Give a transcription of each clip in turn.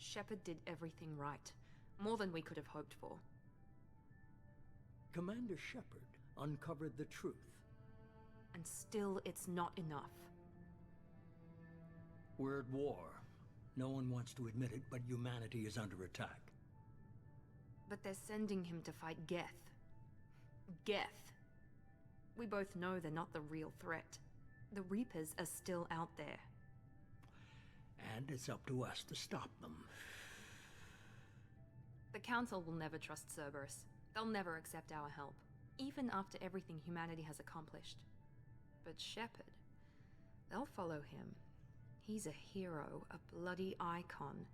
Shepard did everything right. More than we could have hoped for. Commander Shepard uncovered the truth. And still, it's not enough. We're at war. No one wants to admit it, but humanity is under attack. But they're sending him to fight Geth. Geth. We both know they're not the real threat. The Reapers are still out there. And it's up to us to stop them. The Council will never trust Cerberus. They'll never accept our help, even after everything humanity has accomplished. But Shepard, they'll follow him. He's a hero, a bloody icon.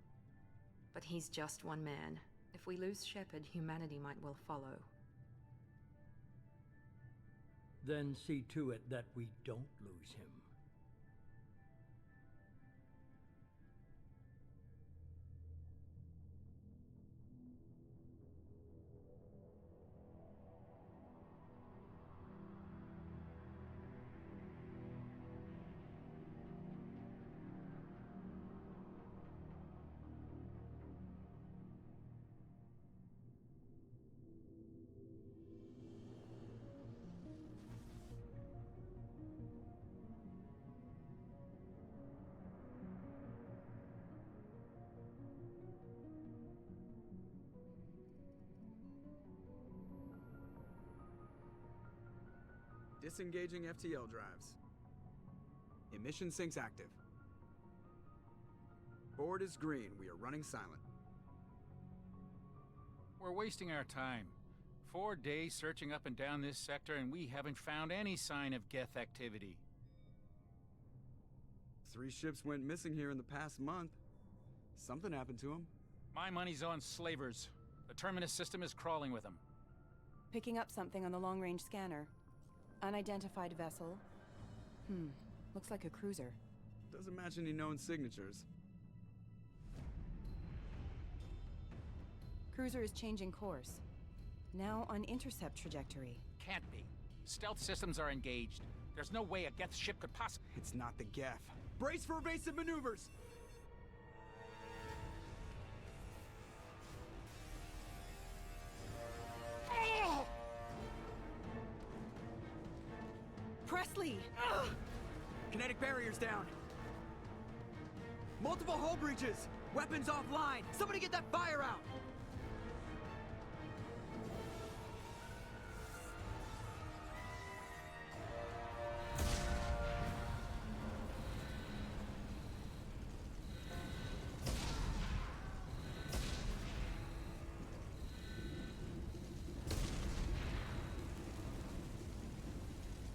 But he's just one man. If we lose Shepard, humanity might well follow. Then see to it that we don't lose him. Disengaging FTL drives. Emission sinks active. Board is green. We are running silent. We're wasting our time. 4 days searching up and down this sector, and we haven't found any sign of Geth activity. 3 ships went missing here in the past month. Something happened to them. My money's on slavers. The Terminus system is crawling with them. Picking up something on the long-range scanner. Unidentified vessel. Looks like a cruiser. Doesn't match any known signatures. Cruiser is changing course. Now on intercept trajectory. Can't be. Stealth systems are engaged. There's no way a Geth ship could possibly... It's not the Geth. Brace for evasive maneuvers! Presley! Kinetic barriers down. Multiple hull breaches. Weapons offline. Somebody get that fire out.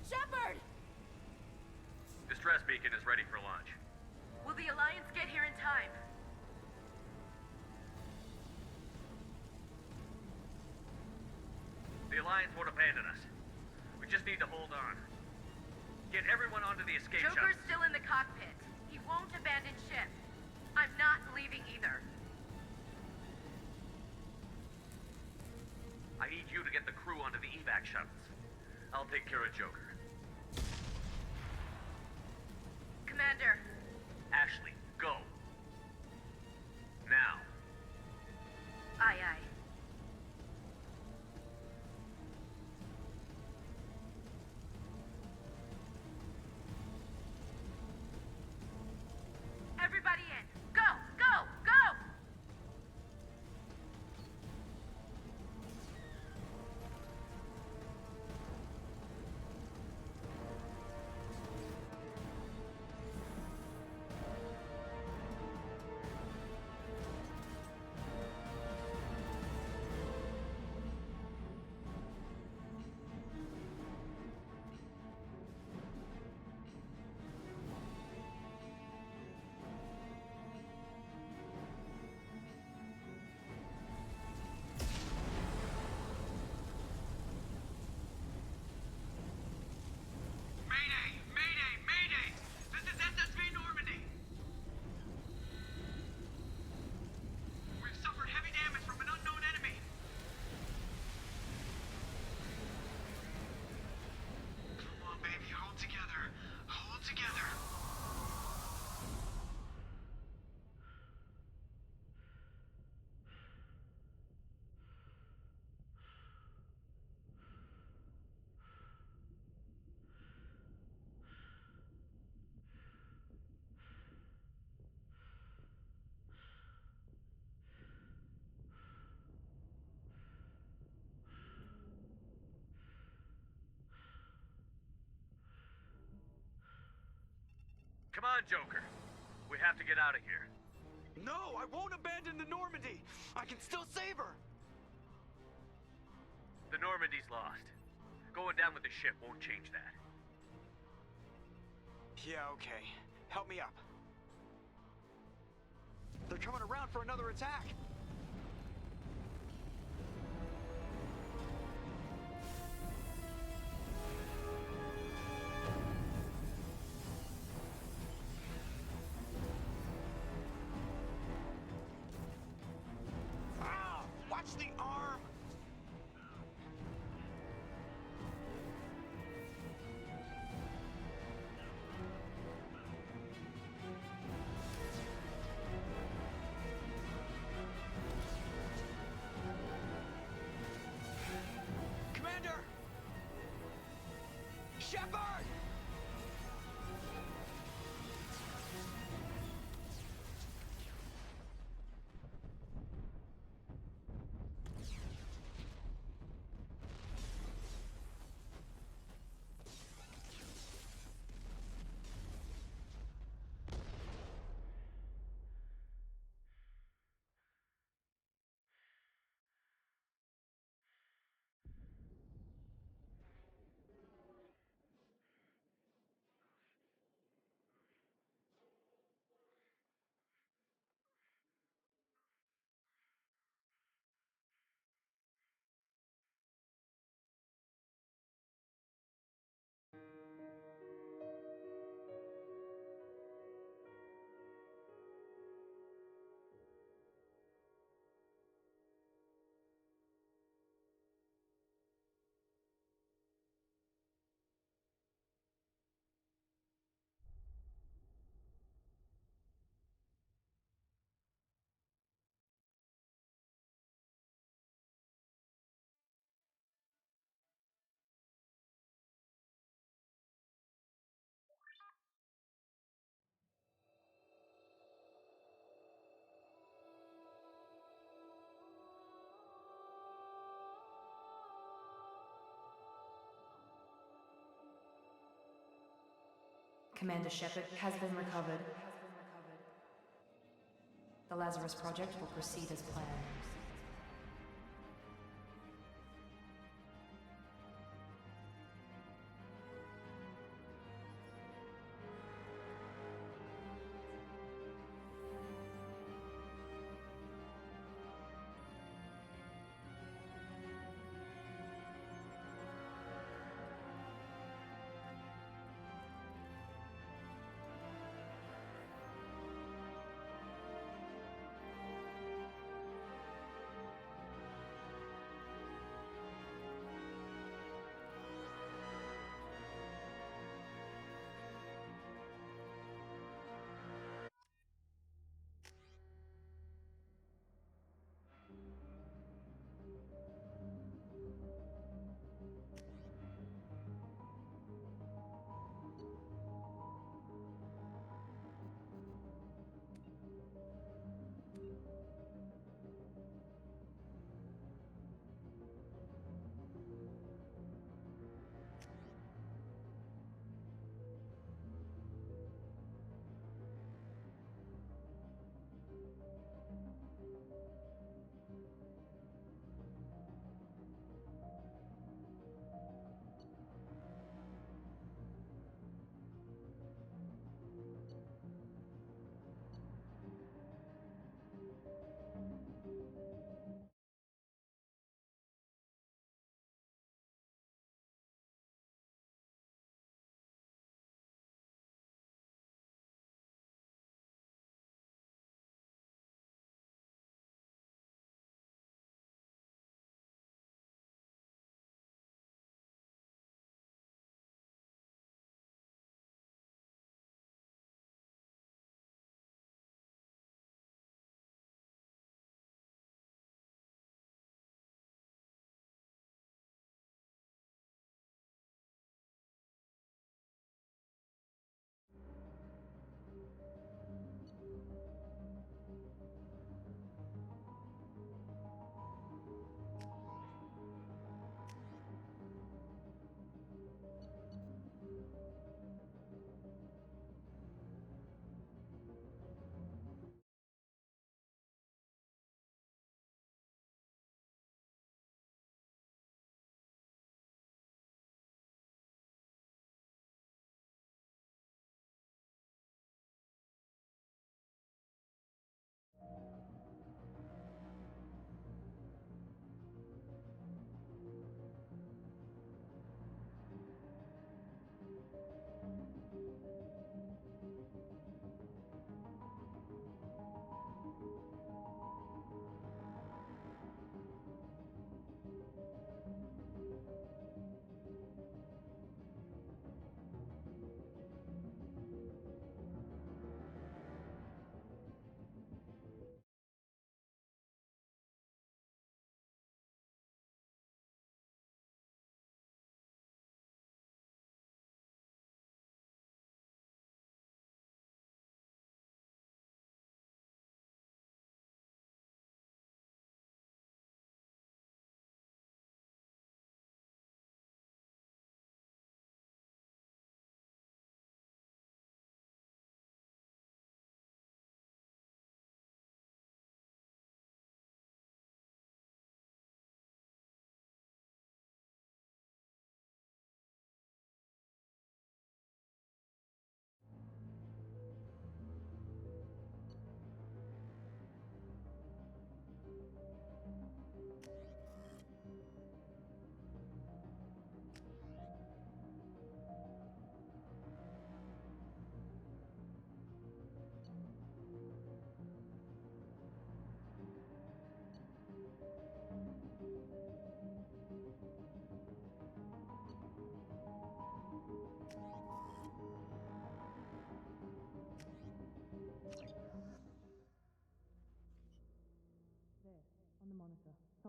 Shepard! Distress beacon is ready for launch. Will the Alliance get here in time? The Alliance won't abandon us. We just need to hold on. Get everyone onto the escape shuttle. Joker's still in the cockpit. He won't abandon ship. I'm not leaving either. I need you to get the crew onto the evac shuttles. I'll take care of Joker. Commander. Ashley, go. Now. Aye, aye. Everybody in. Go, go, go! on, Joker. We have to get out of here. No, I won't abandon the Normandy. I can still save her. The Normandy's lost. Going down with the ship won't change that. Yeah, okay. Help me up. They're coming around for another attack. Ah! Watch the arm! Commander! Shepard! Commander Shepard has been recovered. The Lazarus Project will proceed as planned.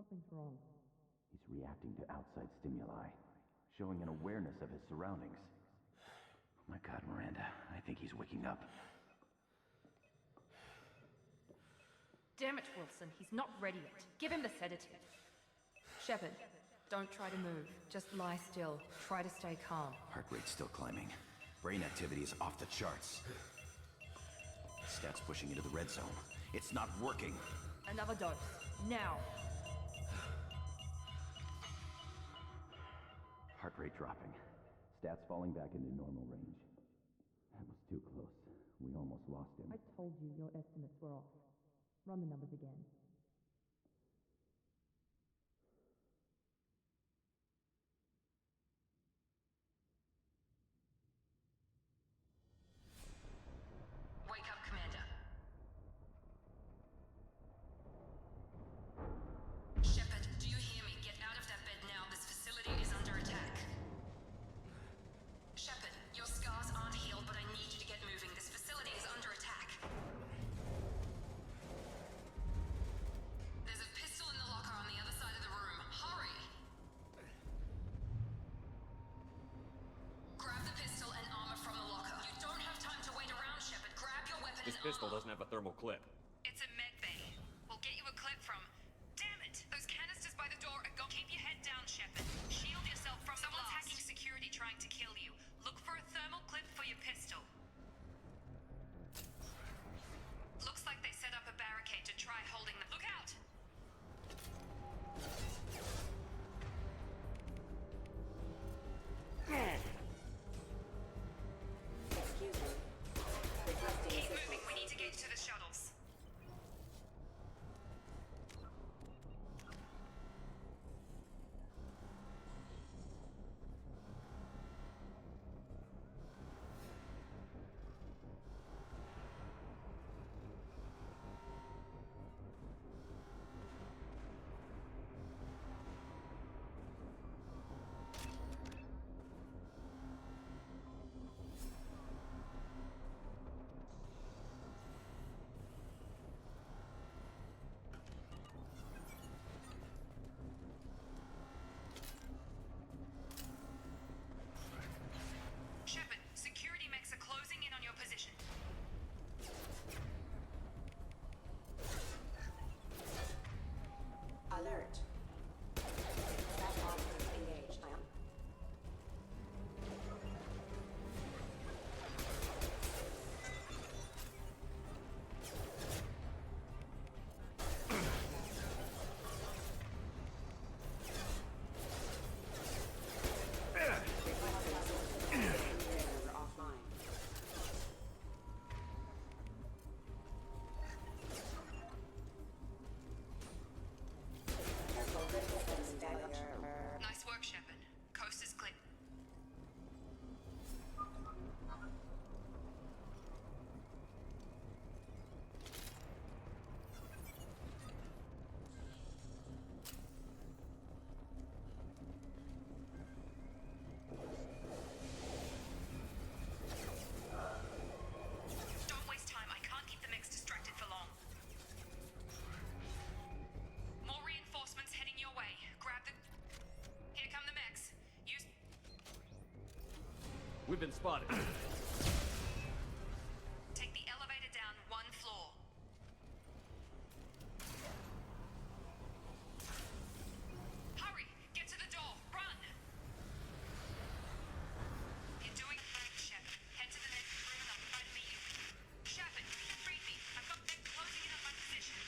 Something's wrong. He's reacting to outside stimuli, showing an awareness of his surroundings. Oh my God, Miranda, I think he's waking up. Damn it, Wilson, he's not ready yet. Give him the sedative. Shepard, don't try to move. Just lie still. Try to stay calm. Heart rate's still climbing. Brain activity is off the charts. Stats pushing into the red zone. It's not working. Another dose. Now. Heart rate dropping. Stats falling back into normal range. That was too close. We almost lost him. I told you your estimates were off. Run the numbers again. Wake up, Commander. Shepard, do you hear me? Get out of that bed now. This facility is under attack. Shepard, your scars aren't healed, but I need you to get moving. This facility is under attack. There's a pistol in the locker on the other side of the room. Hurry! Grab the pistol and armor from the locker. You don't have time to wait around, Shepard. Grab your weapon This and pistol armor. doesn't have a thermal clip. It's a med bay. We'll get you a clip from... Damn it! Those canisters by the door are go... Keep your head down, Shepard. Shield yourself from the blast. Someone's hacking security trying to kill you. Look for a thermal clip for your pistol. Looks like they set up a barricade to try holding them. Look out! Keep moving. We need to get to the shuttles. Shepard, security mechs are closing in on your position. Alert. Staff officers engaged. Offline. Careful, resistance failure. Nice work, Shepard. Coast is clear. Don't waste time. I can't keep the mechs distracted for long. More reinforcements heading your way. Grab the... Here come the mechs. Use... We've been spotted. Take the elevator down one floor. Hurry! Get to the door! Run! You're doing great, Shepard. Head to the next room and I'll try to meet you. Shepard, read me. I've got them closing in on my position.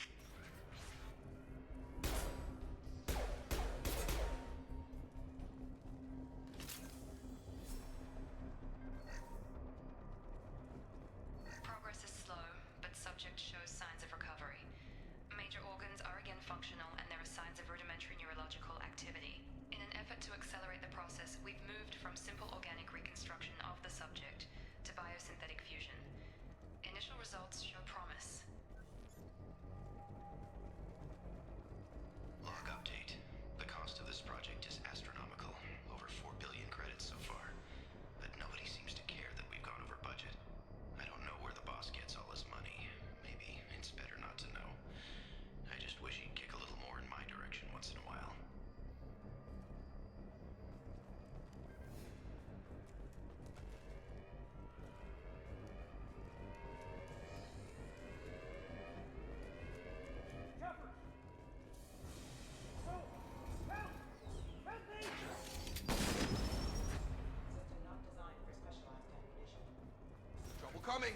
coming!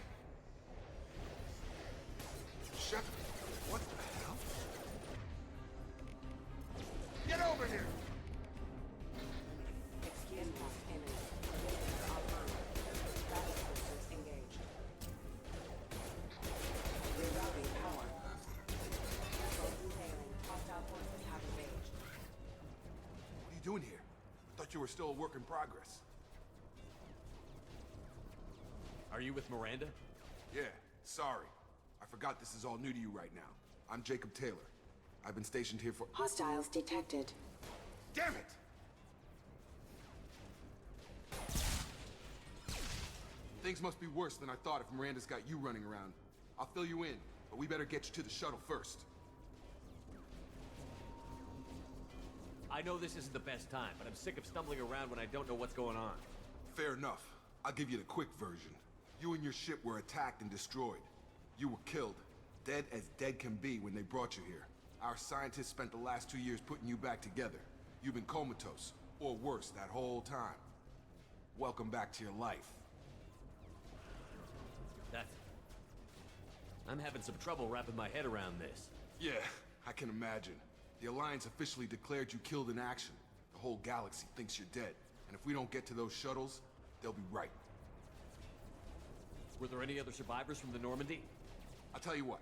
Shepard, what the hell? Get over here! Impact imminent. Laser offline. Battle systems engaged. Rerouting power. Golden hailing. Hostile forces have engaged. What are you doing here? I thought you were still a work in progress. Are you with Miranda? Yeah, sorry. I forgot this is all new to you right now. I'm Jacob Taylor. I've been stationed here for— Hostiles detected. Damn it! Things must be worse than I thought if Miranda's got you running around. I'll fill you in, but we better get you to the shuttle first. I know this isn't the best time, but I'm sick of stumbling around when I don't know what's going on. Fair enough. I'll give you the quick version. You and your ship were attacked and destroyed. You were killed. Dead as dead can be when they brought you here. Our scientists spent the last 2 years putting you back together. You've been comatose, or worse, that whole time. Welcome back to your life. I'm having some trouble wrapping my head around this. Yeah, I can imagine. The Alliance officially declared you killed in action. The whole galaxy thinks you're dead. And if we don't get to those shuttles, they'll be right. Were there any other survivors from the Normandy? I'll tell you what.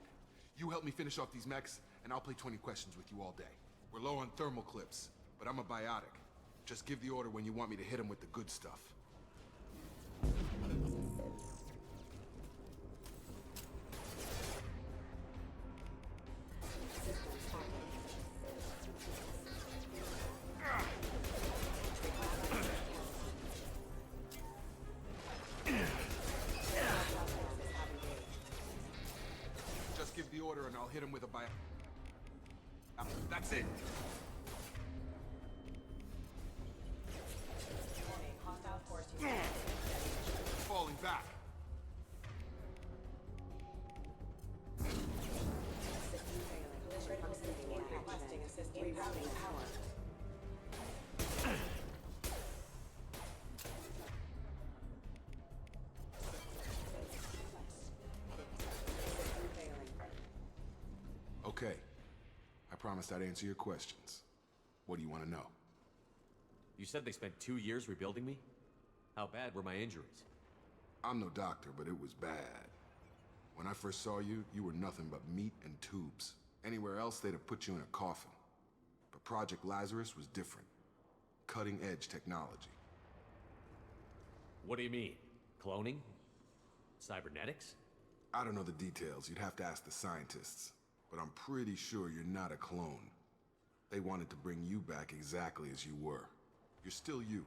You help me finish off these mechs, and I'll play 20 questions with you all day. We're low on thermal clips, but I'm a biotic. Just give the order when you want me to hit them with the good stuff. Just give the order and I'll hit him with a bio... That's it! Hostile force unit. Falling back. System failing. Critical system requesting assist rerouting power. System failing. Okay. I promised I'd answer your questions. What do you want to know? You said they spent 2 years rebuilding me? How bad were my injuries? I'm no doctor, but it was bad. When I first saw you, you were nothing but meat and tubes. Anywhere else, they'd have put you in a coffin. But Project Lazarus was different. Cutting-edge technology. What do you mean? Cloning? Cybernetics? I don't know the details. You'd have to ask the scientists. But I'm pretty sure you're not a clone. They wanted to bring you back exactly as you were. You're still you.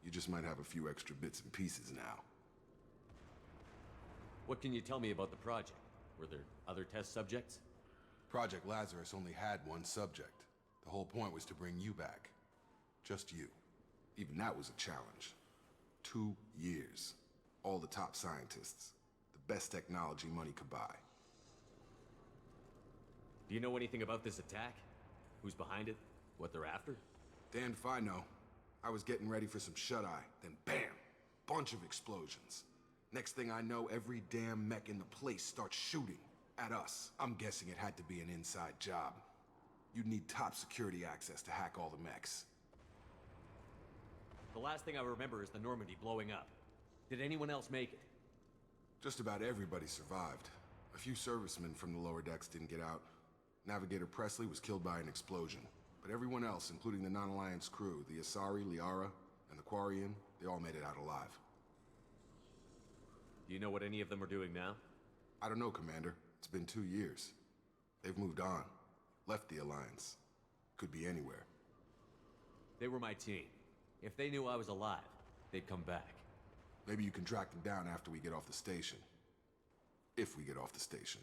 You just might have a few extra bits and pieces now. What can you tell me about the project? Were there other test subjects? Project Lazarus only had one subject. The whole point was to bring you back. Just you. Even that was a challenge. 2 years. All the top scientists. The best technology money could buy. Do you know anything about this attack? Who's behind it? What they're after? Damned if I know. I was getting ready for some shut-eye, then bam! Bunch of explosions. Next thing I know, every damn mech in the place starts shooting at us. I'm guessing it had to be an inside job. You'd need top security access to hack all the mechs. The last thing I remember is the Normandy blowing up. Did anyone else make it? Just about everybody survived. A few servicemen from the lower decks didn't get out. Navigator Presley was killed by an explosion. But everyone else, including the non-Alliance crew, the Asari, Liara, and the Quarian, they all made it out alive. Do you know what any of them are doing now? I don't know, Commander. It's been 2 years. They've moved on. Left the Alliance. Could be anywhere. They were my team. If they knew I was alive, they'd come back. Maybe you can track them down after we get off the station. If we get off the station.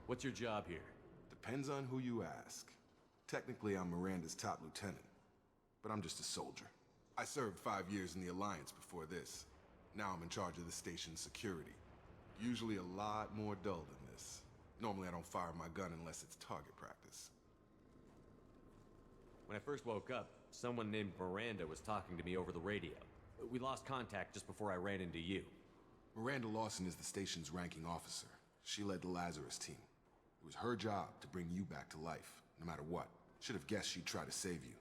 What's your job here? Depends on who you ask. Technically, I'm Miranda's top lieutenant. But I'm just a soldier. I served 5 years in the Alliance before this. Now I'm in charge of the station's security. Usually a lot more dull than this. Normally I don't fire my gun unless it's target practice. When I first woke up, someone named Miranda was talking to me over the radio. We lost contact just before I ran into you. Miranda Lawson is the station's ranking officer. She led the Lazarus team. It was her job to bring you back to life, no matter what. Should have guessed she'd try to save you.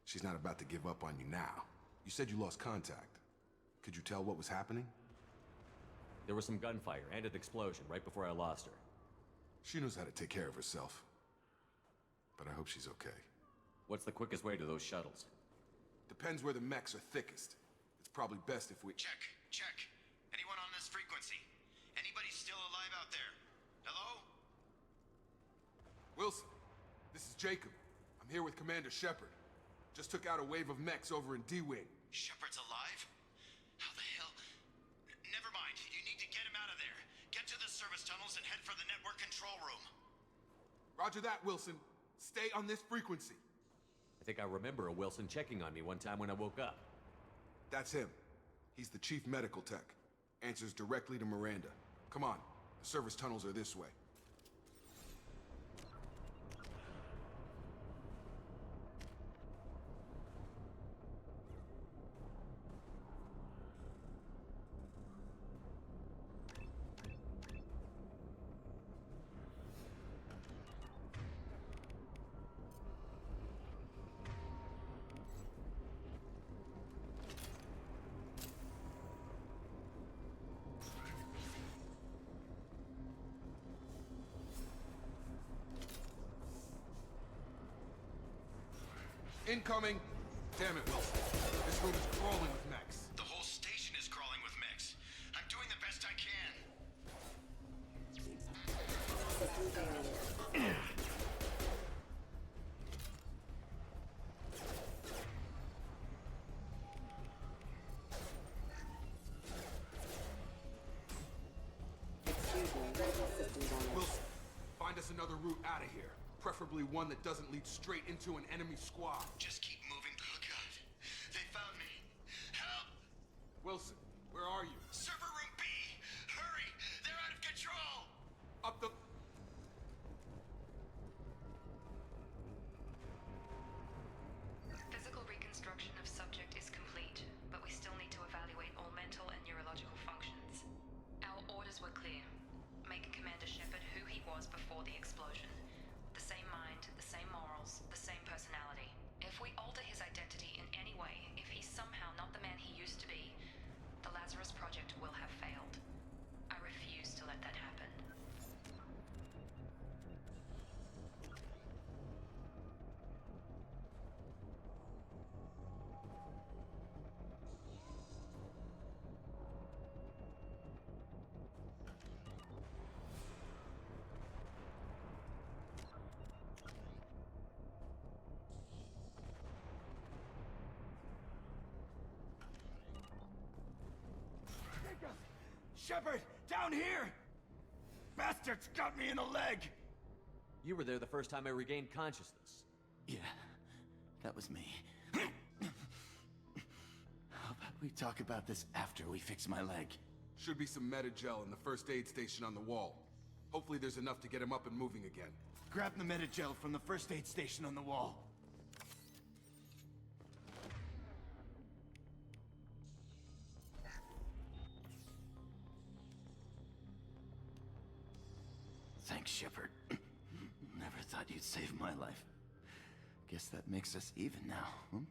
She's not about to give up on you now. You said you lost contact. Could you tell what was happening? There was some gunfire and an explosion right before I lost her. She knows how to take care of herself. But I hope she's okay. What's the quickest way to those shuttles? Depends where the mechs are thickest. It's probably best if we... Check. Anyone on this frequency? Anybody still alive out there? Hello? Wilson, this is Jacob. I'm here with Commander Shepard. Just took out a wave of mechs over in D-Wing. Shepard's alive? How the hell? Never mind. You need to get him out of there. Get to the service tunnels and head for the network control room. Roger that, Wilson. Stay on this frequency. I think I remember a Wilson checking on me one time when I woke up. That's him. He's the chief medical tech. Answers directly to Miranda. Come on. The service tunnels are this way. Incoming! Damn it, Wilson. This room is crawling with mechs. The whole station is crawling with mechs. I'm doing the best I can. System failure. Excuse me, critical system damage. Wilson, find us another route out of here. Preferably one that doesn't lead straight into an enemy squad. Just keep moving. Oh, God. They found me. Help! Wilson, where are you? Server room B! Hurry! They're out of control! Up the... Physical reconstruction of subject is complete, but we still need to evaluate all mental and neurological functions. Our orders were clear. Make Commander Shepard who he was before the explosion. The same mind, the same morals, the same personality. If we alter his identity in any way, if he's somehow not the man he used to be, the Lazarus Project will have failed. I refuse to let that happen. Shepard! Down here! Bastards got me in the leg! You were there the first time I regained consciousness. Yeah, that was me. How about we talk about this after we fix my leg? Should be some Metagel in the first aid station on the wall. Hopefully there's enough to get him up and moving again. Grab the Metagel from the first aid station on the wall. Thanks, Shepard. Never thought you'd save my life. Guess that makes us even now, hmm?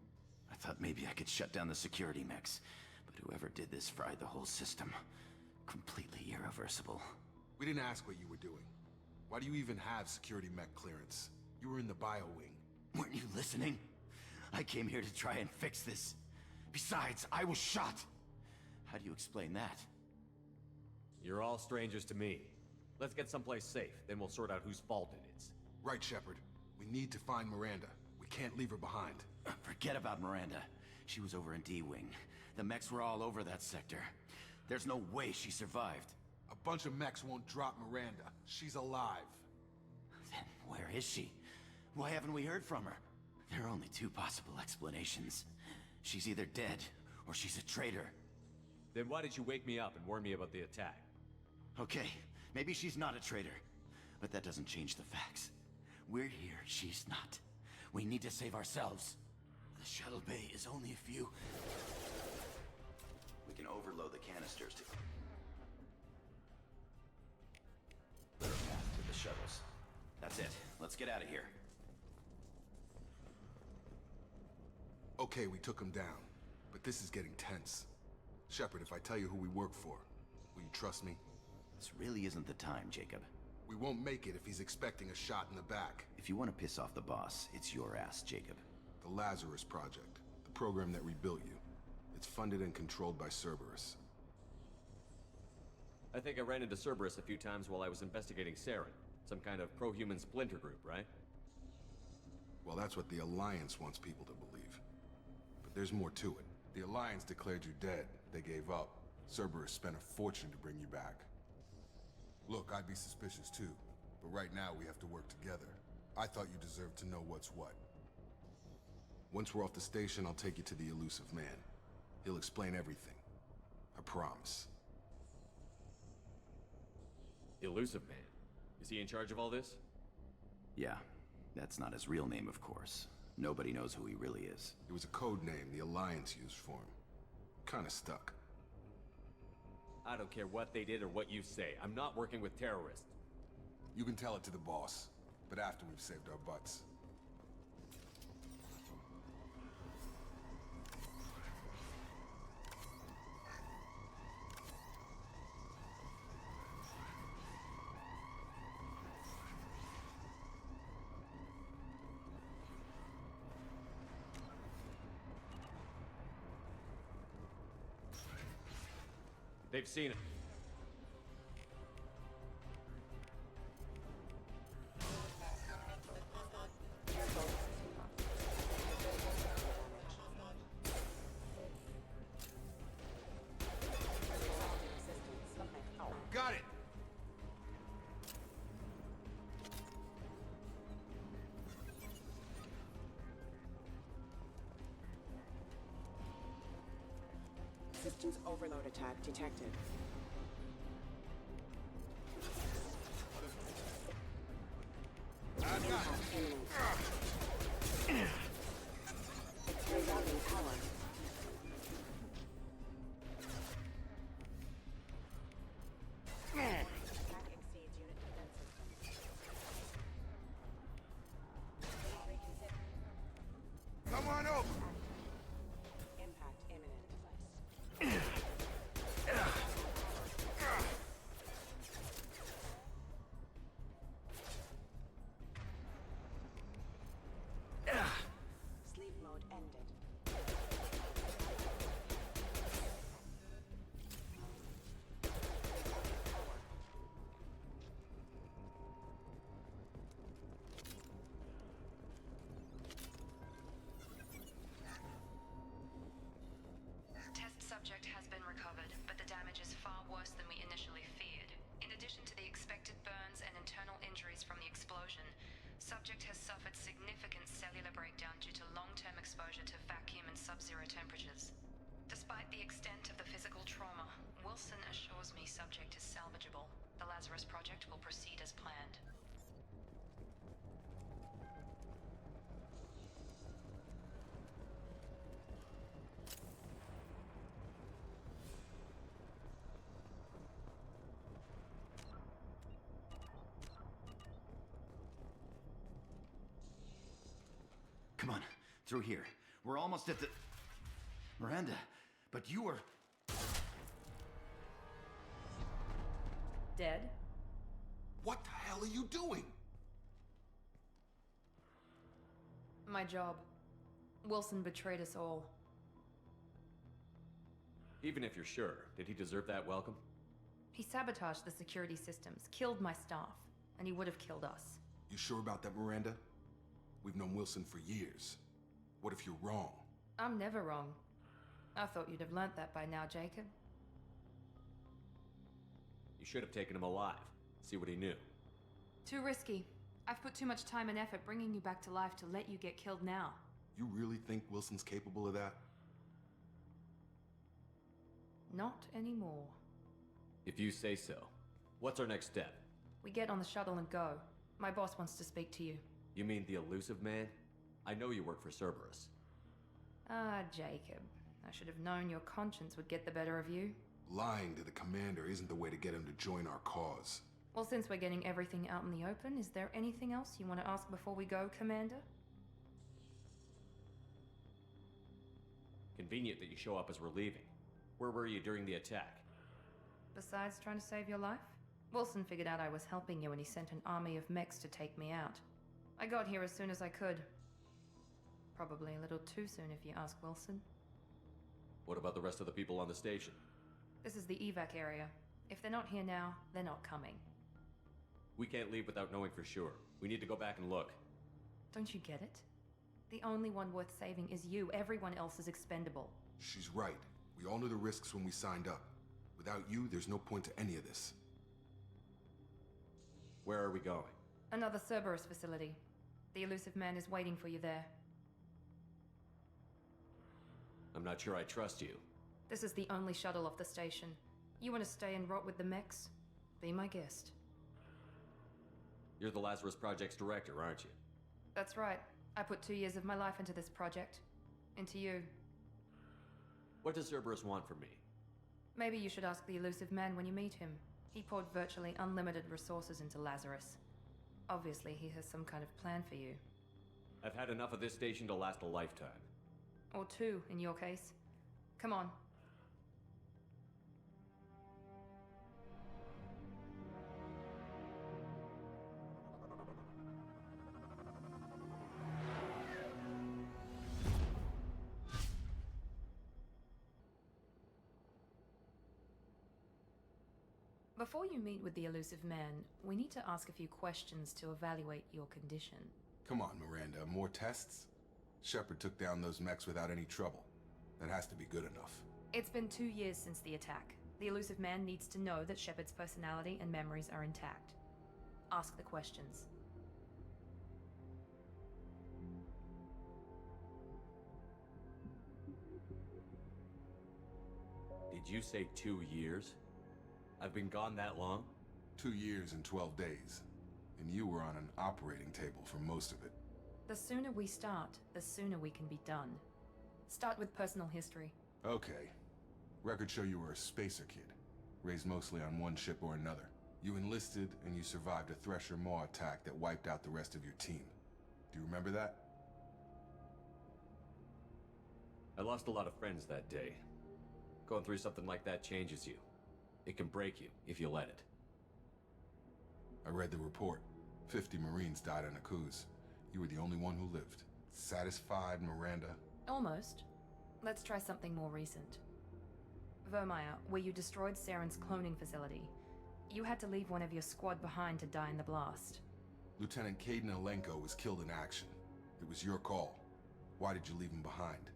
I thought maybe I could shut down the security mechs, but whoever did this fried the whole system. Completely irreversible. We didn't ask what you were doing. Why do you even have security mech clearance? You were in the bio wing. Weren't you listening? I came here to try and fix this. Besides, I was shot. How do you explain that? You're all strangers to me. Let's get someplace safe, then we'll sort out whose fault it is. Right, Shepard. We need to find Miranda. We can't leave her behind. Forget about Miranda. She was over in D-Wing. The mechs were all over that sector. There's no way she survived. A bunch of mechs won't drop Miranda. She's alive. Then where is she? Why haven't we heard from her? There are only two possible explanations. She's either dead, or she's a traitor. Then why did you wake me up and warn me about the attack? Okay, maybe she's not a traitor. But that doesn't change the facts. We're here, she's not. We need to save ourselves. The shuttle bay is only a few... We can overload the canisters to... Better path to the shuttles. That's it. Let's get out of here. Okay, we took him down. But this is getting tense. Shepard, if I tell you who we work for, will you trust me? This really isn't the time, Jacob. We won't make it if he's expecting a shot in the back. If you want to piss off the boss, it's your ass, Jacob. The Lazarus Project, the program that rebuilt you. It's funded and controlled by Cerberus. I think I ran into Cerberus a few times while I was investigating Saren. Some kind of pro-human splinter group, right? Well, that's what the Alliance wants people to believe. But there's more to it. The Alliance declared you dead. They gave up. Cerberus spent a fortune to bring you back. Look, I'd be suspicious too. But right now, we have to work together. I thought you deserved to know what's what. Once we're off the station, I'll take you to the elusive man. He'll explain everything. I promise. Elusive Man? Is he in charge of all this? Yeah. That's not his real name, of course. Nobody knows who he really is. It was a code name the Alliance used for him. Kinda stuck. I don't care what they did or what you say. I'm not working with terrorists. You can tell it to the boss, but after we've saved our butts. They've seen it. Got it! Systems overload attack detected. I got it. Resolving power. Attack exceeds unit defense system. Come on over! Impact imminent. Sleep mode ended. Test subject has been recovered, but the damage is far worse than we initially feared. In addition to the expected burns and internal injuries from the explosion, subject has suffered significant cellular breakdown due to long-term exposure to vacuum and sub-zero temperatures. Despite the extent of the physical trauma, Wilson assures me subject is salvageable. The Lazarus Project will proceed as planned. Come on, through here. We're almost at the... Miranda, but you were... Dead? What the hell are you doing? My job. Wilson betrayed us all. Even if you're sure, did he deserve that welcome? He sabotaged the security systems, killed my staff, and he would have killed us. You sure about that, Miranda? We've known Wilson for years. What if you're wrong? I'm never wrong. I thought you'd have learnt that by now, Jacob. You should have taken him alive. See what he knew. Too risky. I've put too much time and effort bringing you back to life to let you get killed now. You really think Wilson's capable of that? Not anymore. If you say so. What's our next step? We get on the shuttle and go. My boss wants to speak to you. You mean the elusive man? I know you work for Cerberus. Ah, Jacob. I should have known your conscience would get the better of you. Lying to the commander isn't the way to get him to join our cause. Well, since we're getting everything out in the open, is there anything else you want to ask before we go, Commander? Convenient that you show up as we're leaving. Where were you during the attack? Besides trying to save your life? Wilson figured out I was helping you and he sent an army of mechs to take me out. I got here as soon as I could. Probably a little too soon if you ask Wilson. What about the rest of the people on the station? This is the evac area. If they're not here now, they're not coming. We can't leave without knowing for sure. We need to go back and look. Don't you get it? The only one worth saving is you. Everyone else is expendable. She's right. We all knew the risks when we signed up. Without you, there's no point to any of this. Where are we going? Another Cerberus facility. The elusive man is waiting for you there. I'm not sure I trust you. This is the only shuttle off the station. You want to stay and rot with the mechs? Be my guest. You're the Lazarus Project's director, aren't you? That's right. I put 2 years of my life into this project. Into you. What does Cerberus want from me? Maybe you should ask the elusive man when you meet him. He poured virtually unlimited resources into Lazarus. Obviously, he has some kind of plan for you. I've had enough of this station to last a lifetime. Or 2, in your case. Come on. Before you meet with the elusive man, we need to ask a few questions to evaluate your condition. Come on, Miranda. More tests? Shepard took down those mechs without any trouble. That has to be good enough. It's been 2 years since the attack. The elusive man needs to know that Shepard's personality and memories are intact. Ask the questions. Did you say 2 years? I've been gone that long? 2 years and 12 days. And you were on an operating table for most of it. The sooner we start, the sooner we can be done. Start with personal history. Okay. Records show you were a spacer kid, raised mostly on one ship or another. You enlisted and you survived a Thresher Maw attack that wiped out the rest of your team. Do you remember that? I lost a lot of friends that day. Going through something like that changes you. It can break you, if you let it. I read the report. 50 Marines died in a cruise. You were the only one who lived. Satisfied, Miranda? Almost. Let's try something more recent. Vermeer, where you destroyed Saren's cloning facility. You had to leave one of your squad behind to die in the blast. Lieutenant Caden Alenko was killed in action. It was your call. Why did you leave him behind?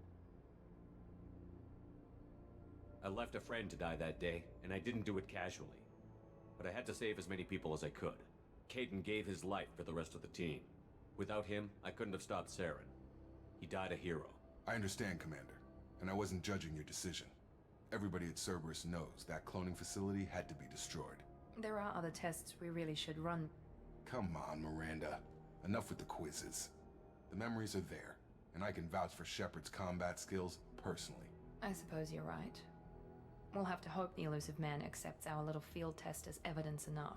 I left a friend to die that day, and I didn't do it casually. But I had to save as many people as I could. Caden gave his life for the rest of the team. Without him, I couldn't have stopped Saren. He died a hero. I understand, Commander, and I wasn't judging your decision. Everybody at Cerberus knows that cloning facility had to be destroyed. There are other tests we really should run. Come on, Miranda. Enough with the quizzes. The memories are there, and I can vouch for Shepard's combat skills personally. I suppose you're right. We'll have to hope the elusive man accepts our little field test as evidence enough.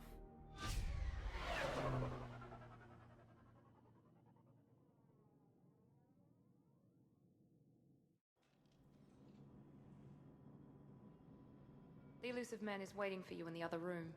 The elusive man is waiting for you in the other room.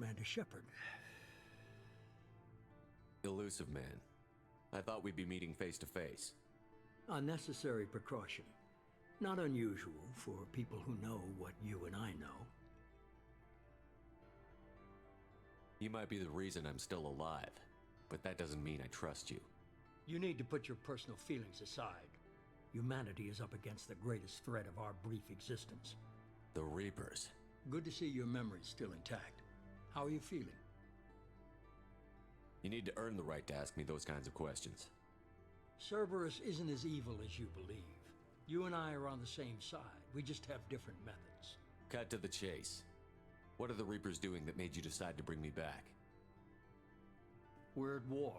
Commander Shepard. Elusive man. I thought we'd be meeting face to face. A necessary precaution. Not unusual for people who know what you and I know. You might be the reason I'm still alive, but that doesn't mean I trust you. You need to put your personal feelings aside. Humanity is up against the greatest threat of our brief existence. The Reapers. Good to see your memory's still intact. How are you feeling? You need to earn the right to ask me those kinds of questions. Cerberus isn't as evil as you believe. You and I are on the same side. We just have different methods. Cut to the chase. What are the Reapers doing that made you decide to bring me back? We're at war.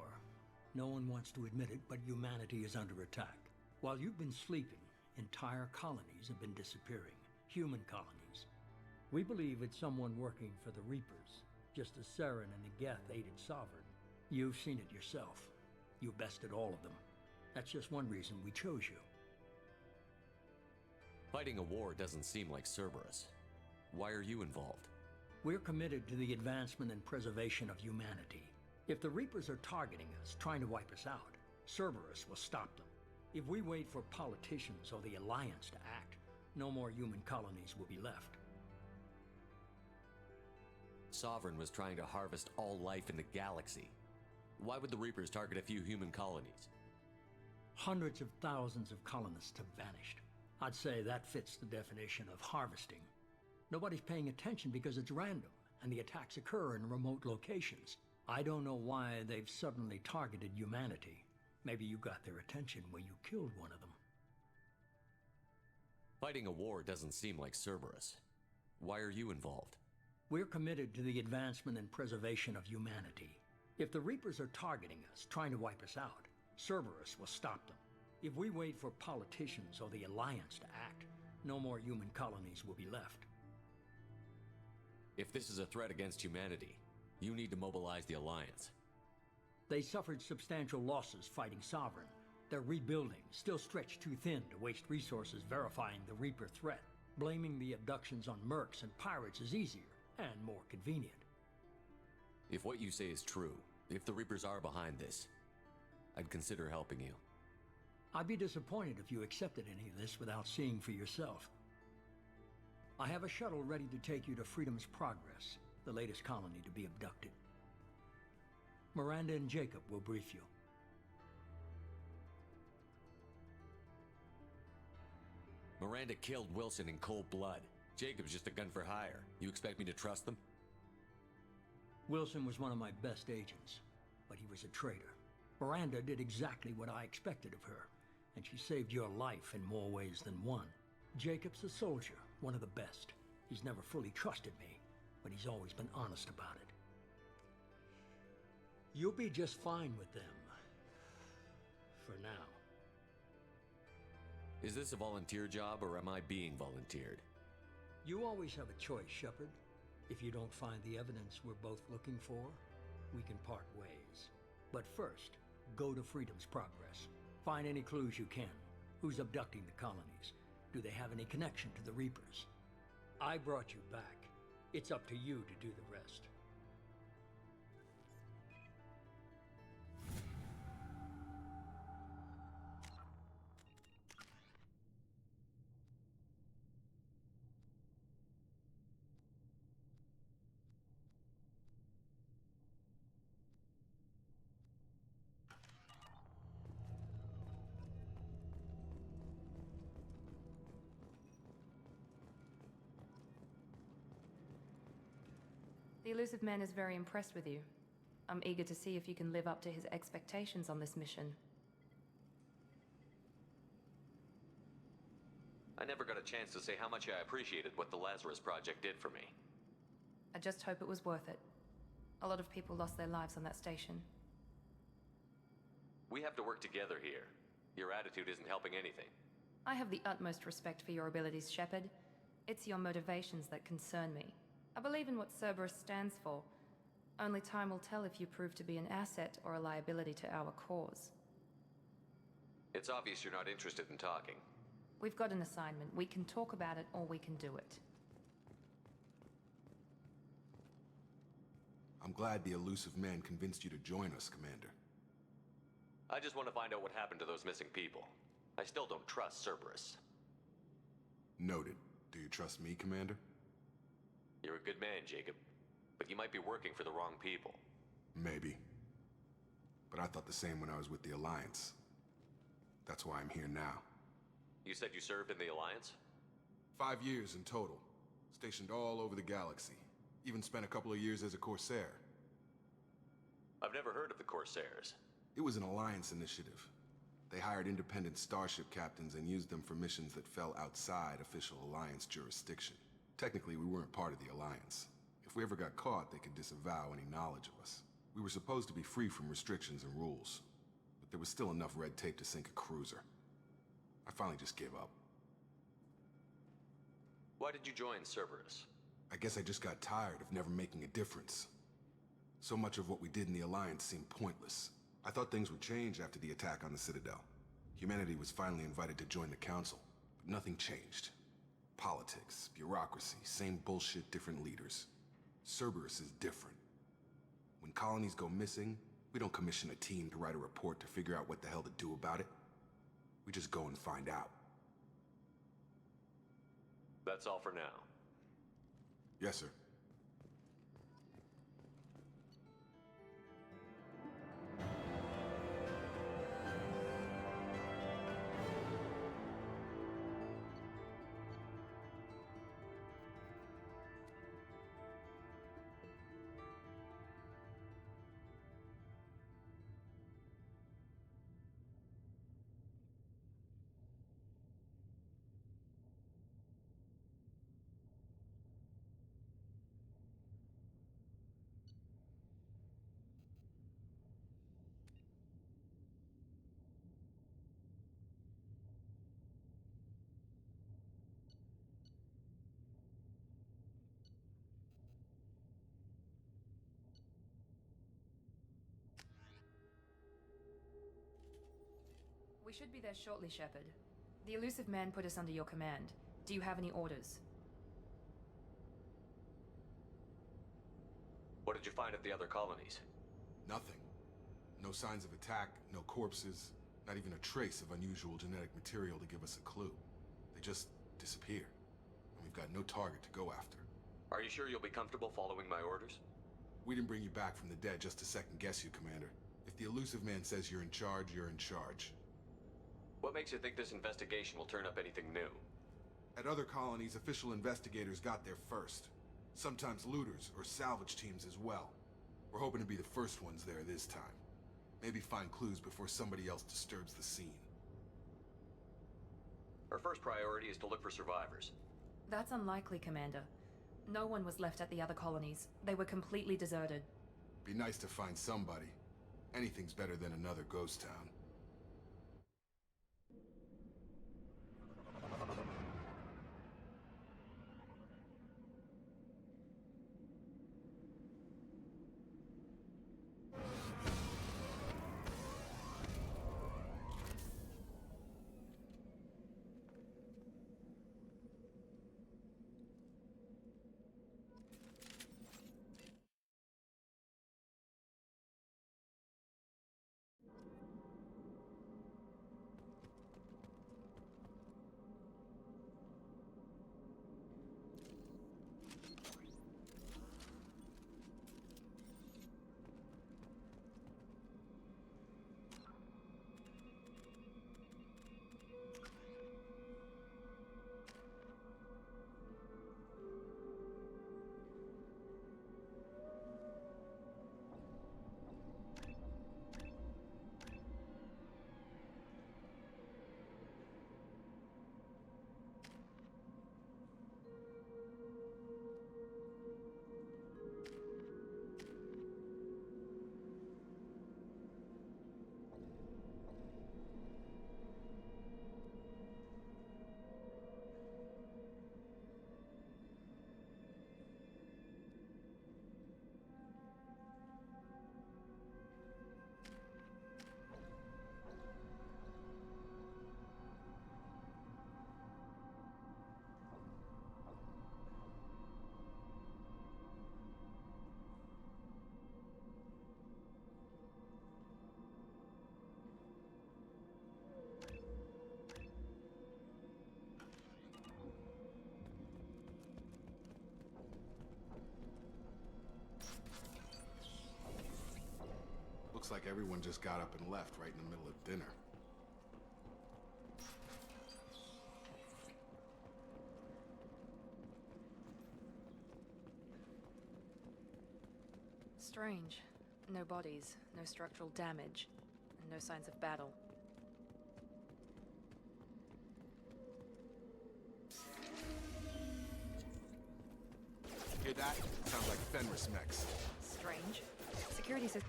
No one wants to admit it, but humanity is under attack. While you've been sleeping, entire colonies have been disappearing. Human colonies. We believe it's someone working for the Reapers, just as Saren and Negeth aided Sovereign. You've seen it yourself. You bested all of them. That's just one reason we chose you. Fighting a war doesn't seem like Cerberus. Why are you involved? We're committed to the advancement and preservation of humanity. If the Reapers are targeting us, trying to wipe us out, Cerberus will stop them. If we wait for politicians or the Alliance to act, no more human colonies will be left. Sovereign was trying to harvest all life in the galaxy. Why would the Reapers target a few human colonies? Hundreds of thousands of colonists have vanished. I'd say that fits the definition of harvesting. Nobody's paying attention because it's random, and the attacks occur in remote locations. I don't know why they've suddenly targeted humanity. Maybe you got their attention when you killed one of them. Fighting a war doesn't seem like Cerberus. Why are you involved? We're committed to the advancement and preservation of humanity. If the Reapers are targeting us, trying to wipe us out, Cerberus will stop them. If we wait for politicians or the Alliance to act, no more human colonies will be left. If this is a threat against humanity, you need to mobilize the Alliance. They suffered substantial losses fighting Sovereign. They're rebuilding, still stretched too thin to waste resources verifying the Reaper threat. Blaming the abductions on mercs and pirates is easier and more convenient. If what you say is true, if the Reapers are behind this, I'd consider helping you. I'd be disappointed if you accepted any of this without seeing for yourself. I have a shuttle ready to take you to Freedom's Progress, the latest colony to be abducted. Miranda and Jacob will brief you. Miranda killed Wilson in cold blood. Jacob's just a gun for hire. You expect me to trust them? Wilson was one of my best agents, but he was a traitor. Miranda did exactly what I expected of her, and she saved your life in more ways than one. Jacob's a soldier, one of the best. He's never fully trusted me, but he's always been honest about it. You'll be just fine with them. For now. Is this a volunteer job, or am I being volunteered? You always have a choice, Shepard. If you don't find the evidence we're both looking for, we can part ways. But first, go to Freedom's Progress. Find any clues you can. Who's abducting the colonies? Do they have any connection to the Reapers? I brought you back. It's up to you to do the rest. The elusive man is very impressed with you. I'm eager to see if you can live up to his expectations on this mission. I never got a chance to say how much I appreciated what the Lazarus Project did for me. I just hope it was worth it. A lot of people lost their lives on that station. We have to work together here. Your attitude isn't helping anything. I have the utmost respect for your abilities, Shepard. It's your motivations that concern me. I believe in what Cerberus stands for. Only time will tell if you prove to be an asset or a liability to our cause. It's obvious you're not interested in talking. We've got an assignment. We can talk about it or we can do it. I'm glad the elusive man convinced you to join us, Commander. I just want to find out what happened to those missing people. I still don't trust Cerberus. Noted. Do you trust me, Commander? You're a good man, Jacob. But you might be working for the wrong people. Maybe. But I thought the same when I was with the Alliance. That's why I'm here now. You said you served in the Alliance? 5 years in total. Stationed all over the galaxy. Even spent a couple of years as a Corsair. I've never heard of the Corsairs. It was an Alliance initiative. They hired independent starship captains and used them for missions that fell outside official Alliance jurisdiction. Technically, we weren't part of the Alliance. If we ever got caught, they could disavow any knowledge of us. We were supposed to be free from restrictions and rules. But there was still enough red tape to sink a cruiser. I finally just gave up. Why did you join Cerberus? I guess I just got tired of never making a difference. So much of what we did in the Alliance seemed pointless. I thought things would change after the attack on the Citadel. Humanity was finally invited to join the Council, but nothing changed. Politics, bureaucracy, same bullshit, different leaders. Cerberus is different. When colonies go missing, we don't commission a team to write a report to figure out what the hell to do about it. We just go and find out. That's all for now. Yes, sir. We should be there shortly, Shepard. The elusive man put us under your command. Do you have any orders? What did you find at the other colonies? Nothing. No signs of attack, no corpses, not even a trace of unusual genetic material to give us a clue. They just disappear. And we've got no target to go after. Are you sure you'll be comfortable following my orders? We didn't bring you back from the dead just to second guess you, Commander. If the elusive man says you're in charge, you're in charge. What makes you think this investigation will turn up anything new? At other colonies, official investigators got there first. Sometimes looters or salvage teams as well. We're hoping to be the first ones there this time. Maybe find clues before somebody else disturbs the scene. Our first priority is to look for survivors. That's unlikely, Commander. No one was left at the other colonies. They were completely deserted. Be nice to find somebody. Anything's better than another ghost town. Looks like everyone just got up and left right in the middle of dinner. Strange. No bodies, no structural damage, and no signs of battle. Hear that? Sounds like Fenris mechs. Strange. Security systems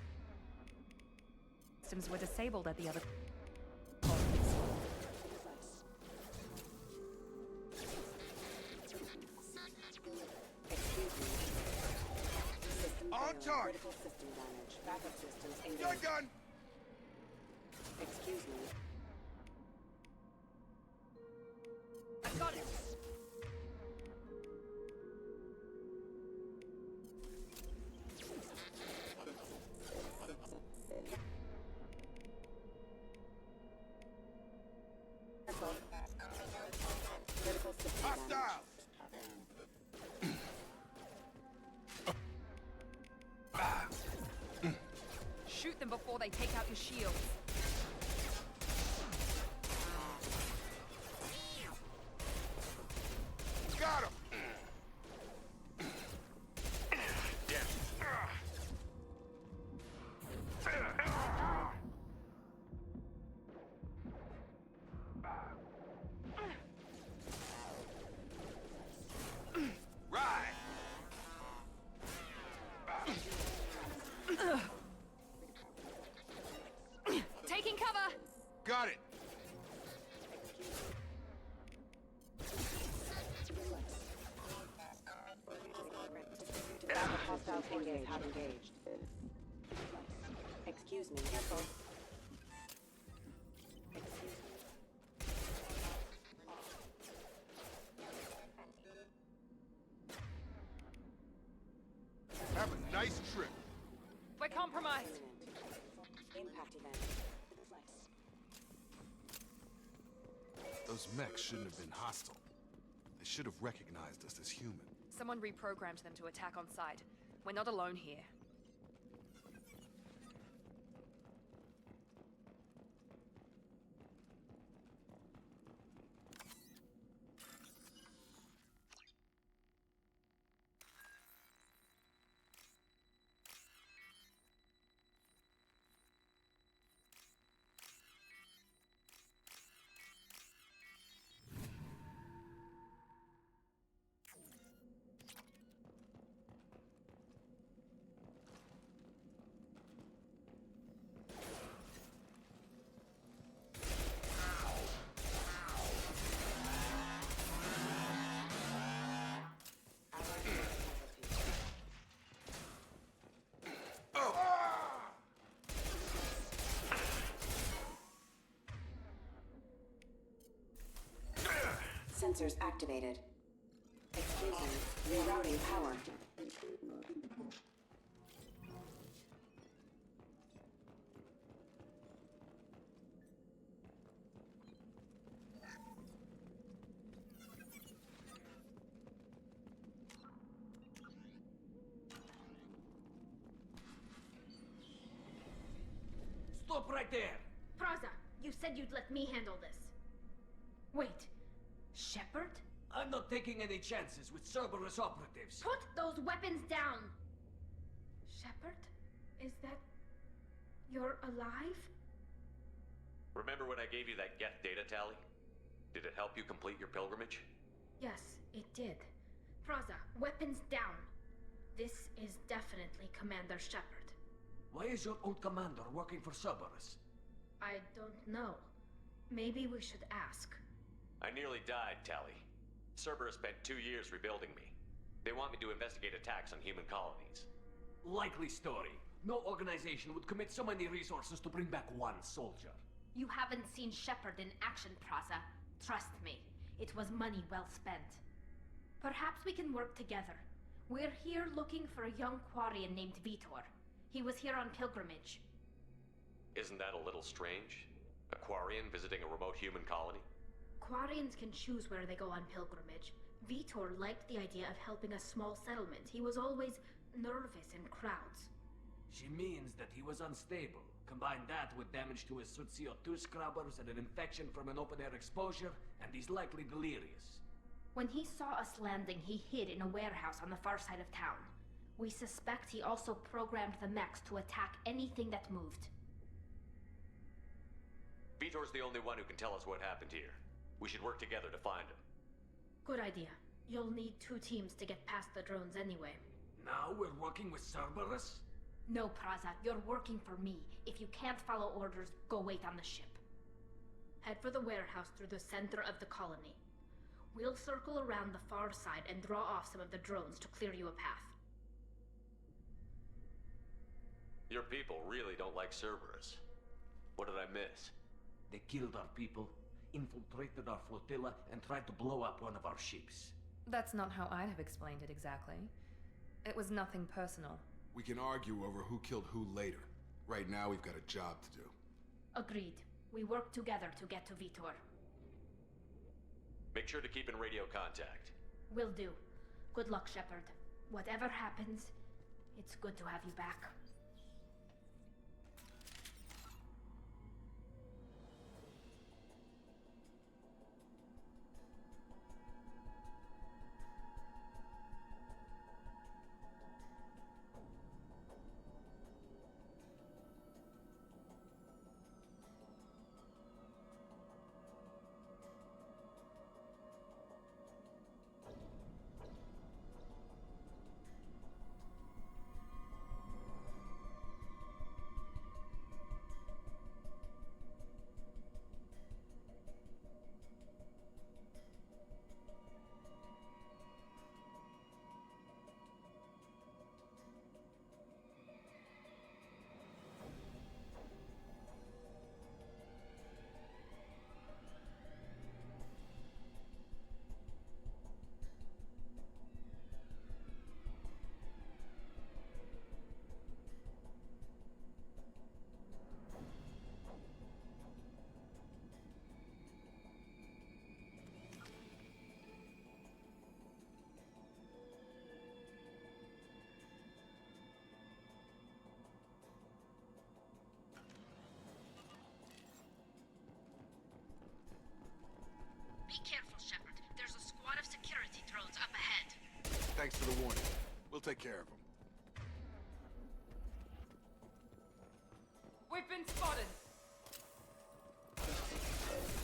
were disabled at the other colonies. On charge! Critical system damage. Backup systems engaged. Gun! Excuse me. I've got it! Critical system damage. Hostile! Shoot them before they take out your shields. Got him! Right! Taking cover! Got it! Backup hostiles engaged. Have engaged. Excuse me. Careful. Have a nice trip. We're compromised. Impact event. Those mechs shouldn't have been hostile. They should have recognized us as human. Someone reprogrammed them to attack on sight. We're not alone here. Sensors activated. Excuse me. Rerouting power. Stop right there! Praza, you said you'd let me handle this. Wait, Shepard? I'm not taking any chances with Cerberus operatives. Put those weapons down! Shepard? Is that... you're alive? Remember when I gave you that get data tally? Did it help you complete your pilgrimage? Yes, it did. Praza, weapons down. This is definitely Commander Shepard. Why is your old commander working for Cerberus? I don't know. Maybe we should ask. I nearly died, Tally. Cerberus spent 2 years rebuilding me. They want me to investigate attacks on human colonies. Likely story. No organization would commit so many resources to bring back one soldier. You haven't seen Shepard in action, Praza. Trust me, it was money well spent. Perhaps we can work together. We're here looking for a young Quarian named Vitor. He was here on pilgrimage. Isn't that a little strange? A Quarian visiting a remote human colony? Quarians can choose where they go on pilgrimage. Vitor liked the idea of helping a small settlement. He was always nervous in crowds. She means that he was unstable. Combine that with damage to his suit CO2 scrubbers and an infection from an open-air exposure, and he's likely delirious. When he saw us landing, he hid in a warehouse on the far side of town. We suspect he also programmed the mechs to attack anything that moved. Vitor's the only one who can tell us what happened here. We should work together to find him. Good idea. You'll need 2 teams to get past the drones anyway. Now we're working with Cerberus? No, Praza, you're working for me. If you can't follow orders, go wait on the ship. Head for the warehouse through the center of the colony. We'll circle around the far side and draw off some of the drones to clear you a path. Your people really don't like Cerberus. What did I miss? They killed our people, infiltrated our flotilla, and tried to blow up one of our ships. That's not how I'd have explained it exactly. It was nothing personal. We can argue over who killed who later. Right now, we've got a job to do. Agreed. We work together to get to Vitor. Make sure to keep in radio contact. Will do. Good luck, Shepard. Whatever happens, it's good to have you back. Be careful, Shepard. There's a squad of security drones up ahead. Thanks for the warning. We'll take care of them. We've been spotted.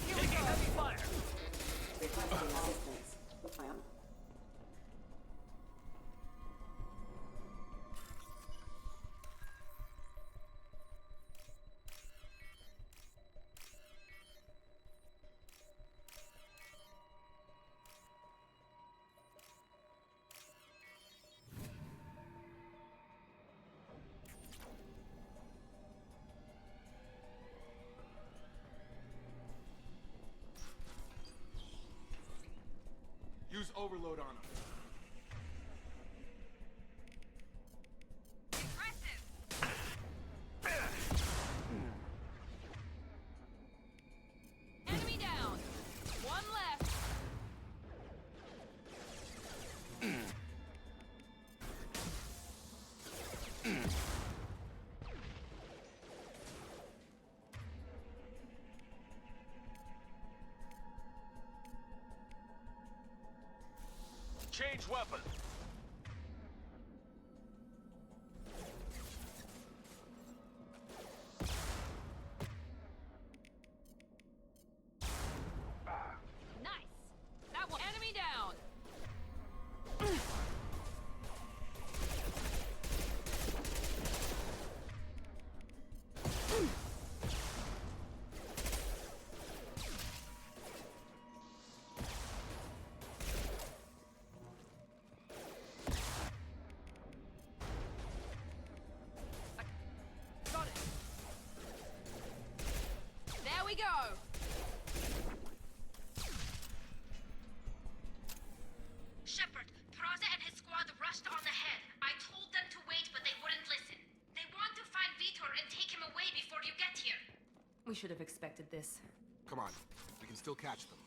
Here we Taking go. heavy fire! Requesting assistance. Ma'am. Use overload on them. Enemy down. One left. Change weapon. Nice. That one. Enemy down. Got it. There we go. Shepard, Praza and his squad rushed on ahead. I told them to wait, but they wouldn't listen. They want to find Vitor and take him away before you get here. We should have expected this. Come on. We can still catch them.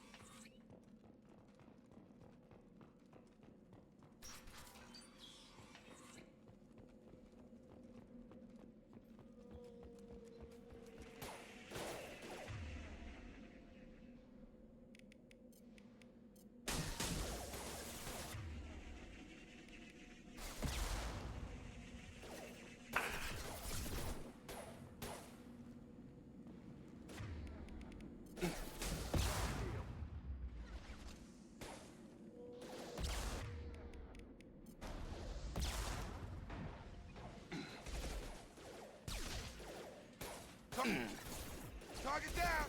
Target down!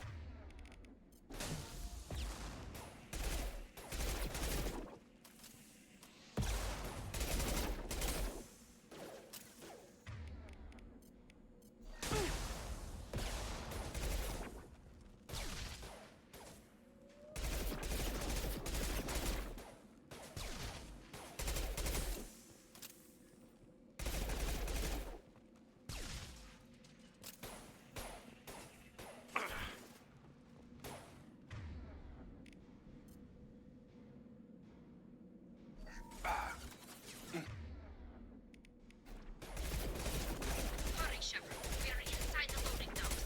Hurry, Shepard. We are inside the loading docks.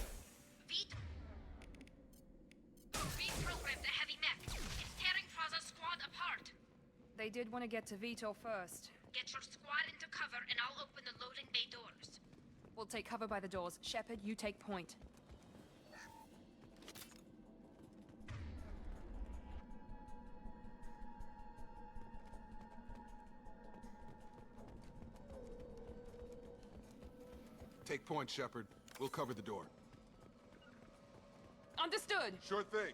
Reprogram the heavy mech. It's tearing Praza's squad apart. They did want to get to Vito first. Get your squad into cover and I'll open the loading bay doors. We'll take cover by the doors. Shepard, you take point. Take point, Shepard. We'll cover the door. Understood! Sure thing.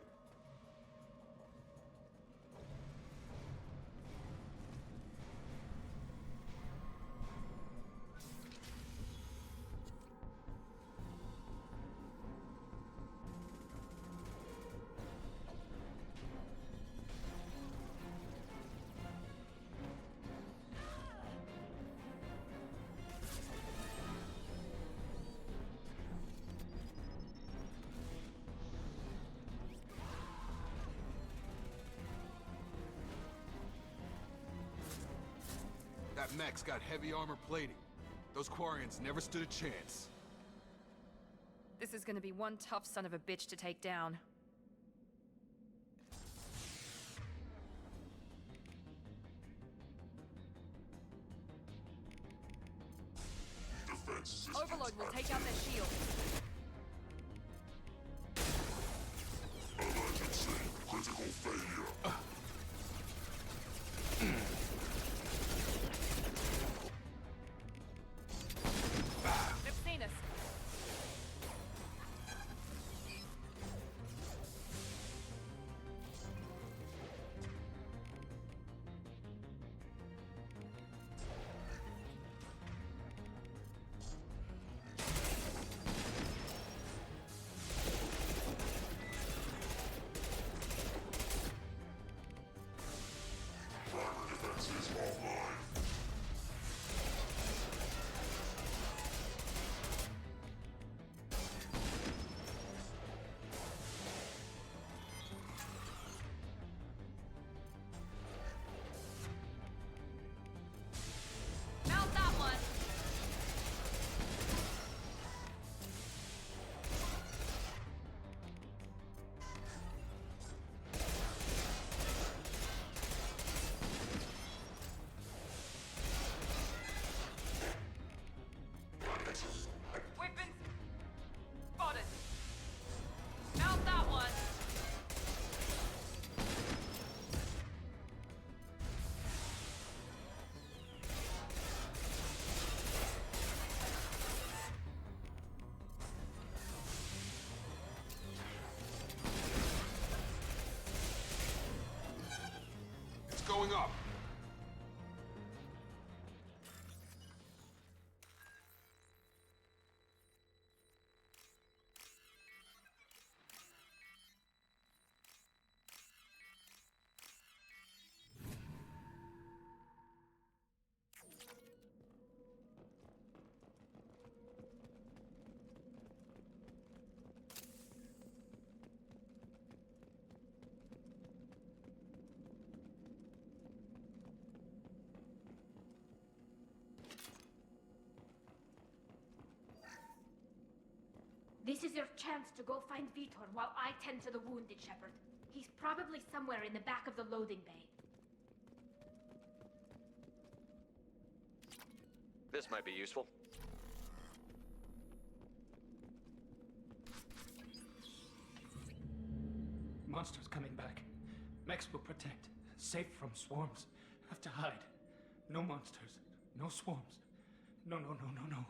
That mech's got heavy armor plating. Those Quarians never stood a chance. This is gonna be one tough son of a bitch to take down. Overload will take out their shield. Emergency. Critical failure. They've seen us. Primary defenses offline. Mount that one! Weapons spotted. Mount that one. It's going up. This is your chance to go find Vitor while I tend to the wounded, Shepard. He's probably somewhere in the back of the loading bay. This might be useful. Monsters coming back. Mechs will protect. Safe from swarms. Have to hide. No monsters. No swarms. No, no, no, no, no.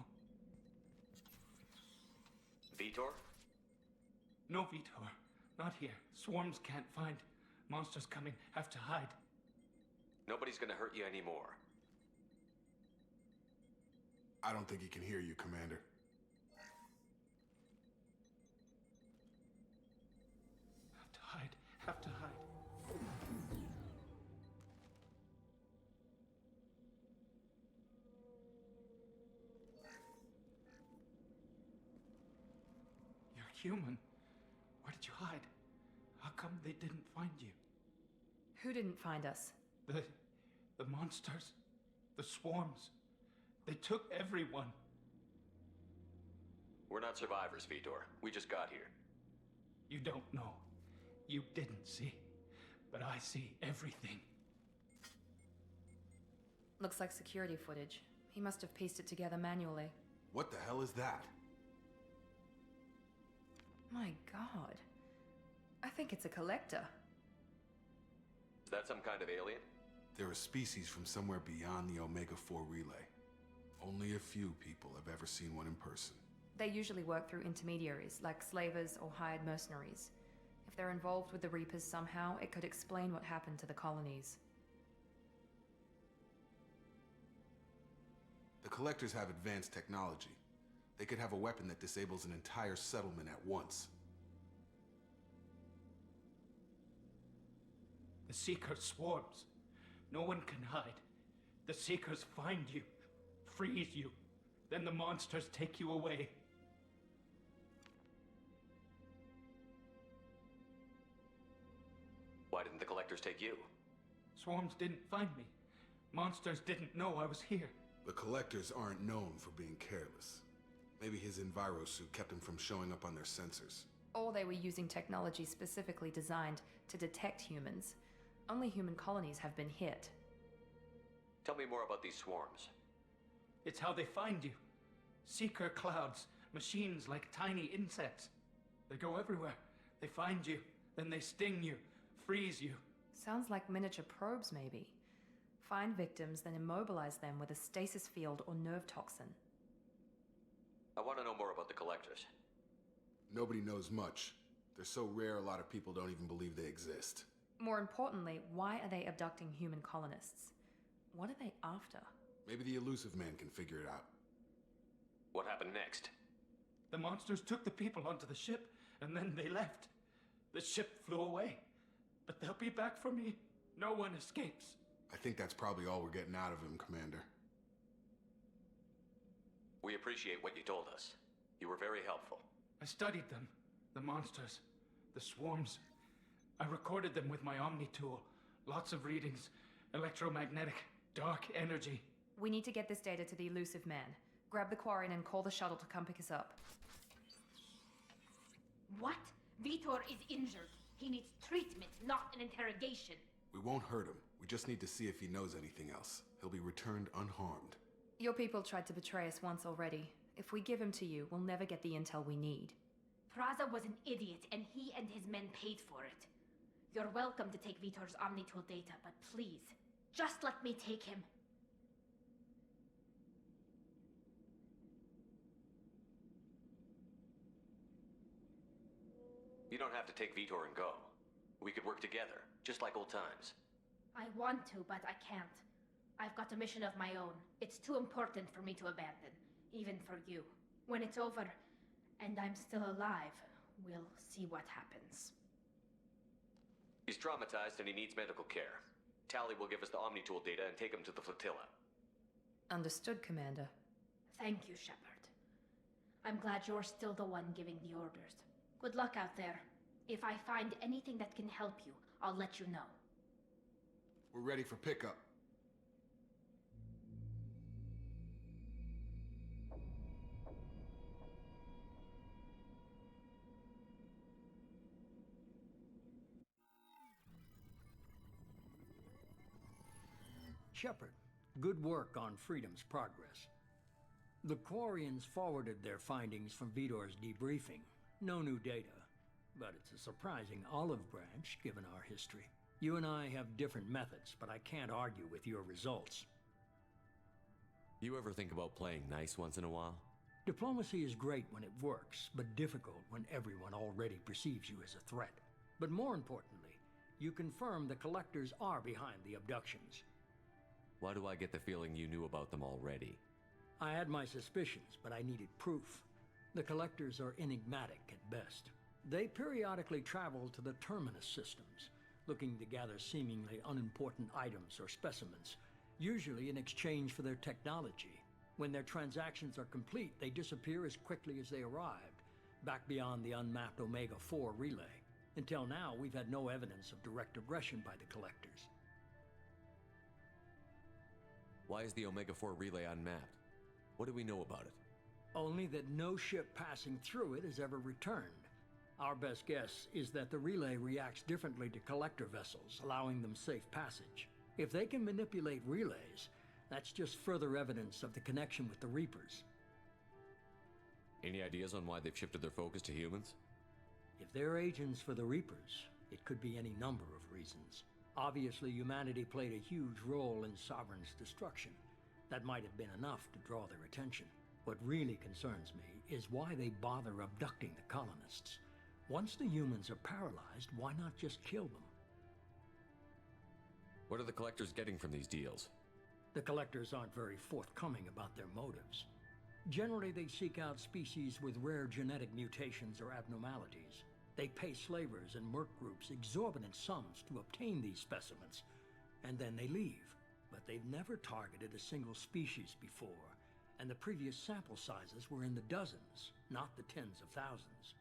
Vitor? No, Vitor. Not here. Swarms can't find. Monsters coming. Have to hide. Nobody's gonna hurt you anymore. I don't think he can hear you, Commander. Have to hide. Have to hide. You're human. Where did you hide? How come they didn't find you? Who didn't find us? The monsters. The swarms. They took everyone. We're not survivors, Vitor. We just got here. You don't know. You didn't see. But I see everything. Looks like security footage. He must have pieced it together manually. What the hell is that? My god. I think it's a collector. Is that some kind of alien? They're a species from somewhere beyond the Omega-4 relay. Only a few people have ever seen one in person. They usually work through intermediaries, like slavers or hired mercenaries. If they're involved with the Reapers somehow, it could explain what happened to the colonies. The Collectors have advanced technology. They could have a weapon that disables an entire settlement at once. The Seeker swarms. No one can hide. The Seekers find you, freeze you, then the monsters take you away. Why didn't the Collectors take you? Swarms didn't find me. Monsters didn't know I was here. The Collectors aren't known for being careless. Maybe his envirosuit kept him from showing up on their sensors. Or they were using technology specifically designed to detect humans. Only human colonies have been hit. Tell me more about these swarms. It's how they find you. Seeker clouds, machines like tiny insects. They go everywhere. They find you, then they sting you, freeze you. Sounds like miniature probes, maybe. Find victims, then immobilize them with a stasis field or nerve toxin. I want to know more about the Collectors. Nobody knows much. They're so rare, a lot of people don't even believe they exist. More importantly, why are they abducting human colonists? What are they after? Maybe the Elusive Man can figure it out. What happened next? The monsters took the people onto the ship, and then they left. The ship flew away. But they'll be back for me. No one escapes. I think that's probably all we're getting out of him, Commander. We appreciate what you told us. You were very helpful. I studied them. The monsters. The swarms. I recorded them with my Omni tool. Lots of readings. Electromagnetic. Dark energy. We need to get this data to the Elusive Man. Grab the Quarian and call the shuttle to come pick us up. What? Vitor is injured. He needs treatment, not an interrogation. We won't hurt him. We just need to see if he knows anything else. He'll be returned unharmed. Your people tried to betray us once already. If we give him to you, we'll never get the intel we need. Praza was an idiot, and he and his men paid for it. You're welcome to take Vitor's Omnitool data, but please, just let me take him. You don't have to take Vitor and go. We could work together, just like old times. I want to, but I can't. I've got a mission of my own. It's too important for me to abandon, even for you. When it's over, and I'm still alive, we'll see what happens. He's traumatized and he needs medical care. Tally will give us the Omnitool data and take him to the flotilla. Understood, Commander. Thank you, Shepard. I'm glad you're still the one giving the orders. Good luck out there. If I find anything that can help you, I'll let you know. We're ready for pickup. Shepard, good work on Freedom's progress. The Quarians forwarded their findings from Vitor's debriefing. No new data, but it's a surprising olive branch given our history. You and I have different methods, but I can't argue with your results. You ever think about playing nice once in a while? Diplomacy is great when it works, but difficult when everyone already perceives you as a threat. But more importantly, you confirm the Collectors are behind the abductions. Why do I get the feeling you knew about them already? I had my suspicions, but I needed proof. The Collectors are enigmatic at best. They periodically travel to the Terminus systems, looking to gather seemingly unimportant items or specimens, usually in exchange for their technology. When their transactions are complete, they disappear as quickly as they arrived, back beyond the unmapped Omega-4 relay. Until now, we've had no evidence of direct aggression by the Collectors. Why is the Omega-4 relay unmapped? What do we know about it? Only that no ship passing through it has ever returned. Our best guess is that the relay reacts differently to Collector vessels, allowing them safe passage. If they can manipulate relays, that's just further evidence of the connection with the Reapers. Any ideas on why they've shifted their focus to humans? If they're agents for the Reapers, it could be any number of reasons. Obviously, humanity played a huge role in Sovereign's destruction. That might have been enough to draw their attention. What really concerns me is why they bother abducting the colonists. Once the humans are paralyzed, why not just kill them? What are the Collectors getting from these deals? The Collectors aren't very forthcoming about their motives. Generally, they seek out species with rare genetic mutations or abnormalities. They pay slavers and merc groups exorbitant sums to obtain these specimens, and then they leave. But they've never targeted a single species before, and the previous sample sizes were in the dozens, not the tens of thousands.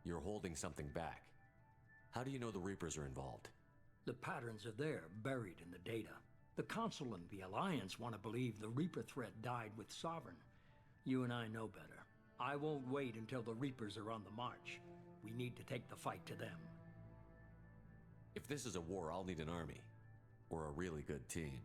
You're holding something back. How do you know the Reapers are involved? The patterns are there, buried in the data. The Council and the Alliance want to believe the Reaper threat died with Sovereign. You and I know better. I won't wait until the Reapers are on the march. We need to take the fight to them. If this is a war, I'll need an army. Or a really good team.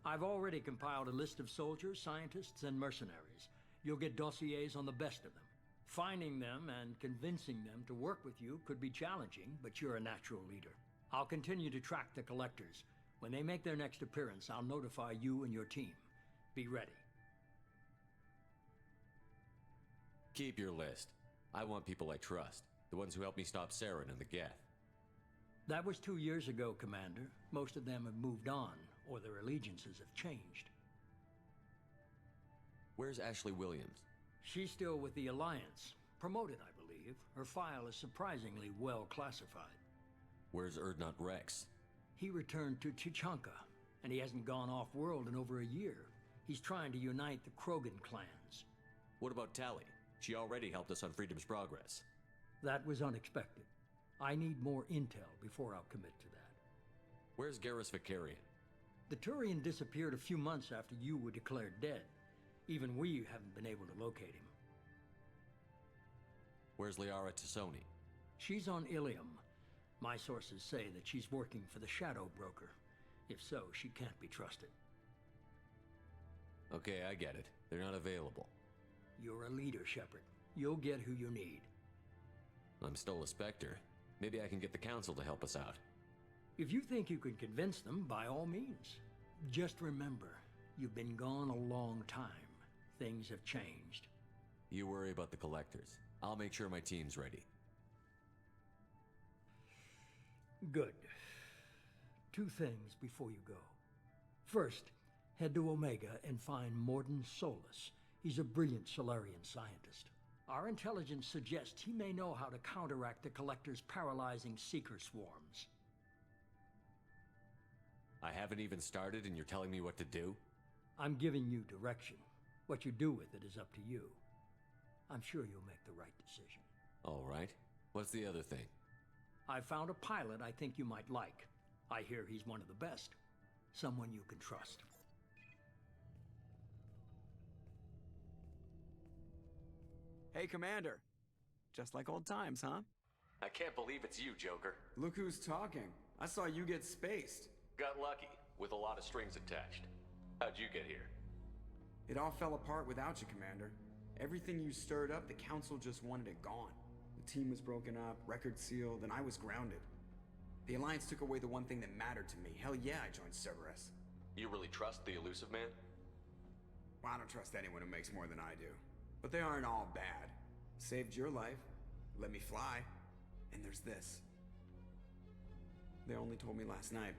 I've already compiled a list of soldiers, scientists, and mercenaries. You'll get dossiers on the best of them. Finding them and convincing them to work with you could be challenging, but you're a natural leader. I'll continue to track the Collectors. When they make their next appearance, I'll notify you and your team. Be ready. Keep your list. I want people I trust. The ones who helped me stop Saren and the Geth. That was 2 years ago, Commander. Most of them have moved on, or their allegiances have changed. Where's Ashley Williams? She's still with the Alliance. Promoted, I believe. Her file is surprisingly well classified. Where's Erdnot Rex? He returned to Chichanka, and he hasn't gone off-world in over a year. He's trying to unite the Krogan clans. What about Tali? She already helped us on Freedom's Progress. That was unexpected. I need more intel before I'll commit to that. Where's Garrus Vicarian? The Turian disappeared a few months after you were declared dead. Even we haven't been able to locate him. Where's Liara Tassoni? She's on Ilium. My sources say that she's working for the Shadow Broker. If so, she can't be trusted. Okay, I get it. They're not available. You're a leader, Shepard. You'll get who you need. I'm still a Spectre. Maybe I can get the Council to help us out. If you think you can convince them, by all means. Just remember, you've been gone a long time. Things have changed. You worry about the Collectors. I'll make sure my team's ready. Good. 2 things before you go. First, head to Omega and find Morden Solus. He's a brilliant Solarian scientist. Our intelligence suggests he may know how to counteract the Collector's paralyzing Seeker swarms. I haven't even started and you're telling me what to do? I'm giving you direction. What you do with it is up to you. I'm sure you'll make the right decision. All right. What's the other thing? I found a pilot I think you might like. I hear he's one of the best. Someone you can trust. Hey, Commander. Just like old times, huh? I can't believe it's you, Joker. Look who's talking. I saw you get spaced. Got lucky, with a lot of strings attached. How'd you get here? It all fell apart without you, Commander. Everything you stirred up, the Council just wanted it gone. The team was broken up, record sealed, and I was grounded. The Alliance took away the one thing that mattered to me. Hell yeah, I joined Cerberus. You really trust the Elusive Man? Well, I don't trust anyone who makes more than I do. But they aren't all bad. Saved your life, let me fly, and there's this. They only told me last night.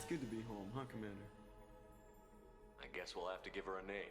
It's good to be home, huh, Commander? I guess we'll have to give her a name.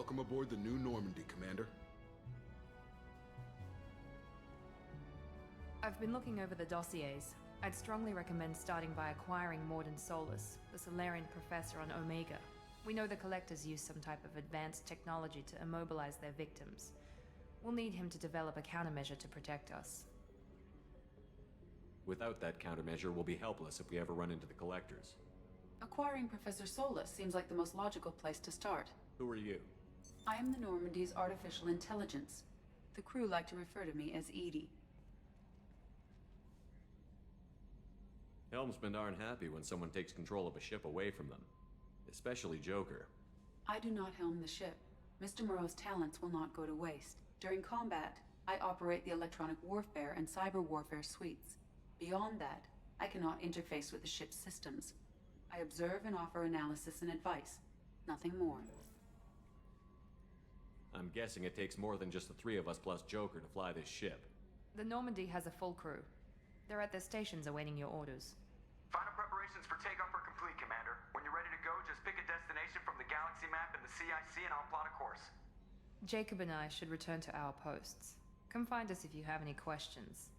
Welcome aboard the New Normandy, Commander. I've been looking over the dossiers. I'd strongly recommend starting by acquiring Morden Solus, the Solarian professor on Omega. We know the Collectors use some type of advanced technology to immobilize their victims. We'll need him to develop a countermeasure to protect us. Without that countermeasure, we'll be helpless if we ever run into the Collectors. Acquiring Professor Solus seems like the most logical place to start. Who are you? I am the Normandy's artificial intelligence. The crew like to refer to me as Edie. Helmsmen aren't happy when someone takes control of a ship away from them. Especially Joker. I do not helm the ship. Mr. Moreau's talents will not go to waste. During combat, I operate the electronic warfare and cyber warfare suites. Beyond that, I cannot interface with the ship's systems. I observe and offer analysis and advice. Nothing more. I'm guessing it takes more than just the three of us plus Joker to fly this ship. The Normandy has a full crew. They're at their stations awaiting your orders. Final preparations for takeoff are complete, Commander. When you're ready to go, just pick a destination from the galaxy map and the CIC and I'll plot a course. Jacob and I should return to our posts. Come find us if you have any questions.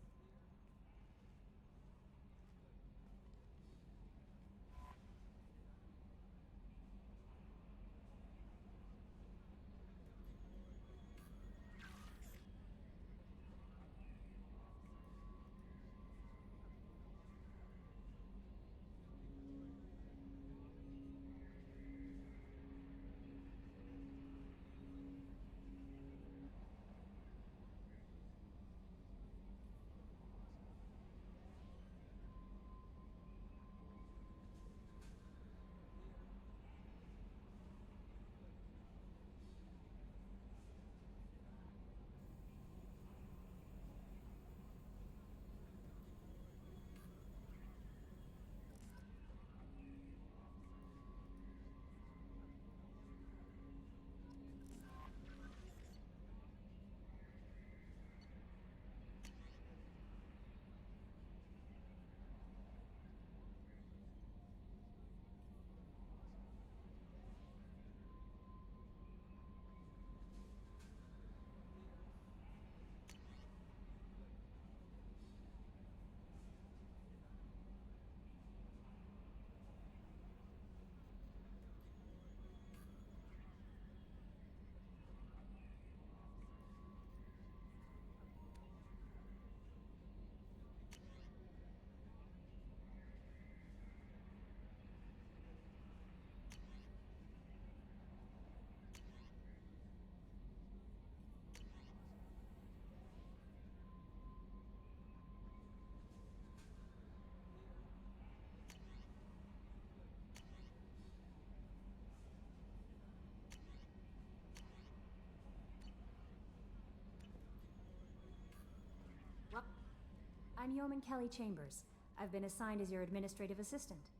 I'm Yeoman Kelly Chambers. I've been assigned as your administrative assistant.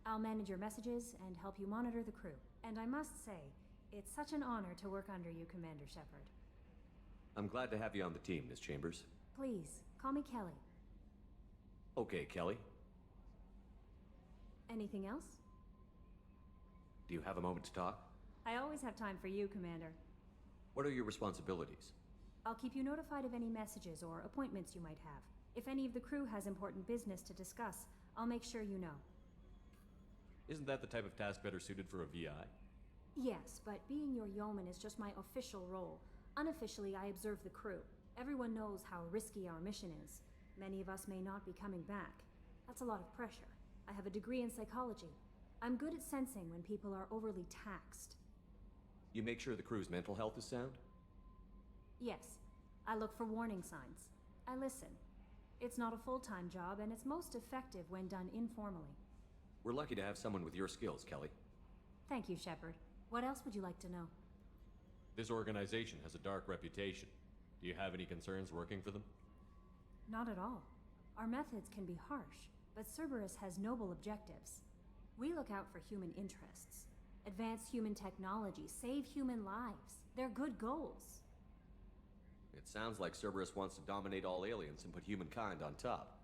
I'll manage your messages and help you monitor the crew. And I must say, it's such an honor to work under you, Commander Shepard. I'm glad to have you on the team, Miss Chambers. Please, call me Kelly. Okay, Kelly. Anything else? Do you have a moment to talk? I always have time for you, Commander. What are your responsibilities? I'll keep you notified of any messages or appointments you might have. If any of the crew has important business to discuss, I'll make sure you know. Isn't that the type of task better suited for a VI? Yes, but being your yeoman is just my official role. Unofficially, I observe the crew. Everyone knows how risky our mission is. Many of us may not be coming back. That's a lot of pressure. I have a degree in psychology. I'm good at sensing when people are overly taxed. You make sure the crew's mental health is sound? Yes, I look for warning signs. I listen. It's not a full-time job, and it's most effective when done informally. We're lucky to have someone with your skills, Kelly. Thank you, Shepard. What else would you like to know? This organization has a dark reputation. Do you have any concerns working for them? Not at all. Our methods can be harsh, but Cerberus has noble objectives. We look out for human interests. Advance human technology, save human lives. They're good goals. It sounds like Cerberus wants to dominate all aliens and put humankind on top.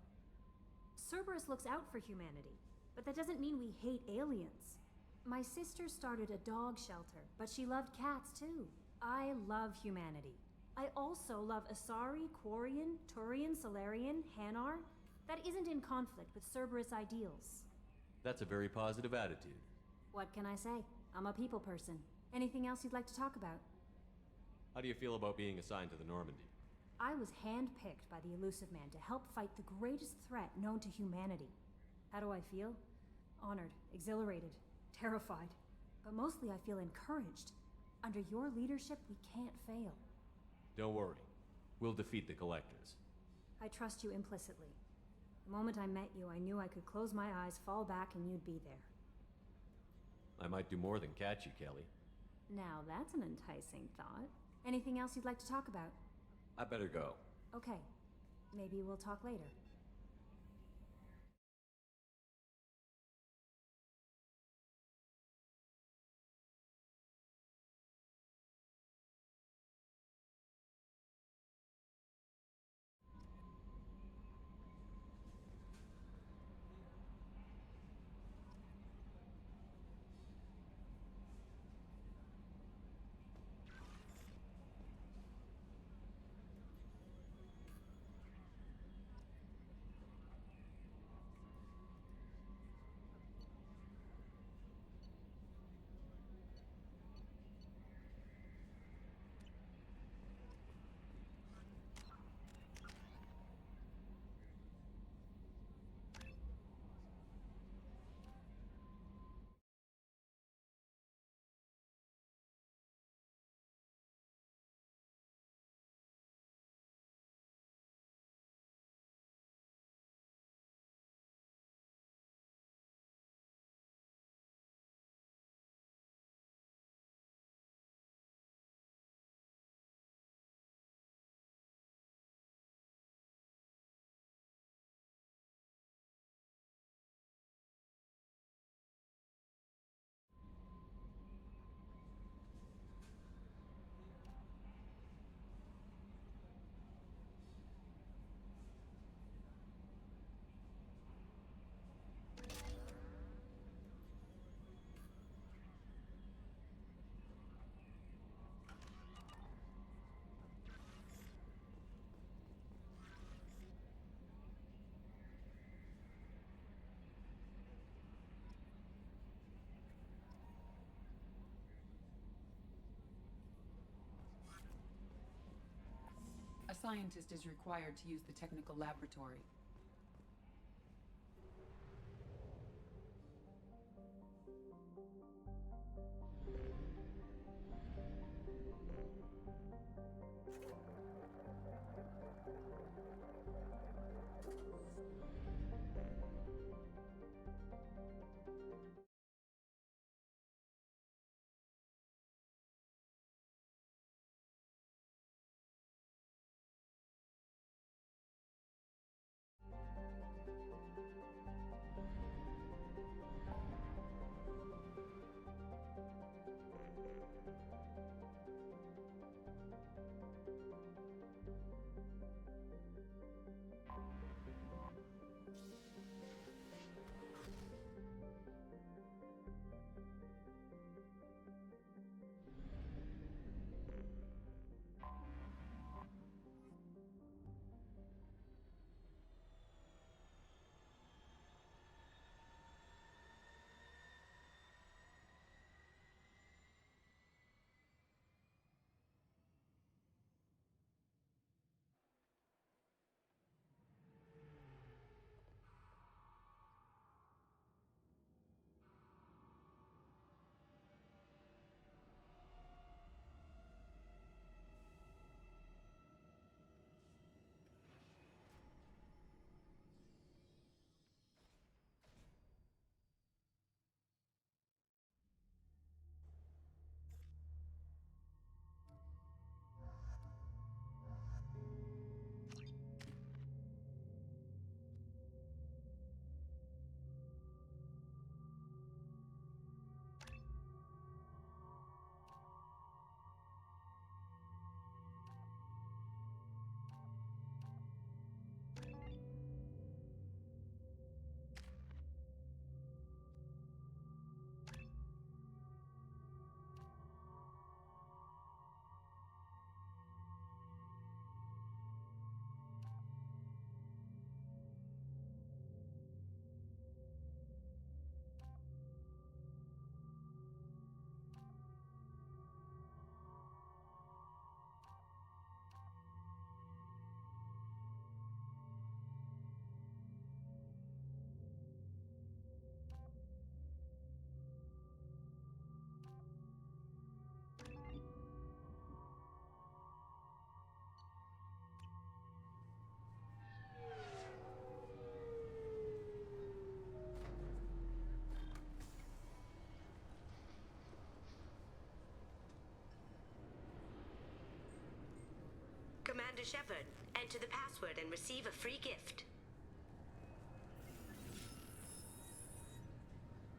Cerberus looks out for humanity, but that doesn't mean we hate aliens. My sister started a dog shelter, but she loved cats too. I love humanity. I also love Asari, Quarian, Turian, Solarian, Hanar. That isn't in conflict with Cerberus ideals. That's a very positive attitude. What can I say? I'm a people person. Anything else you'd like to talk about? How do you feel about being assigned to the Normandy? I was handpicked by the Elusive Man to help fight the greatest threat known to humanity. How do I feel? Honored, exhilarated, terrified. But mostly I feel encouraged. Under your leadership, we can't fail. Don't worry. We'll defeat the Collectors. I trust you implicitly. The moment I met you, I knew I could close my eyes, fall back, and you'd be there. I might do more than catch you, Kelly. Now that's an enticing thought. Anything else you'd like to talk about? I better go. Okay. Maybe we'll talk later. A scientist is required to use the technical laboratory. Commander Shepard. Enter the password and receive a free gift.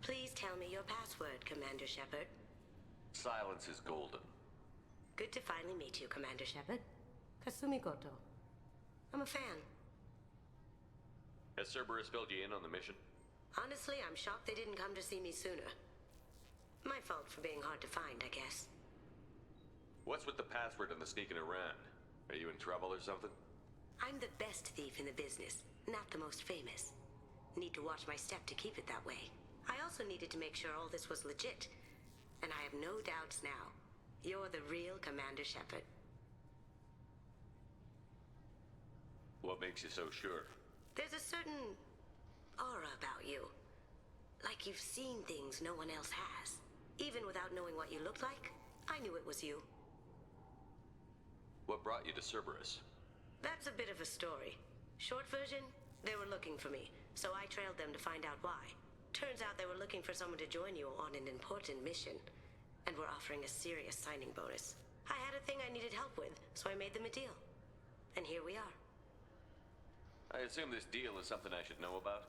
Please tell me your password, Commander Shepard. Silence is golden. Good to finally meet you, Commander Shepard. Kasumi Goto. I'm a fan. Has Cerberus filled you in on the mission? Honestly, I'm shocked they didn't come to see me sooner. My fault for being hard to find, I guess. What's with the password and the sneaking around? Are you in trouble or something? I'm the best thief in the business, not the most famous. Need to watch my step to keep it that way. I also needed to make sure all this was legit. And I have no doubts now. You're the real Commander Shepard. What makes you so sure? There's a certain aura about you. Like you've seen things no one else has. Even without knowing what you looked like, I knew it was you. What brought you to Cerberus? That's a bit of a story. Short version, they were looking for me, so I trailed them to find out why. Turns out they were looking for someone to join you on an important mission, and were offering a serious signing bonus. I had a thing I needed help with, so I made them a deal. And here we are. I assume this deal is something I should know about?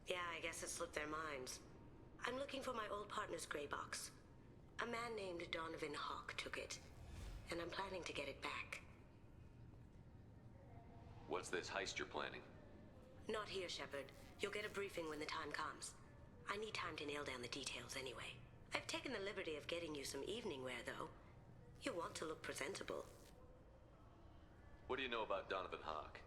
Yeah, I guess it slipped their minds. I'm looking for my old partner's gray box. A man named Donovan Hawk took it, and I'm planning to get it back. What's this heist you're planning? Not here, Shepard. You'll get a briefing when the time comes. I need time to nail down the details anyway. I've taken the liberty of getting you some evening wear, though. You want to look presentable. What do you know about Donovan Hawk?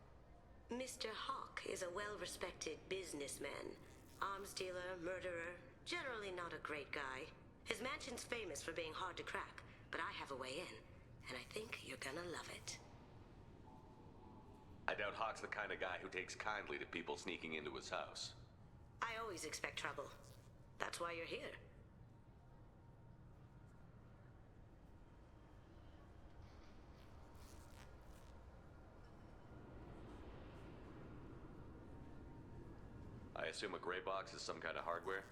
Mr. Hawk is a well-respected businessman. Arms dealer, murderer, generally not a great guy. His mansion's famous for being hard to crack, but I have a way in, and I think you're gonna love it. I doubt Hawk's the kind of guy who takes kindly to people sneaking into his house. I always expect trouble. That's why you're here. I assume a gray box is some kind of hardware?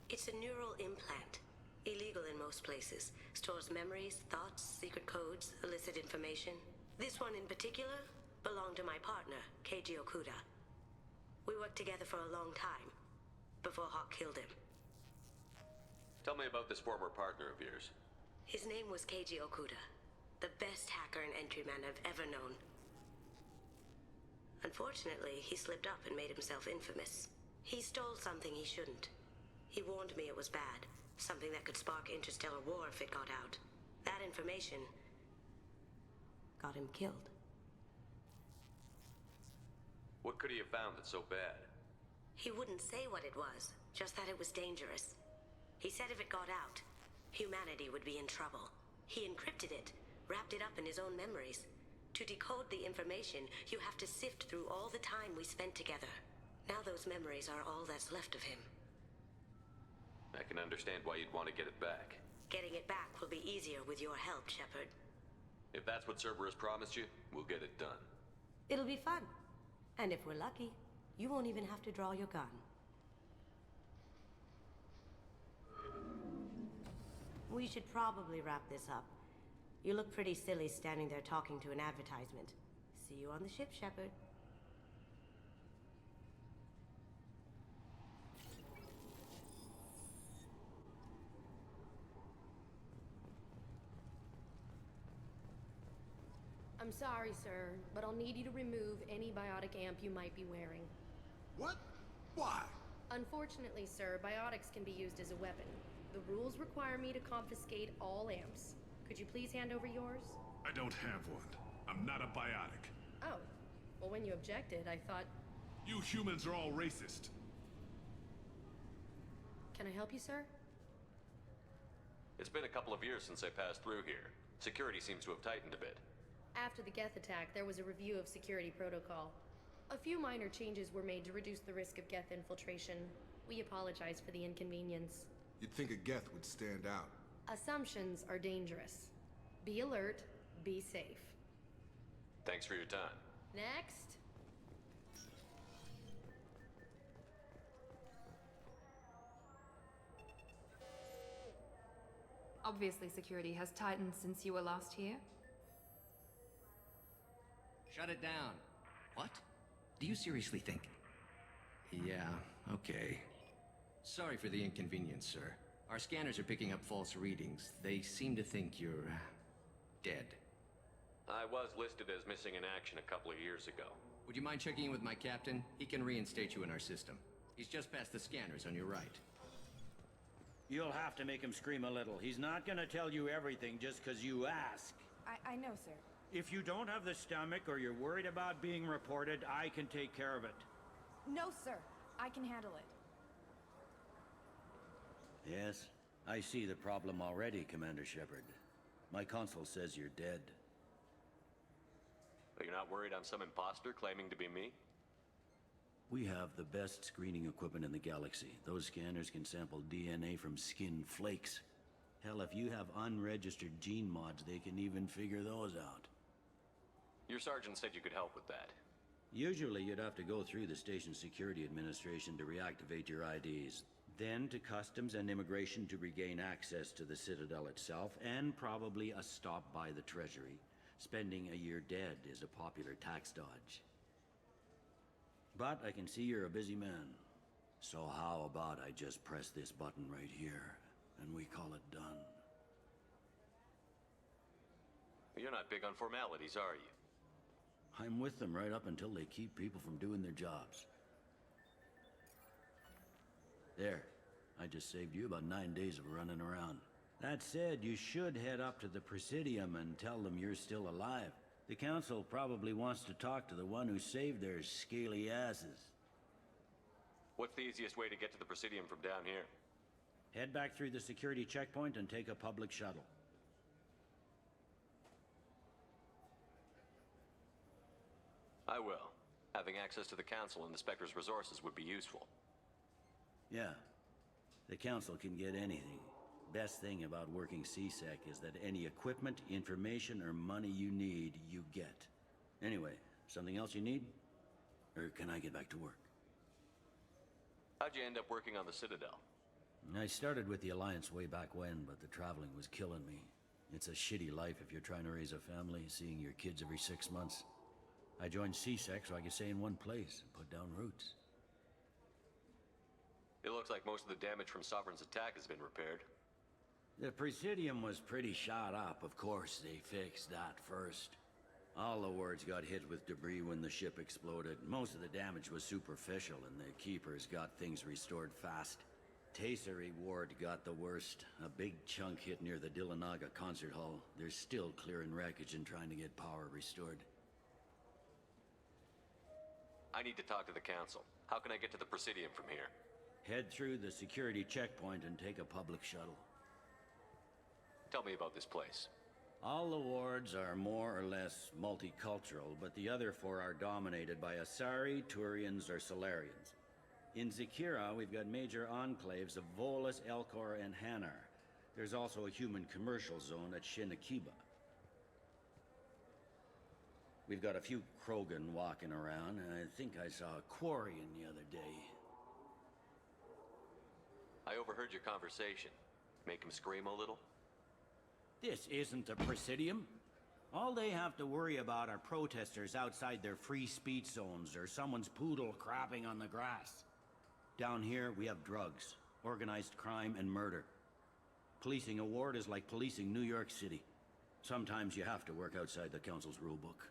It's a neural implant. Illegal in most places. Stores memories, thoughts, secret codes, illicit information. This one in particular belonged to my partner, Keiji Okuda. We worked together for a long time, before Hawk killed him. Tell me about this former partner of yours. His name was Keiji Okuda, the best hacker and entryman I've ever known. Unfortunately, he slipped up and made himself infamous. He stole something he shouldn't. He warned me it was bad, something that could spark interstellar war if it got out. That information got him killed. What could he have found that's so bad? He wouldn't say what it was, just that it was dangerous. He said if it got out, humanity would be in trouble. He encrypted it, wrapped it up in his own memories. To decode the information, you have to sift through all the time we spent together. Now those memories are all that's left of him. I can understand why you'd want to get it back. Getting it back will be easier with your help, Shepard. If that's what Cerberus promised you, we'll get it done. It'll be fun. And if we're lucky, you won't even have to draw your gun. We should probably wrap this up. You look pretty silly standing there talking to an advertisement. See you on the ship, Shepard. I'm sorry, sir, but I'll need you to remove any biotic amp you might be wearing. What? Why? Unfortunately, sir, biotics can be used as a weapon. The rules require me to confiscate all amps. Could you please hand over yours? I don't have one. I'm not a biotic. Oh. Well, when you objected, I thought... You humans are all racist. Can I help you, sir? It's been a couple of years since I passed through here. Security seems to have tightened a bit. After the Geth attack, there was a review of security protocol. A few minor changes were made to reduce the risk of Geth infiltration. We apologize for the inconvenience. You'd think a Geth would stand out. Assumptions are dangerous. Be alert, be safe. Thanks for your time. Next. Obviously, security has tightened since you were last here. Shut it down. What? Do you seriously think? Yeah, okay. Sorry for the inconvenience, sir. Our scanners are picking up false readings. They seem to think you're... dead. I was listed as missing in action a couple of years ago. Would you mind checking in with my captain? He can reinstate you in our system. He's just past the scanners on your right. You'll have to make him scream a little. He's not gonna tell you everything just because you ask. I know, sir. If you don't have the stomach or you're worried about being reported, I can take care of it. No, sir. I can handle it. Yes, I see the problem already, Commander Shepard. My console says you're dead. But you're not worried I'm some imposter claiming to be me? We have the best screening equipment in the galaxy. Those scanners can sample DNA from skin flakes. Hell, if you have unregistered gene mods, they can even figure those out. Your sergeant said you could help with that. Usually you'd have to go through the Station Security Administration to reactivate your IDs. Then to Customs and Immigration to regain access to the Citadel itself, and probably a stop by the Treasury. Spending a year dead is a popular tax dodge. But I can see you're a busy man. So how about I just press this button right here, and we call it done? You're not big on formalities, are you? I'm with them right up until they keep people from doing their jobs. There. I just saved you about 9 days of running around. That said, you should head up to the Presidium and tell them you're still alive. The Council probably wants to talk to the one who saved their scaly asses. What's the easiest way to get to the Presidium from down here? Head back through the security checkpoint and take a public shuttle. I will. Having access to the Council and the Spectre's resources would be useful. Yeah. The Council can get anything. Best thing about working CSEC is that any equipment, information, or money you need, you get. Anyway, something else you need? Or can I get back to work? How'd you end up working on the Citadel? I started with the Alliance way back when, but the traveling was killing me. It's a shitty life if you're trying to raise a family, seeing your kids every 6 months. I joined CSEC so I could stay in one place and put down roots. It looks like most of the damage from Sovereign's attack has been repaired. The Presidium was pretty shot up. Of course, they fixed that first. All the wards got hit with debris when the ship exploded. Most of the damage was superficial, and the Keepers got things restored fast. Tasery Ward got the worst. A big chunk hit near the Dillanaga concert hall. They're still clearing wreckage and trying to get power restored. I need to talk to the Council. How can I get to the Presidium from here? Head through the security checkpoint and take a public shuttle. Tell me about this place. All the wards are more or less multicultural, but the other 4 are dominated by Asari, Turians, or Solarians. In Zakira, we've got major enclaves of Volus, Elcor, and Hanar. There's also a human commercial zone at Shinakiba. We've got a few Krogan walking around, and I think I saw a Quarian the other day. I overheard your conversation. Make him scream a little? This isn't the Presidium. All they have to worry about are protesters outside their free speech zones or someone's poodle crapping on the grass. Down here, we have drugs, organized crime, and murder. Policing a ward is like policing New York City. Sometimes you have to work outside the Council's rulebook.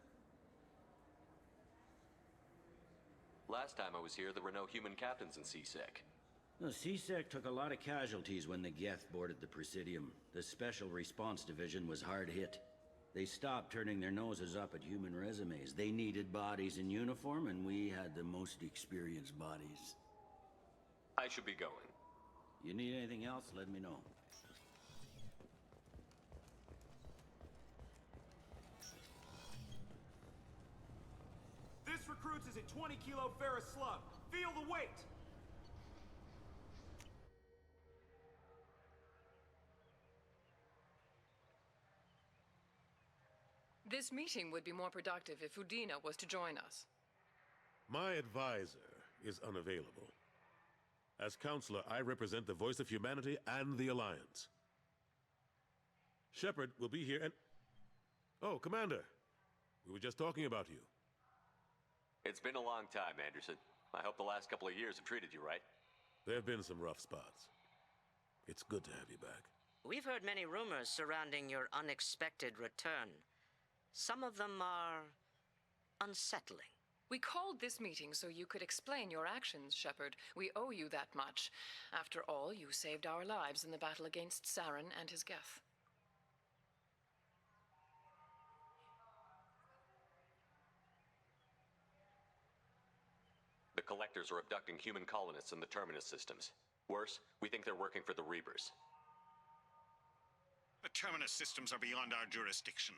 Last time I was here, there were no human captains in CSEC. The CSEC took a lot of casualties when the Geth boarded the Presidium. The Special Response Division was hard hit. They stopped turning their noses up at human resumes. They needed bodies in uniform, and we had the most experienced bodies. I should be going. You need anything else, let me know. This recruits is a 20-kilo ferrous slug. Feel the weight! This meeting would be more productive if Udina was to join us. My advisor is unavailable. As counselor, I represent the voice of humanity and the Alliance. Shepard will be here and... Oh, Commander. We were just talking about you. It's been a long time, Anderson. I hope the last couple of years have treated you right. There have been some rough spots. It's good to have you back. We've heard many rumors surrounding your unexpected return. Some of them are unsettling. We called this meeting so you could explain your actions, Shepard. We owe you that much. After all, you saved our lives in the battle against Saren and his Geth. The Collectors are abducting human colonists in the Terminus systems. Worse, we think they're working for the Reapers. The Terminus systems are beyond our jurisdiction.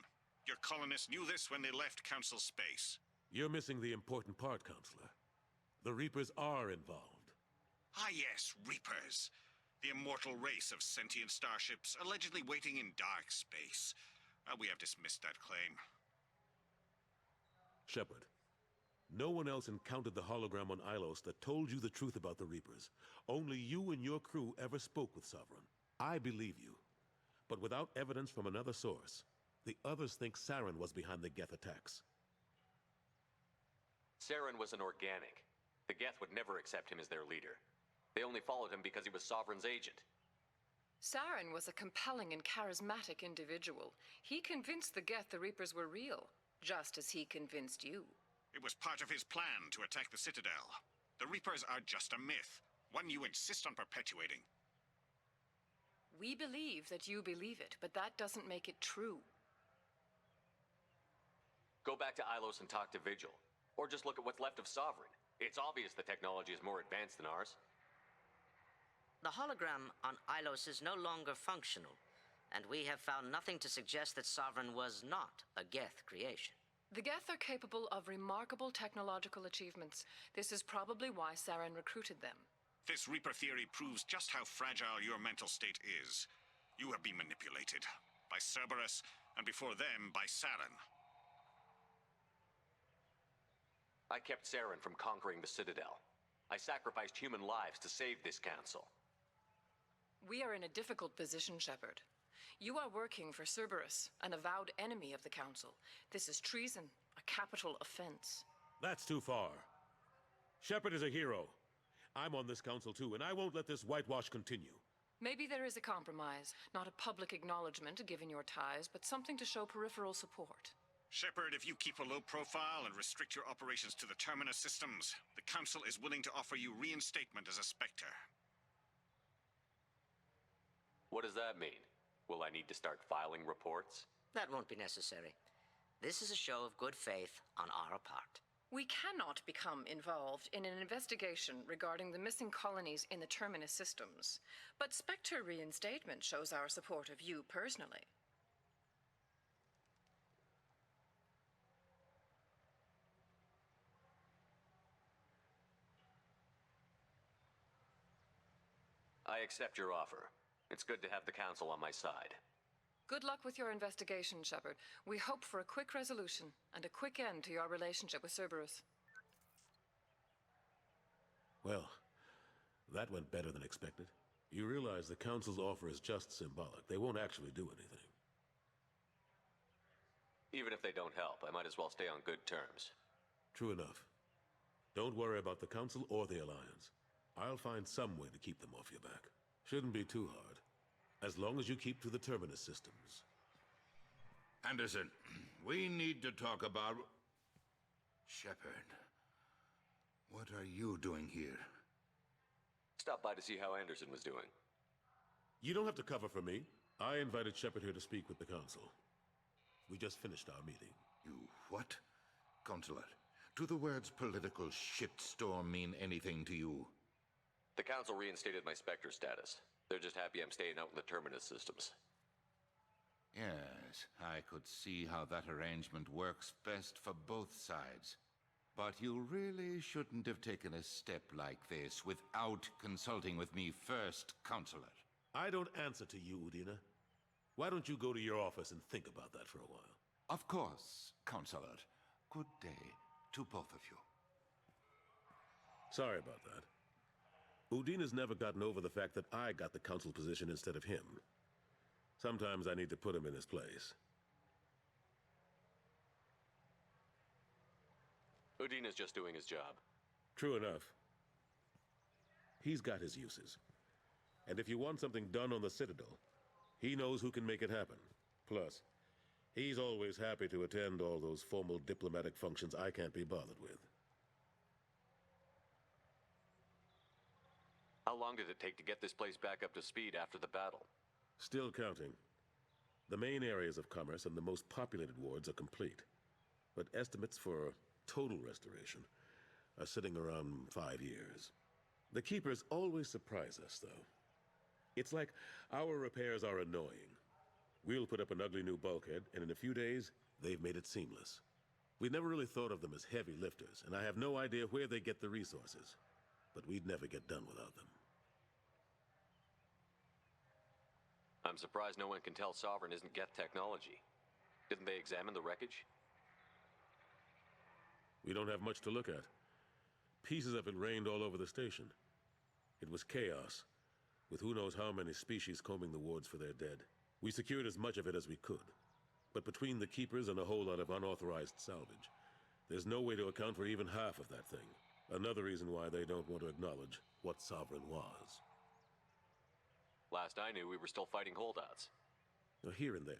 Your colonists knew this when they left Council space. You're missing the important part, Counselor. The Reapers are involved. Ah yes, Reapers. The immortal race of sentient starships allegedly waiting in dark space. We have dismissed that claim. Shepard, no one else encountered the hologram on Ilos that told you the truth about the Reapers. Only you and your crew ever spoke with Sovereign. I believe you. But without evidence from another source, the others think Saren was behind the Geth attacks. Saren was an organic. The Geth would never accept him as their leader. They only followed him because he was Sovereign's agent. Saren was a compelling and charismatic individual. He convinced the Geth the Reapers were real, just as he convinced you. It was part of his plan to attack the Citadel. The Reapers are just a myth, one you insist on perpetuating. We believe that you believe it, but that doesn't make it true. Go back to Ilos and talk to Vigil. Or just look at what's left of Sovereign. It's obvious the technology is more advanced than ours. The hologram on Ilos is no longer functional, and we have found nothing to suggest that Sovereign was not a Geth creation. The Geth are capable of remarkable technological achievements. This is probably why Saren recruited them. This Reaper theory proves just how fragile your mental state is. You have been manipulated. By Cerberus, and before them, by Saren. I kept Saren from conquering the Citadel. I sacrificed human lives to save this council. We are in a difficult position, Shepard. You are working for Cerberus, an avowed enemy of the Council. This is treason, a capital offense. That's too far. Shepard is a hero. I'm on this council too, and I won't let this whitewash continue. Maybe there is a compromise. Not a public acknowledgement given your ties, but something to show peripheral support. Shepard, if you keep a low profile and restrict your operations to the Terminus systems, the Council is willing to offer you reinstatement as a Spectre. What does that mean? Will I need to start filing reports? That won't be necessary. This is a show of good faith on our part. We cannot become involved in an investigation regarding the missing colonies in the Terminus systems, but Spectre reinstatement shows our support of you personally. I accept your offer. It's good to have the Council on my side. Good luck with your investigation, Shepard. We hope for a quick resolution and a quick end to your relationship with Cerberus. Well, that went better than expected. You realize the Council's offer is just symbolic. They won't actually do anything. Even if they don't help, I might as well stay on good terms. True enough. Don't worry about the Council or the Alliance. I'll find some way to keep them off your back. Shouldn't be too hard. As long as you keep to the Terminus systems. Anderson, we need to talk about... Shepard. What are you doing here? Stop by to see how Anderson was doing. You don't have to cover for me. I invited Shepard here to speak with the Council. We just finished our meeting. You what? Consular, do the words political shitstorm mean anything to you? The Council reinstated my Spectre status. They're just happy I'm staying out in the Terminus systems. Yes, I could see how that arrangement works best for both sides. But you really shouldn't have taken a step like this without consulting with me first, Counselor. I don't answer to you, Udina. Why don't you go to your office and think about that for a while? Of course, Counselor. Good day to both of you. Sorry about that. Udina's never gotten over the fact that I got the Council position instead of him. Sometimes I need to put him in his place. Udina's just doing his job. True enough. He's got his uses. And if you want something done on the Citadel, he knows who can make it happen. Plus, he's always happy to attend all those formal diplomatic functions I can't be bothered with. How long did it take to get this place back up to speed after the battle? Still counting. The main areas of commerce and the most populated wards are complete. But estimates for total restoration are sitting around 5 years. The Keepers always surprise us, though. It's like our repairs are annoying. We'll put up an ugly new bulkhead, and in a few days, they've made it seamless. We never really thought of them as heavy lifters, and I have no idea where they get the resources. But we'd never get done without them. I'm surprised no one can tell Sovereign isn't Geth technology. Didn't they examine the wreckage? We don't have much to look at. Pieces of it rained all over the station. It was chaos, with who knows how many species combing the wards for their dead. We secured as much of it as we could. But between the Keepers and a whole lot of unauthorized salvage, there's no way to account for even half of that thing. Another reason why they don't want to acknowledge what Sovereign was. Last I knew, we were still fighting holdouts. Here and there.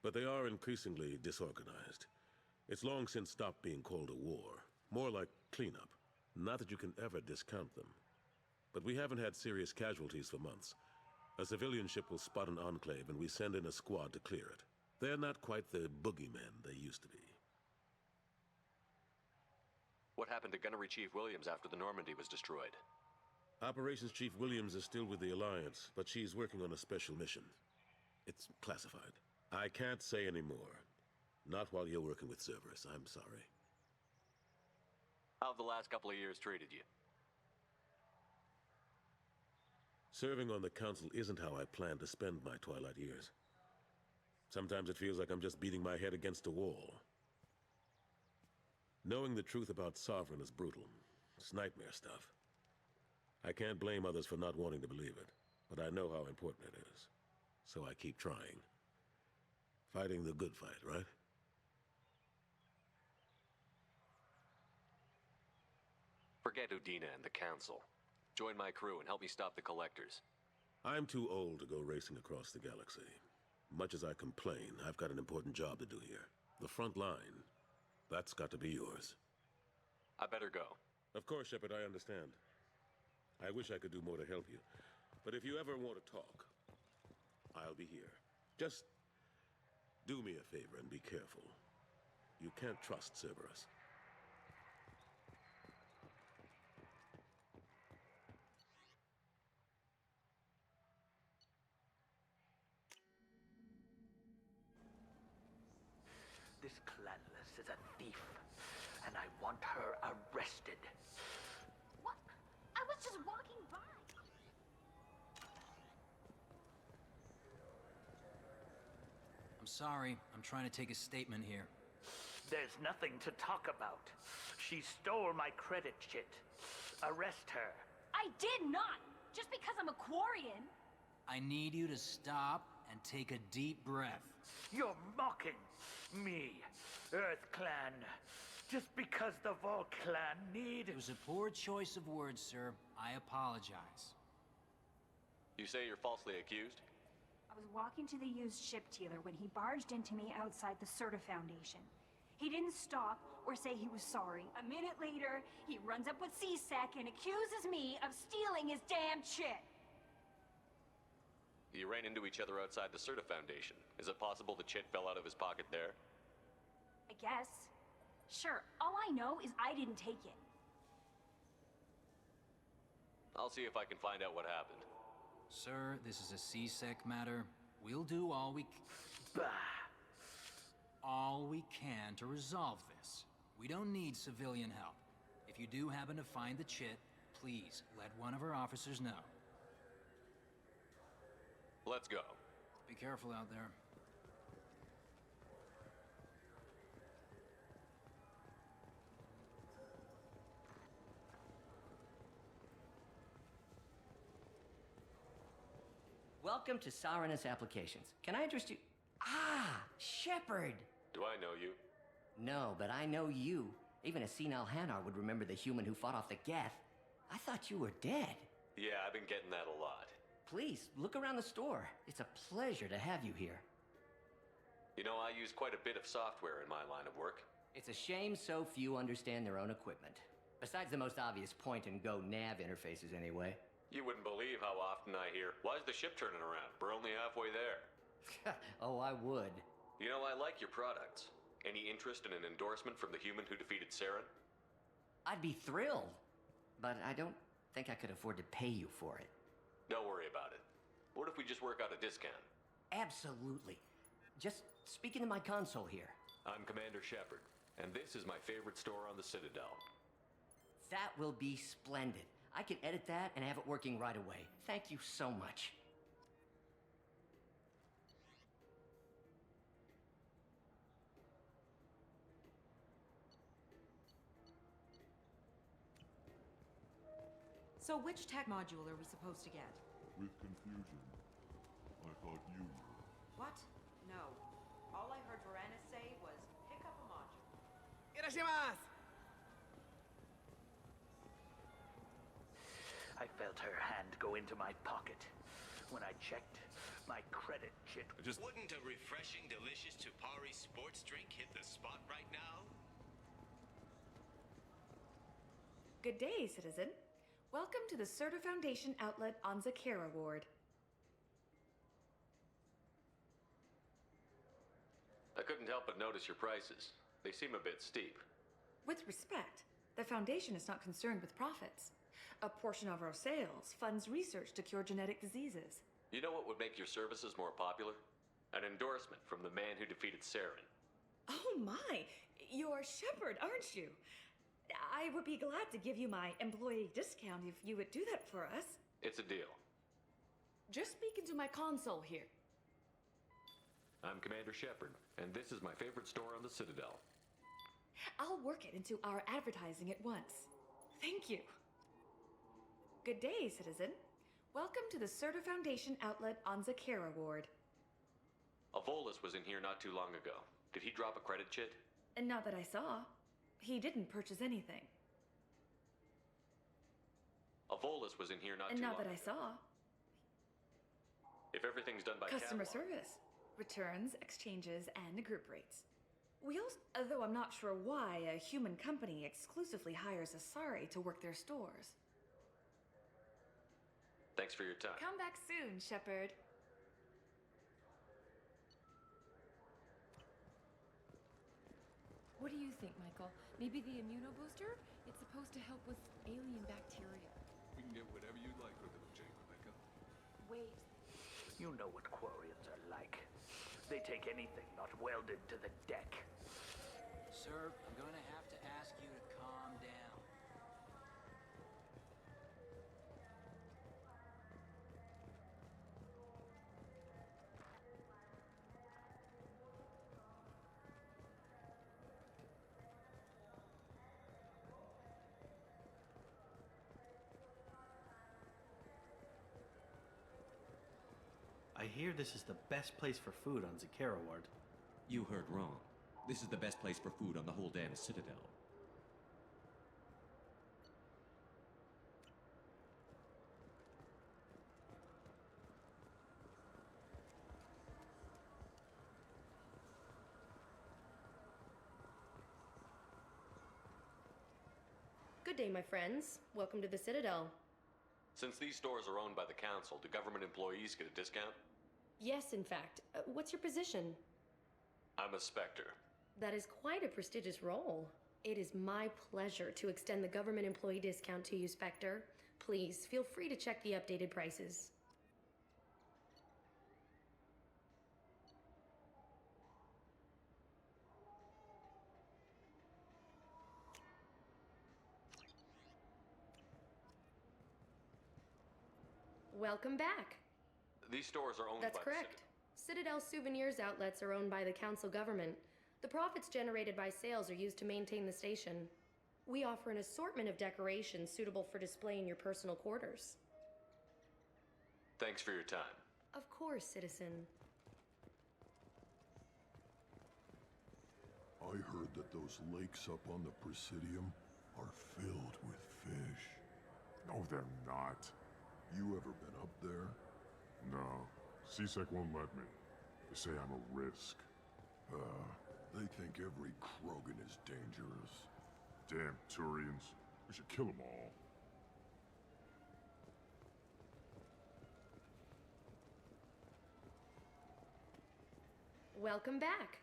But they are increasingly disorganized. It's long since stopped being called a war. More like cleanup. Not that you can ever discount them. But we haven't had serious casualties for months. A civilian ship will spot an enclave and we send in a squad to clear it. They're not quite the boogeymen they used to be. What happened to Gunnery Chief Williams after the Normandy was destroyed? Operations Chief Williams is still with the Alliance, but she's working on a special mission. It's classified. I can't say any more. Not while you're working with Cerberus, I'm sorry. How have the last couple of years treated you? Serving on the Council isn't how I plan to spend my twilight years. Sometimes it feels like I'm just beating my head against a wall. Knowing the truth about Sovereign is brutal. It's nightmare stuff. I can't blame others for not wanting to believe it, but I know how important it is. So I keep trying. Fighting the good fight, right? Forget Udina and the Council. Join my crew and help me stop the Collectors. I'm too old to go racing across the galaxy. Much as I complain, I've got an important job to do here. The front line. That's got to be yours. I better go. Of course, Shepard, I understand. I wish I could do more to help you. But if you ever want to talk, I'll be here. Just do me a favor and be careful. You can't trust Cerberus. This Clanless is a thief, and I want her arrested. What? I was just walking by. I'm sorry. I'm trying to take a statement here. There's nothing to talk about. She stole my credit chit. Arrest her. I did not! Just because I'm a Quarian. I need you to stop and take a deep breath. You're mocking me, Earth Clan. Just because the Vol Clan need... It was a poor choice of words, sir. I apologize. You say you're falsely accused? I was walking to the used ship dealer when he barged into me outside the Serta Foundation. He didn't stop or say he was sorry. A minute later, he runs up with C-Sec and accuses me of stealing his damn chit. You ran into each other outside the Serta Foundation. Is it possible the chit fell out of his pocket there? I guess. Sure, all I know is I didn't take it. I'll see if I can find out what happened. Sir, this is a C-Sec matter. We'll do all we can to resolve this. We don't need civilian help. If you do happen to find the chit, please let one of our officers know. Let's go. Be careful out there. Welcome to Sarenus Applications. Can I interest you? Ah, Shepard! Do I know you? No, but I know you. Even a senile Hanar would remember the human who fought off the Geth. I thought you were dead. Yeah, I've been getting that a lot. Please, look around the store. It's a pleasure to have you here. You know, I use quite a bit of software in my line of work. It's a shame so few understand their own equipment. Besides the most obvious point-and-go nav interfaces, anyway. You wouldn't believe how often I hear, "Why's the ship turning around? We're only halfway there." Oh, I would. You know, I like your products. Any interest in an endorsement from the human who defeated Saren? I'd be thrilled. But I don't think I could afford to pay you for it. Don't worry about it. What if we just work out a discount? Absolutely. Just speak into my console here. I'm Commander Shepard, and this is my favorite store on the Citadel. That will be splendid. I can edit that and have it working right away. Thank you so much. So which tech module are we supposed to get? With confusion. I thought you were. What? No. All I heard Varanus say was, pick up a module. Irashimasu! I felt her hand go into my pocket. When I checked, my credit chit... Wouldn't a refreshing, delicious Tupari sports drink hit the spot right now? Good day, citizen. Welcome to the Serta Foundation outlet on Zakera Ward. I couldn't help but notice your prices. They seem a bit steep. With respect, the Foundation is not concerned with profits. A portion of our sales funds research to cure genetic diseases. You know what would make your services more popular? An endorsement from the man who defeated Saren. Oh my! You're Shepard, aren't you? I would be glad to give you my employee discount if you would do that for us. It's a deal. Just speak into my console here. I'm Commander Shepard, and this is my favorite store on the Citadel. I'll work it into our advertising at once. Thank you. Good day, citizen. Welcome to the Serta Foundation outlet on Zakera Ward. Avolis was in here not too long ago. Did he drop a credit chit? And not that I saw. He didn't purchase anything. Avolis was in here not too long that I ago. saw. If everything's done by Customer catalog. service. Returns, exchanges, and group rates. We also, though I'm not sure why a human company exclusively hires Asari to work their stores. Thanks for your time. Come back soon, Shepard. What do you think, Michael? Maybe the immunobooster? It's supposed to help with alien bacteria. We can get whatever you'd like with it, Jane Rebecca. Wait. You know what Quarians are like. They take anything not welded to the deck. Sir, I'm gonna have to ask you to calm down. I hear this is the best place for food on Zakera Ward. You heard wrong. This is the best place for food on the whole damn Citadel. Good day, my friends. Welcome to the Citadel. Since these stores are owned by the Council, do government employees get a discount? Yes, in fact. What's your position? I'm a Spectre. That is quite a prestigious role. It is my pleasure to extend the government employee discount to you, Spectre. Please, feel free to check the updated prices. Welcome back. These stores are owned That's by correct. Citadel Souvenirs outlets are owned by the Council government. The profits generated by sales are used to maintain the station. We offer an assortment of decorations suitable for display in your personal quarters. Thanks for your time. Of course, citizen. I heard that those lakes up on the Presidium are filled with fish. No, they're not. You ever been up there? No. CSEC won't let me. They say I'm a risk. They think every Krogan is dangerous. Damn Turians. We should kill them all. Welcome back.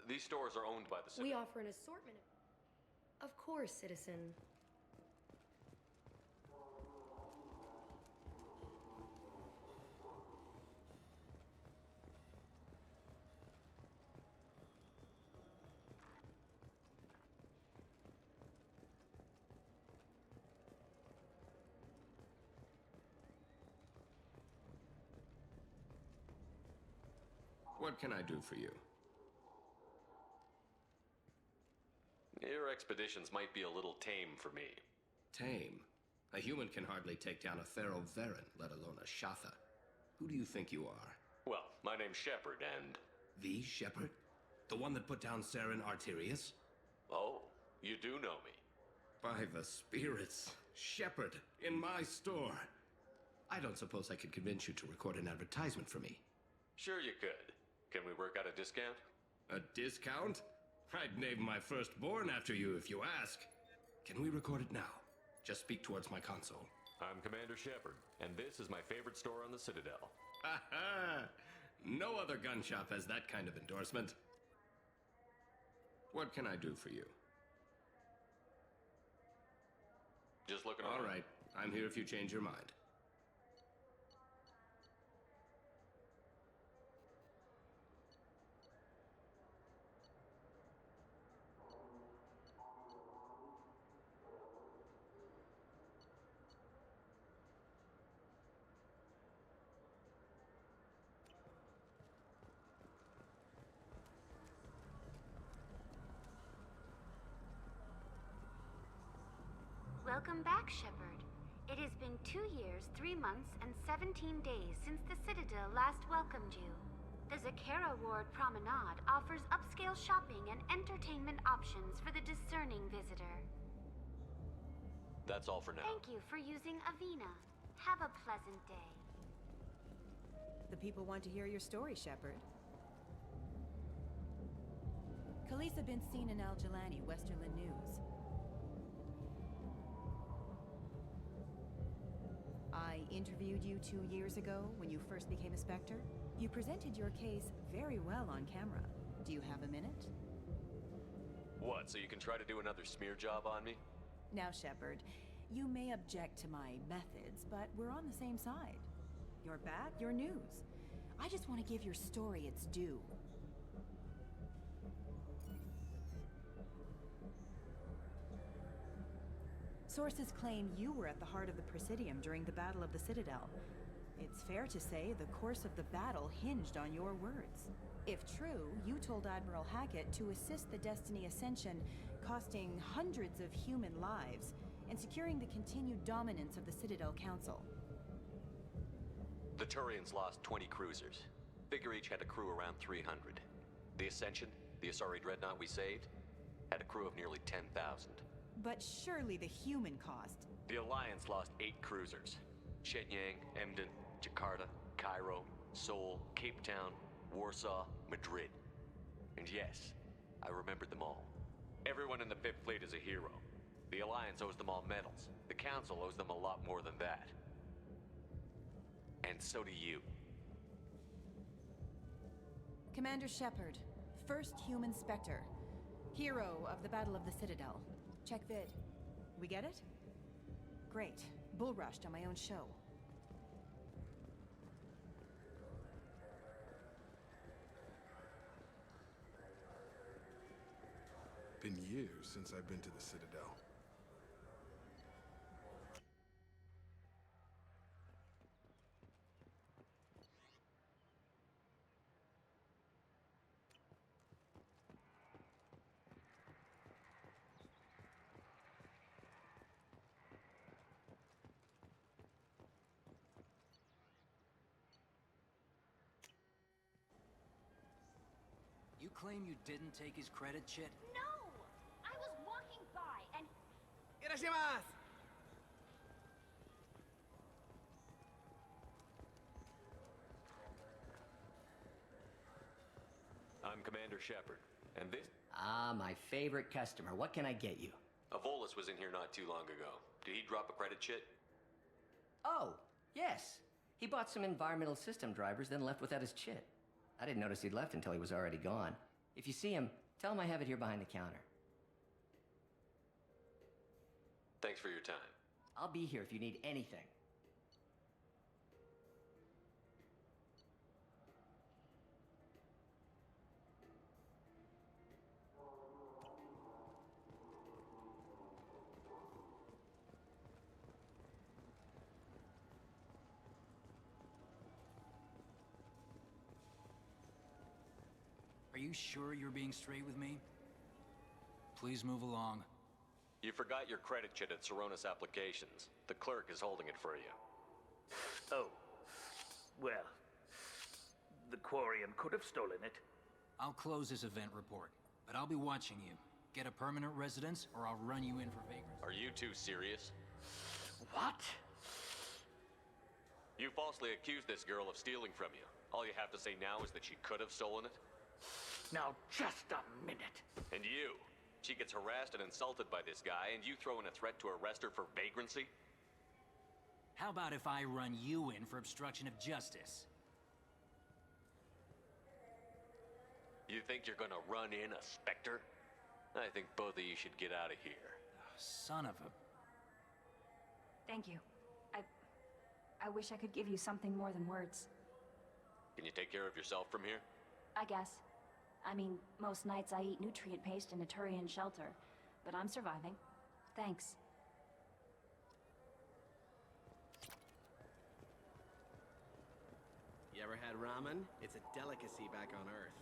These stores are owned by the city. We offer an assortment of course, citizen. What can I do for you? Your expeditions might be a little tame for me. Tame? A human can hardly take down a Thero Varen, let alone a Shatha. Who do you think you are? Well, my name's Shepard, and... The Shepard? The one that put down Saren Arterius? Oh, you do know me. By the spirits, Shepard, in my store. I don't suppose I could convince you to record an advertisement for me. Sure you could. Can we work out a discount? A discount? I'd name my firstborn after you if you ask. Can we record it now? Just speak towards my console. I'm Commander Shepard, and this is my favorite store on the Citadel. Ha ha! No other gun shop has that kind of endorsement. What can I do for you? Just looking around. All right, I'm here if you change your mind. Welcome back, Shepard. It has been 2 years, 3 months, and 17 days since the Citadel last welcomed you. The Zakera Ward Promenade offers upscale shopping and entertainment options for the discerning visitor. That's all for now. Thank you for using Avina. Have a pleasant day. The people want to hear your story, Shepard. Khaleesa bint Sinan al-Jalani, Westerland News. I interviewed you 2 years ago when you first became a Spectre. You presented your case very well on camera. Do you have a minute? What, so you can try to do another smear job on me? Now, Shepard, you may object to my methods, but we're on the same side. You're back, you're news. I just want to give your story its due. Sources claim you were at the heart of the Presidium during the Battle of the Citadel. It's fair to say the course of the battle hinged on your words. If true, you told Admiral Hackett to assist the Destiny Ascension, costing hundreds of human lives, and securing the continued dominance of the Citadel Council. The Turians lost 20 cruisers. Figure each had a crew around 300. The Ascension, the Asari dreadnought we saved, had a crew of nearly 10,000. But surely the human cost. The Alliance lost 8 cruisers. Shenyang, Emden, Jakarta, Cairo, Seoul, Cape Town, Warsaw, Madrid. And yes, I remembered them all. Everyone in the Fifth Fleet is a hero. The Alliance owes them all medals. The Council owes them a lot more than that. And so do you. Commander Shepard, first human Spectre. Hero of the Battle of the Citadel. Check vid. We get it? Great. Bull rushed on my own show. Been years since I've been to the Citadel. You claim you didn't take his credit, Chit? No! I was walking by and... Irashimasu! I'm Commander Shepard, and this... Ah, my favorite customer. What can I get you? Avolis was in here not too long ago. Did he drop a credit chit? Oh, yes. He bought some environmental system drivers, then left without his chit. I didn't notice he'd left until he was already gone. If you see him, tell him I have it here behind the counter. Thanks for your time. I'll be here if you need anything. Are you sure you're being straight with me? Please move along. You forgot your credit chit at Saronis Applications. The clerk is holding it for you. Oh. Well, the Quarian could have stolen it. I'll close this event report, but I'll be watching you. Get a permanent residence, or I'll run you in for vagrancy. Are you two serious? What? You falsely accused this girl of stealing from you. All you have to say now is that she could have stolen it? Now, just a minute. And you? She gets harassed and insulted by this guy, and you throw in a threat to arrest her for vagrancy? How about if I run you in for obstruction of justice? You think you're gonna run in a Spectre? I think both of you should get out of here. Son of a... Thank you. I wish I could give you something more than words. Can you take care of yourself from here? I guess. I mean, most nights I eat nutrient paste in a Turian shelter, but I'm surviving. Thanks. You ever had ramen? It's a delicacy back on Earth.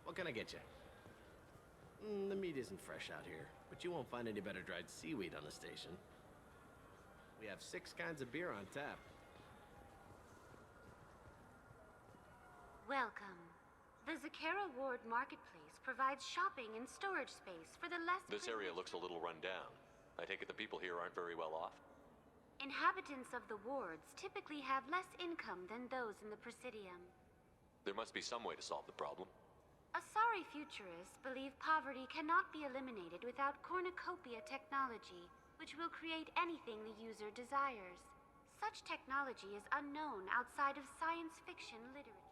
What can I get you? The meat isn't fresh out here, but you won't find any better dried seaweed on the station. We have 6 kinds of beer on tap. Welcome. The Zakera Ward Marketplace provides shopping and storage space for the less This area looks a little run down. I take it the people here aren't very well off? Inhabitants of the wards typically have less income than those in the Presidium. There must be some way to solve the problem. Asari futurists believe poverty cannot be eliminated without cornucopia technology, which will create anything the user desires. Such technology is unknown outside of science fiction literature.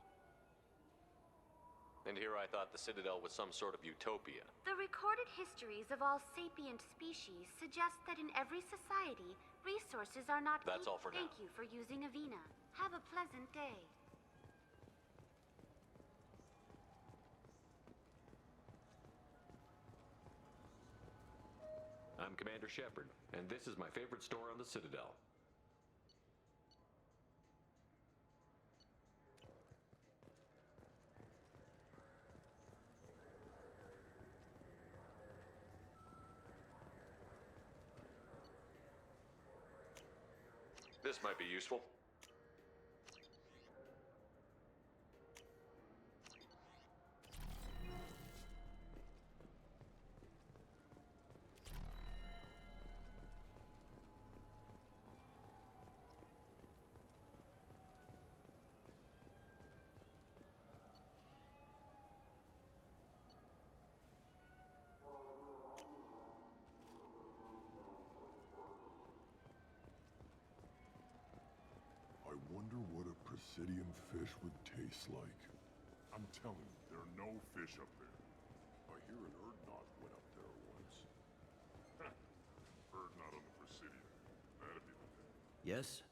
And here I thought the Citadel was some sort of utopia. The recorded histories of all sapient species suggest that in every society, resources are not... That's all for now. Thank you for using Avina. Have a pleasant day. I'm Commander Shepard, and this is my favorite store on the Citadel. This might be useful. I wonder what a Presidium fish would taste like. I'm telling you, there are no fish up there. I hear an Erdnot went up there once. Erdnot on the Presidium. That'd be the thing. Yes?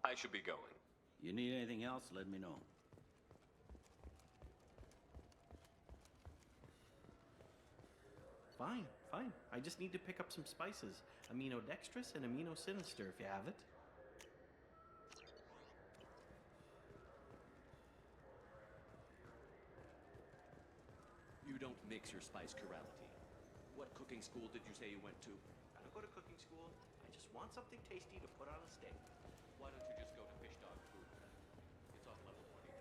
I should be going. You need anything else, let me know. Fine, fine. I just need to pick up some spices. Aminodextrous and aminosinister if you have it. You don't mix your spice chirality. What cooking school did you say you went to? I don't go to cooking school. I just want something tasty to put on a steak. Why don't you just go to Fish Dog Food? It's off level 22.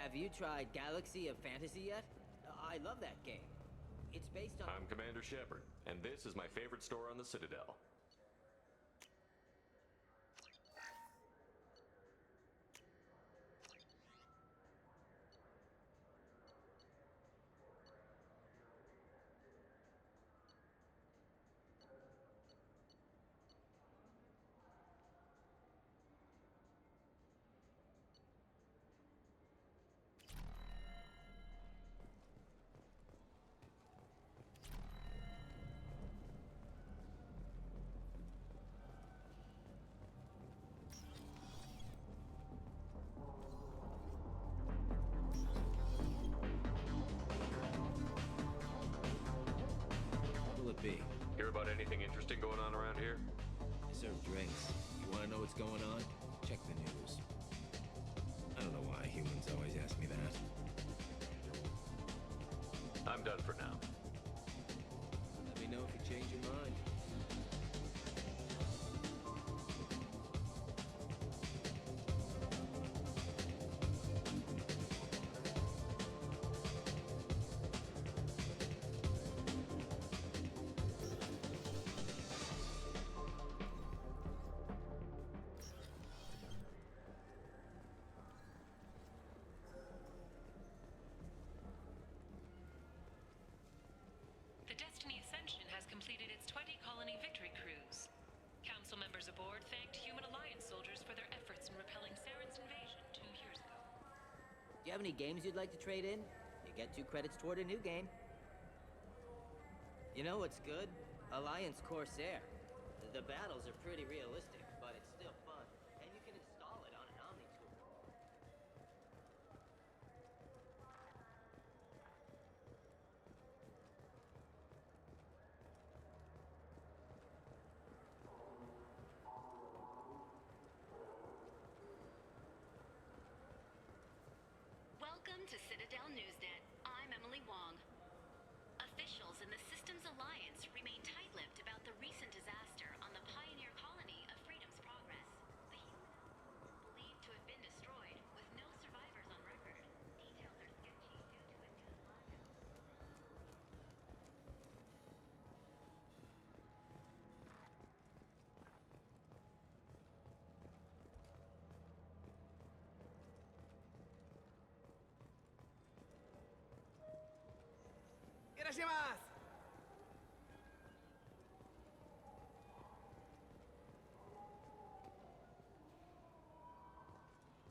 Have you tried Galaxy of Fantasy yet? I love that game. It's based on... I'm Commander Shepard, and this is my favorite store on the Citadel. Be. Hear about anything interesting going on around here? I serve drinks. You want to know what's going on? Check the news. I don't know why humans always ask me that. I'm done for now. Let me know if you change your mind. The Destiny Ascension has completed its 20-colony victory cruise. Council members aboard thanked Human Alliance soldiers for their efforts in repelling Saren's invasion 2 years ago. Do you have any games you'd like to trade in? You get 2 credits toward a new game. You know what's good? Alliance Corsair. The battles are pretty realistic, but it's still fun. And you can install it on an Omni tool. Welcome to Citadel Newsnet. I'm Emily Wong. Officials in the Systems Alliance remain tight-lipped about the recent disaster on the pioneer colony of Freedom's Progress. The human believed to have been destroyed, with no survivors on record. Details are sketchy due to a news blackout. Irashimasu!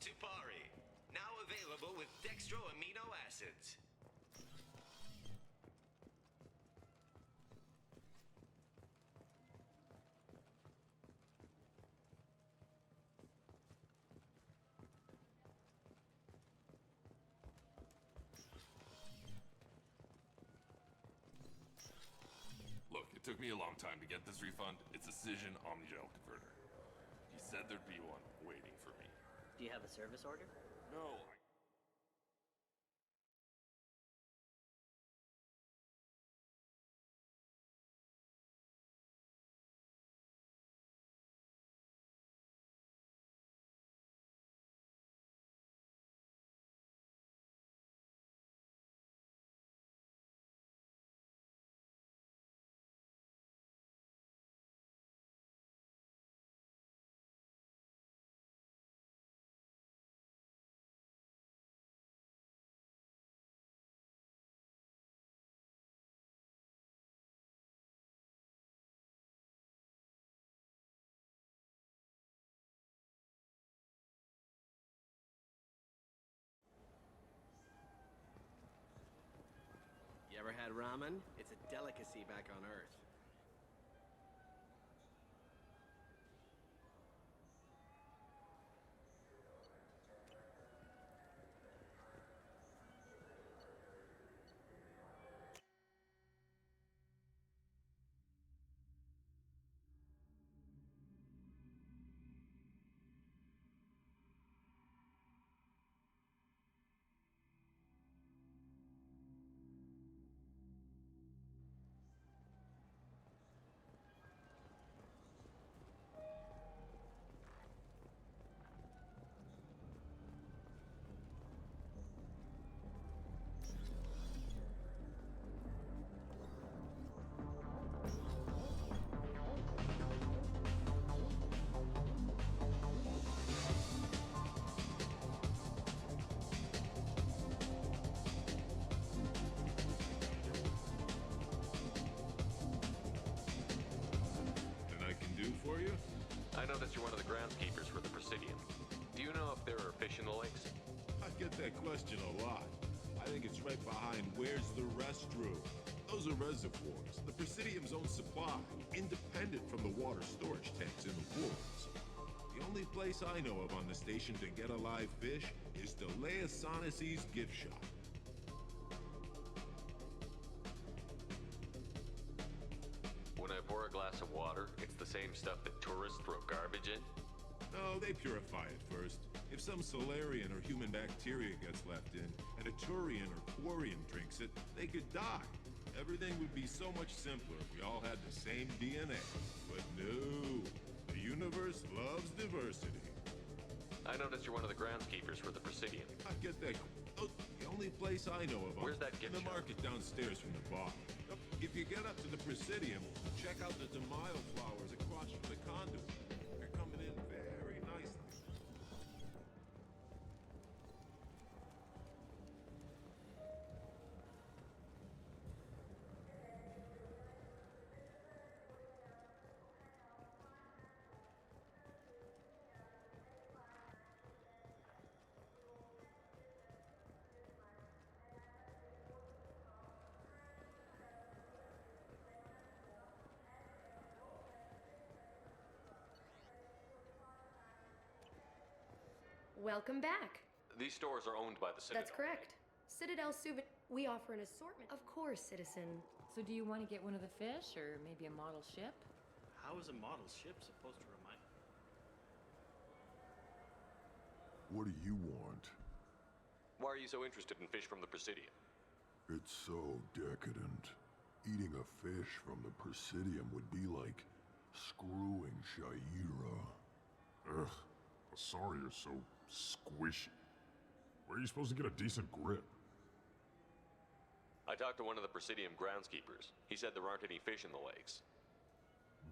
Tupari, now available with dextro amino acids. Look, it took me a long time to get this refund. It's a Cision Omnigel converter. He said there'd be one waiting for me. Do you have a service order? No, You ever had ramen? It's a delicacy back on Earth. that question a lot. I think it's right behind where's the restroom. Those are reservoirs, the Presidium's own supply, independent from the water storage tanks in the woods. The only place I know of on the station to get a live fish is Delea Sonesi's gift shop. When I pour a glass of water, it's the same stuff that tourists throw garbage in? No, they purify it first. If some Solarian or human bacteria gets left in, and a Turian or Quarian drinks it, they could die. Everything would be so much simpler if we all had the same DNA. But no, the universe loves diversity. I noticed you're one of the groundskeepers for the Presidium. I get that. Oh, the only place I know of. Where's that gift in the shop? market downstairs from the bar. If you get up to the Presidium, check out the DeMaio flowers across from the conduit. They're coming in very nicely. Welcome back. These stores are owned by the Citadel. That's correct. Citadel Souvenir. We offer an assortment. Of course, citizen. So do you want to get one of the fish, or maybe a model ship? How is a model ship supposed to remind? What do you want? Why are you so interested in fish from the Presidium? It's so decadent. Eating a fish from the Presidium would be like screwing Shaira. Ugh, sorry you're so squishy. Where are you supposed to get a decent grip? I talked to one of the Presidium groundskeepers. He said there aren't any fish in the lakes.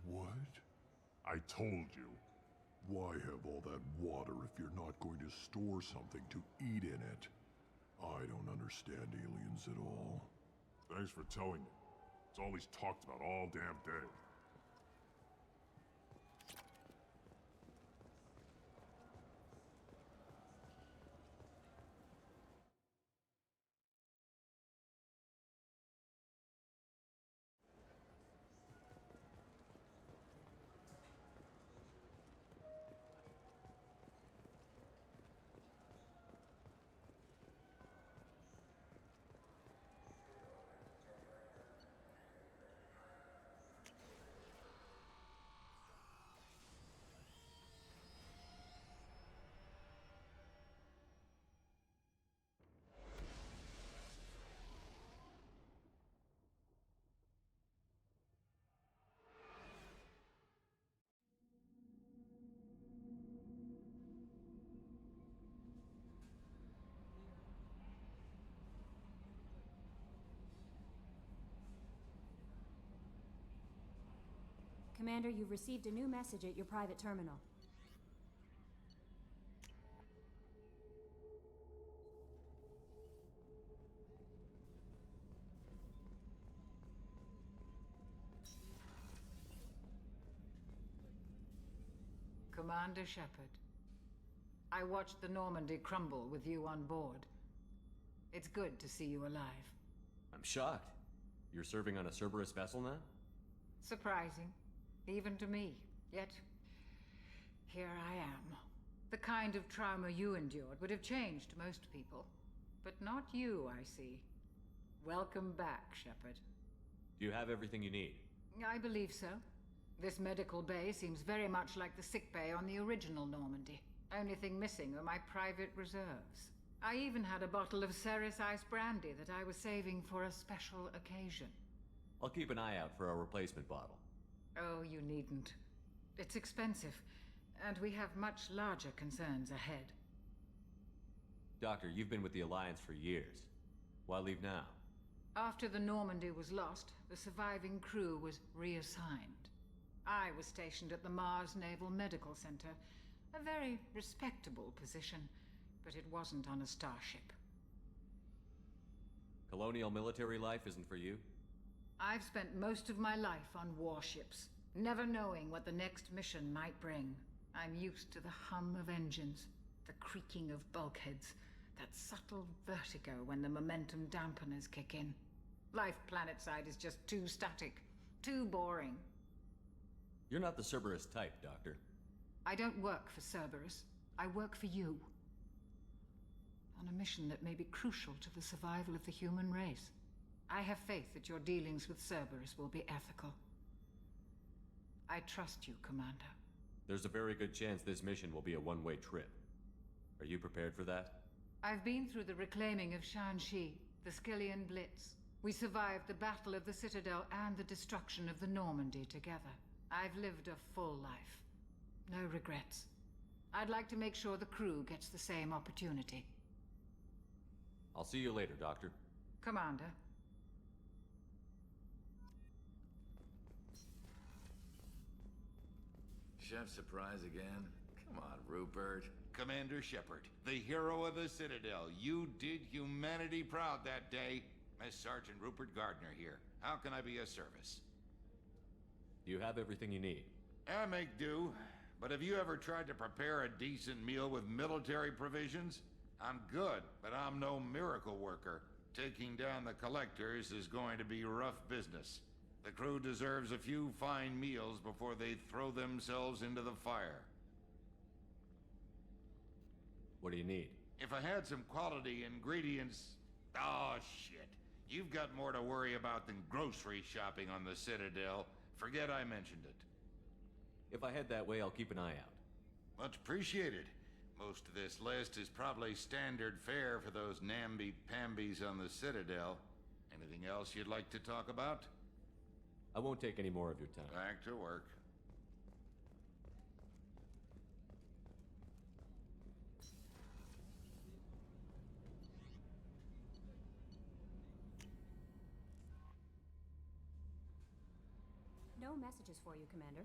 What? I told you. Why have all that water if you're not going to store something to eat in it? I don't understand aliens at all. Thanks for telling me. It's all he's talked about all damn day. Commander, you've received a new message at your private terminal. Commander Shepard, I watched the Normandy crumble with you on board. It's good to see you alive. I'm shocked. You're serving on a Cerberus vessel now? Surprising, even to me. Yet, here I am. The kind of trauma you endured would have changed most people. But not you, I see. Welcome back, Shepard. Do you have everything you need? I believe so. This medical bay seems very much like the sick bay on the original Normandy. Only thing missing are my private reserves. I even had a bottle of Ceres Ice brandy that I was saving for a special occasion. I'll keep an eye out for a replacement bottle. Oh, you needn't. It's expensive, and we have much larger concerns ahead. Doctor, you've been with the Alliance for years. Why leave now? After the Normandy was lost, the surviving crew was reassigned. I was stationed at the Mars Naval Medical Center, a very respectable position, but it wasn't on a starship. Colonial military life isn't for you? I've spent most of my life on warships, never knowing what the next mission might bring. I'm used to the hum of engines, the creaking of bulkheads, That subtle vertigo when the momentum dampeners kick in. Life planetside is just too static, too boring. You're not the Cerberus type, Doctor. I don't work for Cerberus. I work for you. On a mission that may be crucial to the survival of the human race. I have faith that your dealings with Cerberus will be ethical. I trust you, Commander. There's a very good chance this mission will be a one-way trip. Are you prepared for that? I've been through the reclaiming of Shanxi, the Skillian Blitz. We survived the Battle of the Citadel and the destruction of the Normandy together. I've lived a full life. No regrets. I'd like to make sure the crew gets the same opportunity. I'll see you later, Doctor. Commander. Chef surprise again? Come on, Rupert. Commander Shepard, the hero of the Citadel. You did humanity proud that day. Mass Sergeant Rupert Gardner here. How can I be of service? Do you have everything you need? I make do. But have you ever tried to prepare a decent meal with military provisions? I'm good, but I'm no miracle worker. Taking down the collectors is going to be rough business. The crew deserves a few fine meals before they throw themselves into the fire. What do you need? If I had some quality ingredients... Oh, shit. You've got more to worry about than grocery shopping on the Citadel. Forget I mentioned it. If I head that way, I'll keep an eye out. Much appreciated. Most of this list is probably standard fare for those namby-pambies on the Citadel. Anything else you'd like to talk about? I won't take any more of your time. Back to work. No messages for you, Commander.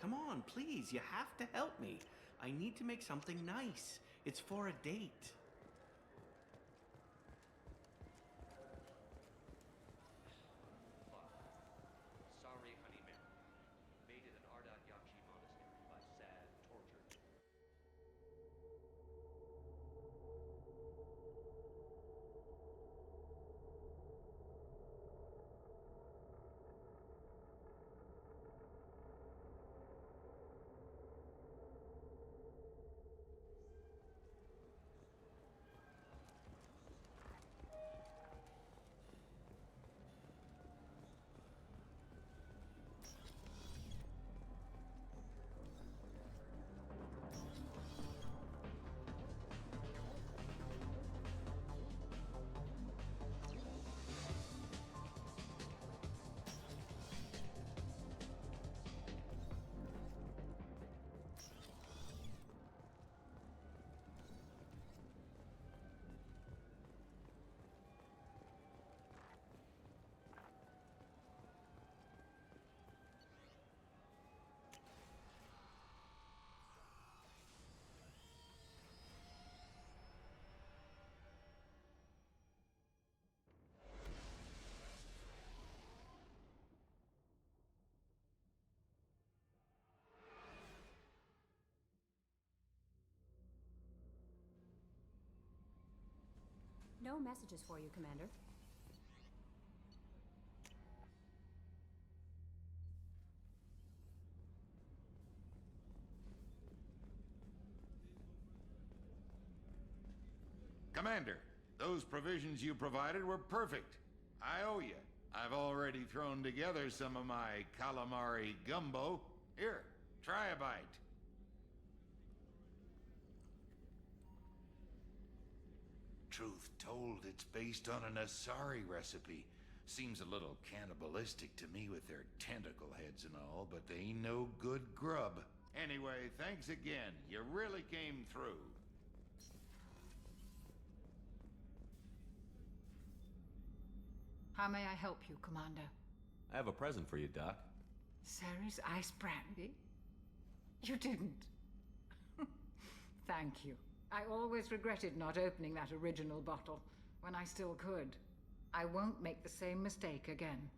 Come on, please, you have to help me. I need to make something nice. It's for a date. Sorry, honey man. Made it an Ardat Yakshi monastery by sad, tortured. No messages for you, Commander. Commander, those provisions you provided were perfect. I owe you. I've already thrown together some of my calamari gumbo. Here, try a bite. Truth told, it's based on an Asari recipe. Seems a little cannibalistic to me with their tentacle heads and all, but they ain't no good grub. Anyway, thanks again. You really came through. How may I help you, Commander? I have a present for you, Doc. Ceres ice brandy? You didn't. Thank you. I always regretted not opening that original bottle when I still could. I won't make the same mistake again.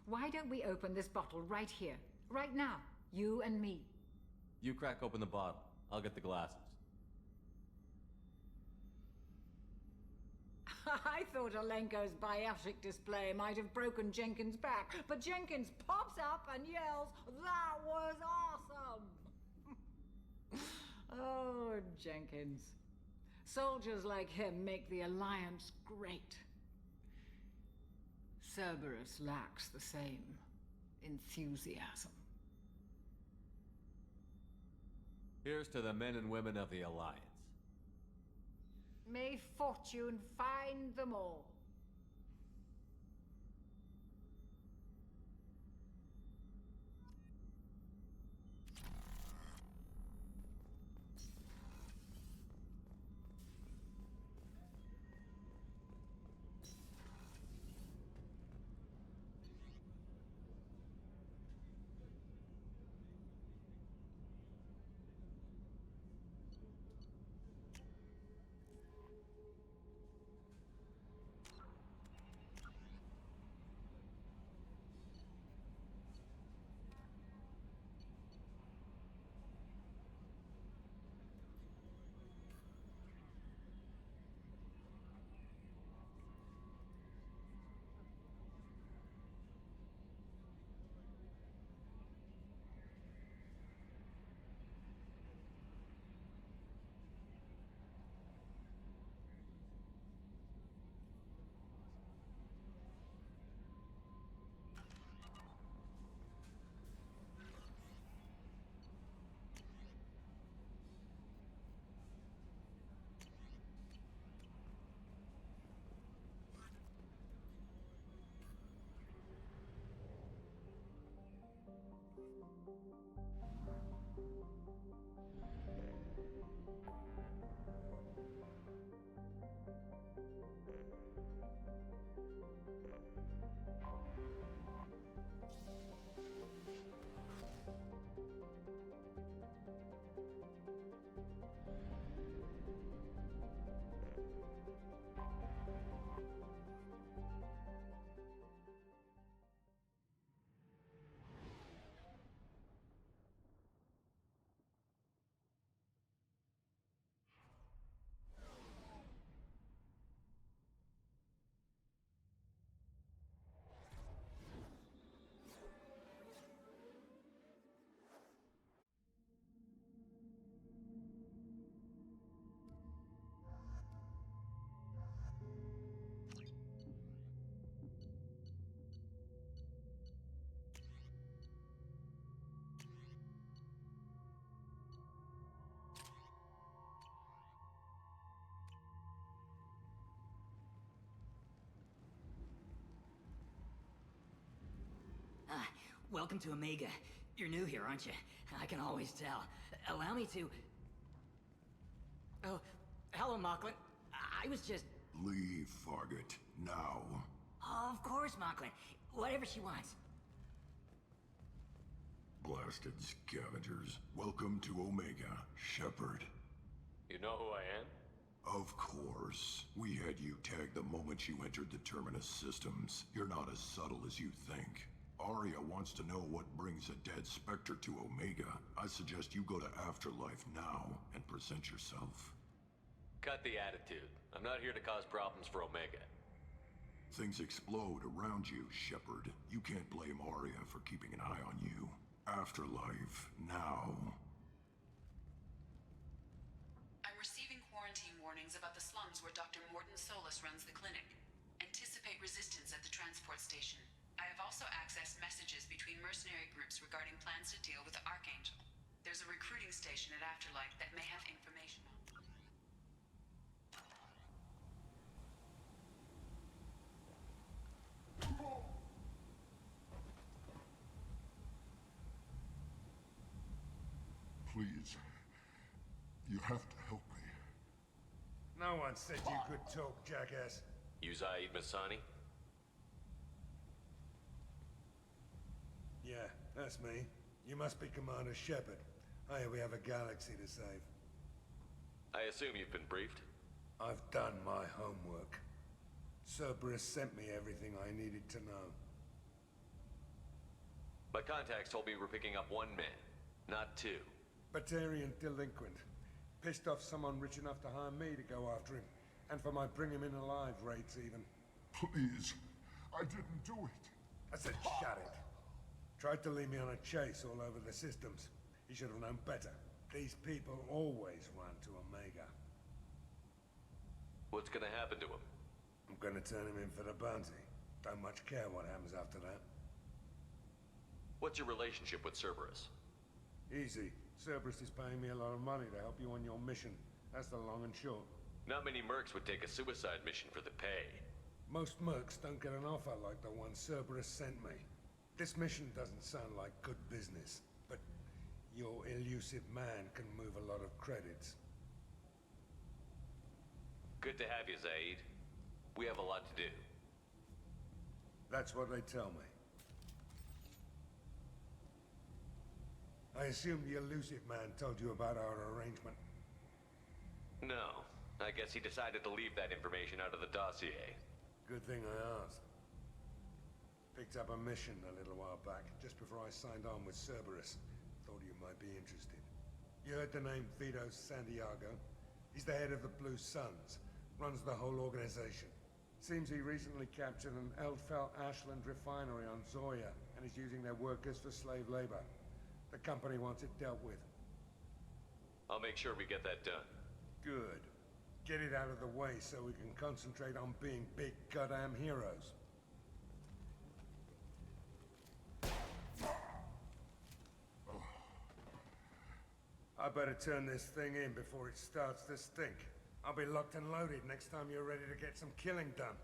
Why don't we open this bottle right here, right now, you and me? You crack open the bottle. I'll get the glasses. I thought Alenko's biotic display might have broken Jenkins' back, but Jenkins pops up and yells, "That was awesome!" Oh, Jenkins. Soldiers like him make the Alliance great. Cerberus lacks the same enthusiasm. Here's to the men and women of the Alliance. May fortune find them all. Welcome to Omega. You're new here, aren't you? I can always tell. Allow me to... Oh, hello, Mocklin. I was just... Leave, Fargate. Now. Of course, Mocklin. Whatever she wants. Blasted scavengers. Welcome to Omega, Shepard. You know who I am? Of course. We had you tagged the moment you entered the Terminus systems. You're not as subtle as you think. Arya wants to know what brings a dead Spectre to Omega. I suggest you go to Afterlife now and present yourself. Cut the attitude. I'm not here to cause problems for Omega. Things explode around you, Shepard. You can't blame Arya for keeping an eye on you. Afterlife, now. I'm receiving quarantine warnings about the slums where Dr. Morton Solus runs the clinic. Anticipate resistance at the transport station. I have also accessed messages between mercenary groups regarding plans to deal with the Archangel. There's a recruiting station at Afterlife that may have information on. Please. You have to help me. No one said you could talk, jackass. You Zaid Masani? Yeah, that's me. You must be Commander Shepard. Hey, we have a galaxy to save. I assume you've been briefed? I've done my homework. Cerberus sent me everything I needed to know. My contacts told me you were picking up one man, not two. Batarian delinquent. Pissed off someone rich enough to hire me to go after him. And for my bring him in alive rates even. Please. I didn't do it. I said shut it. Tried to lead me on a chase all over the systems. He should have known better. These people always run to Omega. What's gonna happen to him? I'm gonna turn him in for the bounty. Don't much care what happens after that. What's your relationship with Cerberus? Easy. Cerberus is paying me a lot of money to help you on your mission. That's the long and short. Not many mercs would take a suicide mission for the pay. Most mercs don't get an offer like the one Cerberus sent me. This mission doesn't sound like good business, but your elusive man can move a lot of credits. Good to have you, Zaid. We have a lot to do. That's what they tell me. I assume the elusive man told you about our arrangement. No. I guess he decided to leave that information out of the dossier. Good thing I asked. Picked up a mission a little while back, just before I signed on with Cerberus. Thought you might be interested. You heard the name Vito Santiago? He's the head of the Blue Suns. Runs the whole organization. Seems he recently captured an Eldfell Ashland refinery on Zoya, and is using their workers for slave labor. The company wants it dealt with. I'll make sure we get that done. Good. Get it out of the way so we can concentrate on being big goddamn heroes. I better turn this thing in before it starts to stink. I'll be locked and loaded next time you're ready to get some killing done.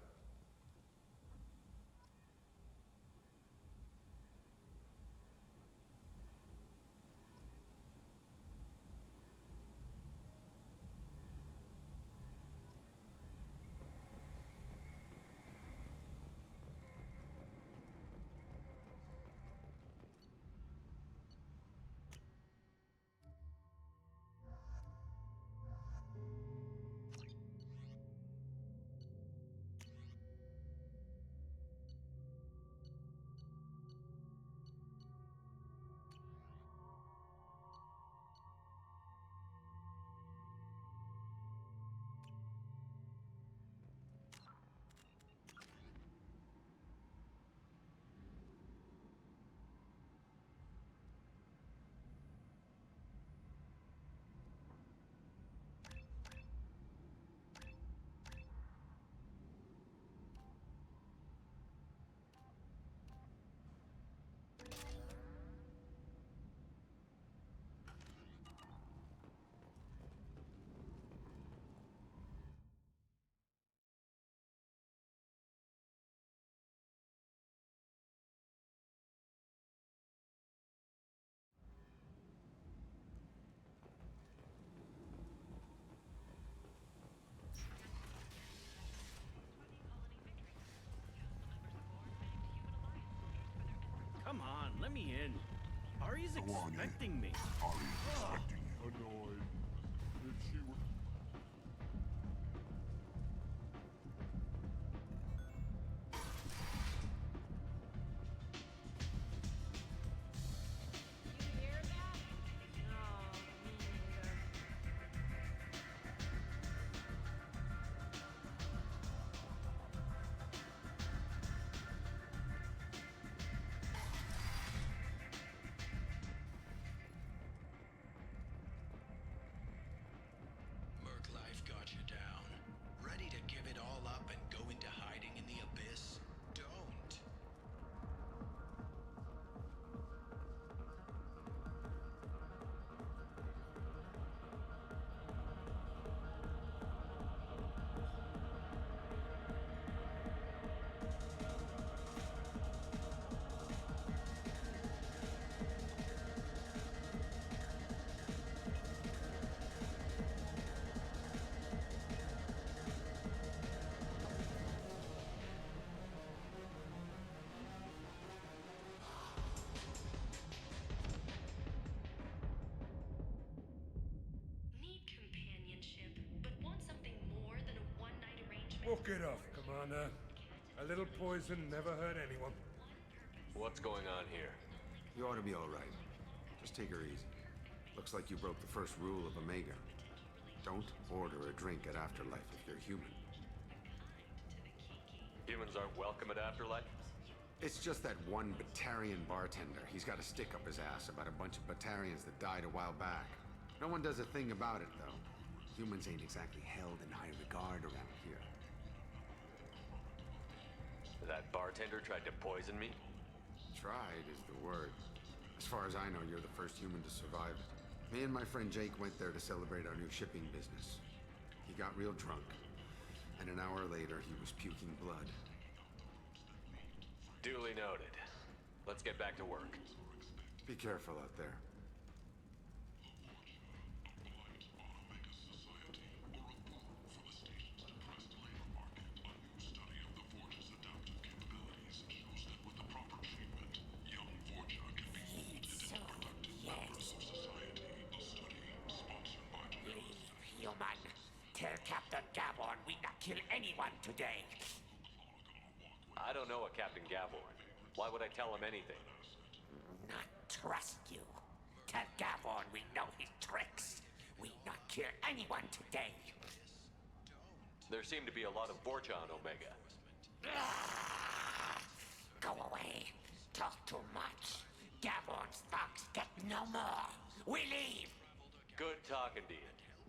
Come on, let me in. Ari's expecting me. Ari's expecting you. Annoyed. If she were... Walk it off, Commander. A little poison never hurt anyone. What's going on here? You ought to be all right. Just take her easy. Looks like you broke the first rule of Omega. Don't order a drink at Afterlife if you're human. Humans aren't welcome at Afterlife? It's just that one Batarian bartender. He's got a stick up his ass about a bunch of Batarians that died a while back. No one does a thing about it, though. Humans ain't exactly held in high regard around here. That bartender tried to poison me? Tried is the word. As far as I know, you're the first human to survive it. Me and my friend Jake went there to celebrate our new shipping business. He got real drunk, and an hour later he was puking blood. Duly noted. Let's get back to work. Be careful out there. Human, tell Captain Gaborn we not kill anyone today. I don't know a Captain Gaborn. Why would I tell him anything? Not trust you. Tell Gaborn we know his tricks. We not kill anyone today. There seem to be a lot of Vorcha on Omega. Go away. Talk too much. Gaborn's thugs get no more. We leave. Good talking to you.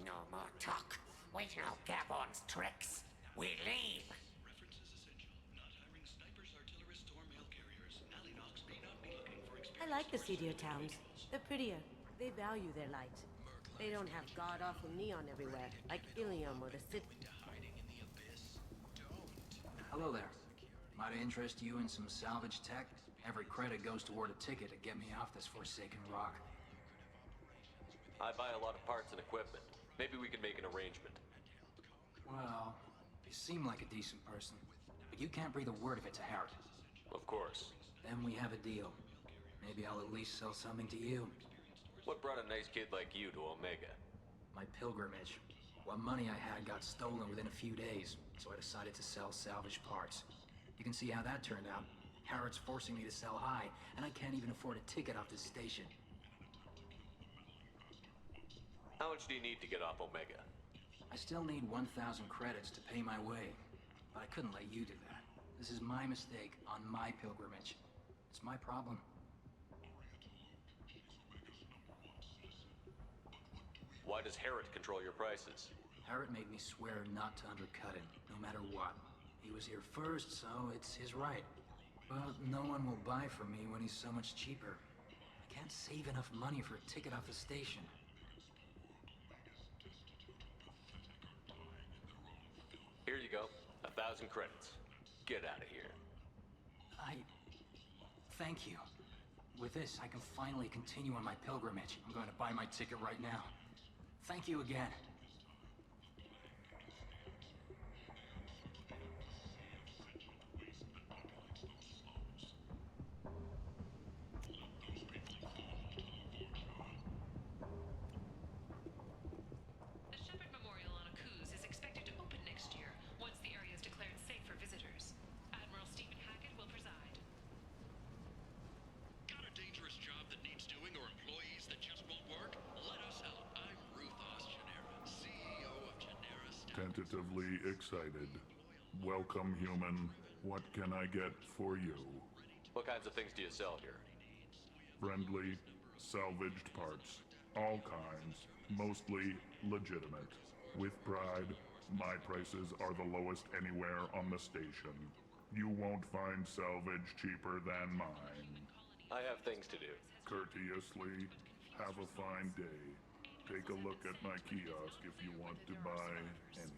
No more talk. We know Gaborn's tricks. We leave. I like the seedier towns. They're prettier. They value their light. They don't have god-awful neon everywhere, like Ilium or the city. Hello there. Might I interest you in some salvage tech? Every credit goes toward a ticket to get me off this forsaken rock. I buy a lot of parts and equipment. Maybe we can make an arrangement. Well, you seem like a decent person, but you can't breathe a word of it to Harrod. Of course. Then we have a deal. Maybe I'll at least sell something to you. What brought a nice kid like you to Omega? My pilgrimage. What money I had got stolen within a few days, so I decided to sell salvage parts. You can see how that turned out. Harrod's forcing me to sell high, and I can't even afford a ticket off this station. How much do you need to get off Omega? I still need 1,000 credits to pay my way, but I couldn't let you do that. This is my mistake on my pilgrimage. It's my problem. Why does Harrod control your prices? Harrod made me swear not to undercut him, no matter what. He was here first, so it's his right. But no one will buy from me when he's so much cheaper. I can't save enough money for a ticket off the station. Here you go. 1,000 credits. Get out of here. Thank you. With this, I can finally continue on my pilgrimage. I'm going to buy my ticket right now. Thank you again. The Shepard Memorial on Akuz is expected to open next year, once the area is declared safe for visitors. Admiral Stephen Hackett will preside. Got a dangerous job that needs doing or employees that just won't work? Let us help. I'm Ruthos Genera, CEO of Genera Staff. Tentatively excited. Welcome, human. What can I get for you? What kinds of things do you sell here? Friendly, salvaged parts. All kinds. Mostly legitimate. With pride, my prices are the lowest anywhere on the station. You won't find salvage cheaper than mine. I have things to do. Courteously, have a fine day. Take a look at my kiosk if you want to buy anything.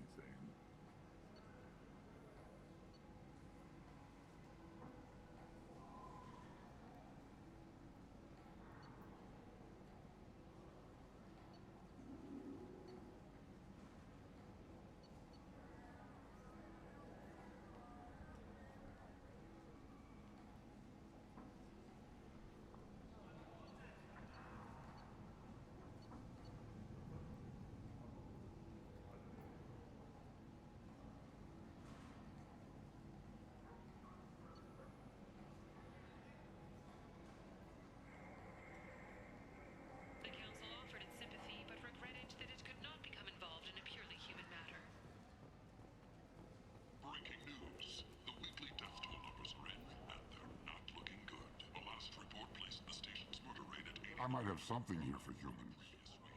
I might have something here for humans.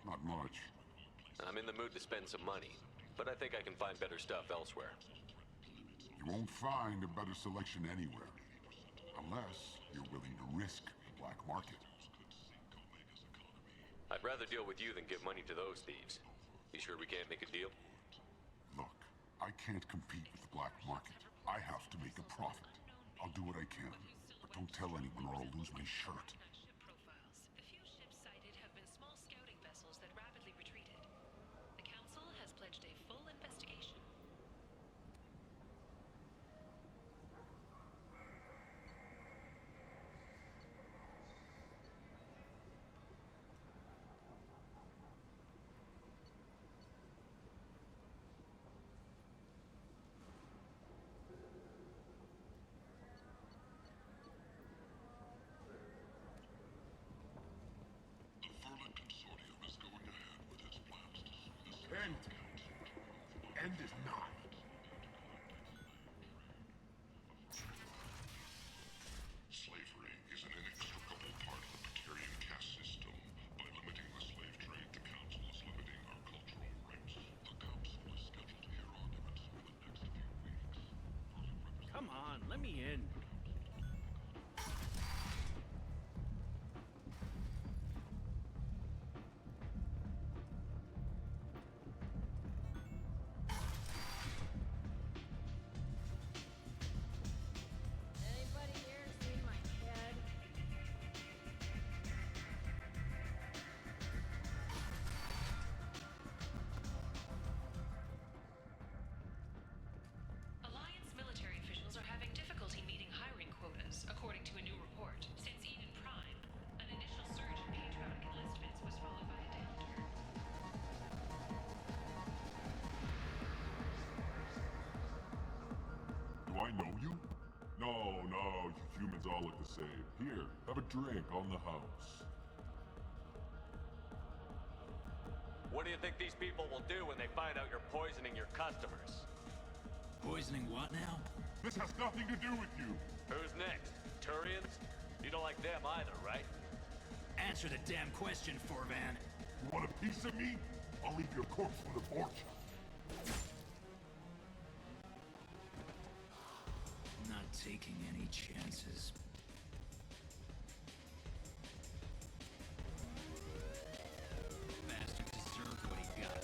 Not much. I'm in the mood to spend some money, but I think I can find better stuff elsewhere. You won't find a better selection anywhere. Unless you're willing to risk the black market. I'd rather deal with you than give money to those thieves. You sure we can't make a deal? Look, I can't compete with the black market. I have to make a profit. I'll do what I can, but don't tell anyone or I'll lose my shirt. The few ships sighted have been small scouting vessels that rapidly retreated. The Council has pledged a full investigation. End is not. Slavery is an inextricable part of the Precarian caste system. By limiting the slave trade, the Council is limiting our cultural rights. The Council is scheduled here on Emmons for the next few weeks. Come on, let me in. Anybody here seen my kid? Alliance military officials are having difficulty meeting hiring quotas, according to a new report. Since Eden Prime, an initial surge in patriotic enlistments was followed by a downturn. Do I know you? No, you humans all look the same. Here, have a drink on the house. What do you think these people will do when they find out you're poisoning your customers? Poisoning what now? This has nothing to do with you. Who's next? Turians? You don't like them either, right? Answer the damn question, Forvan. You want a piece of me? I'll leave your corpse with a fortune. Not taking any chances. Bastard deserved what he got.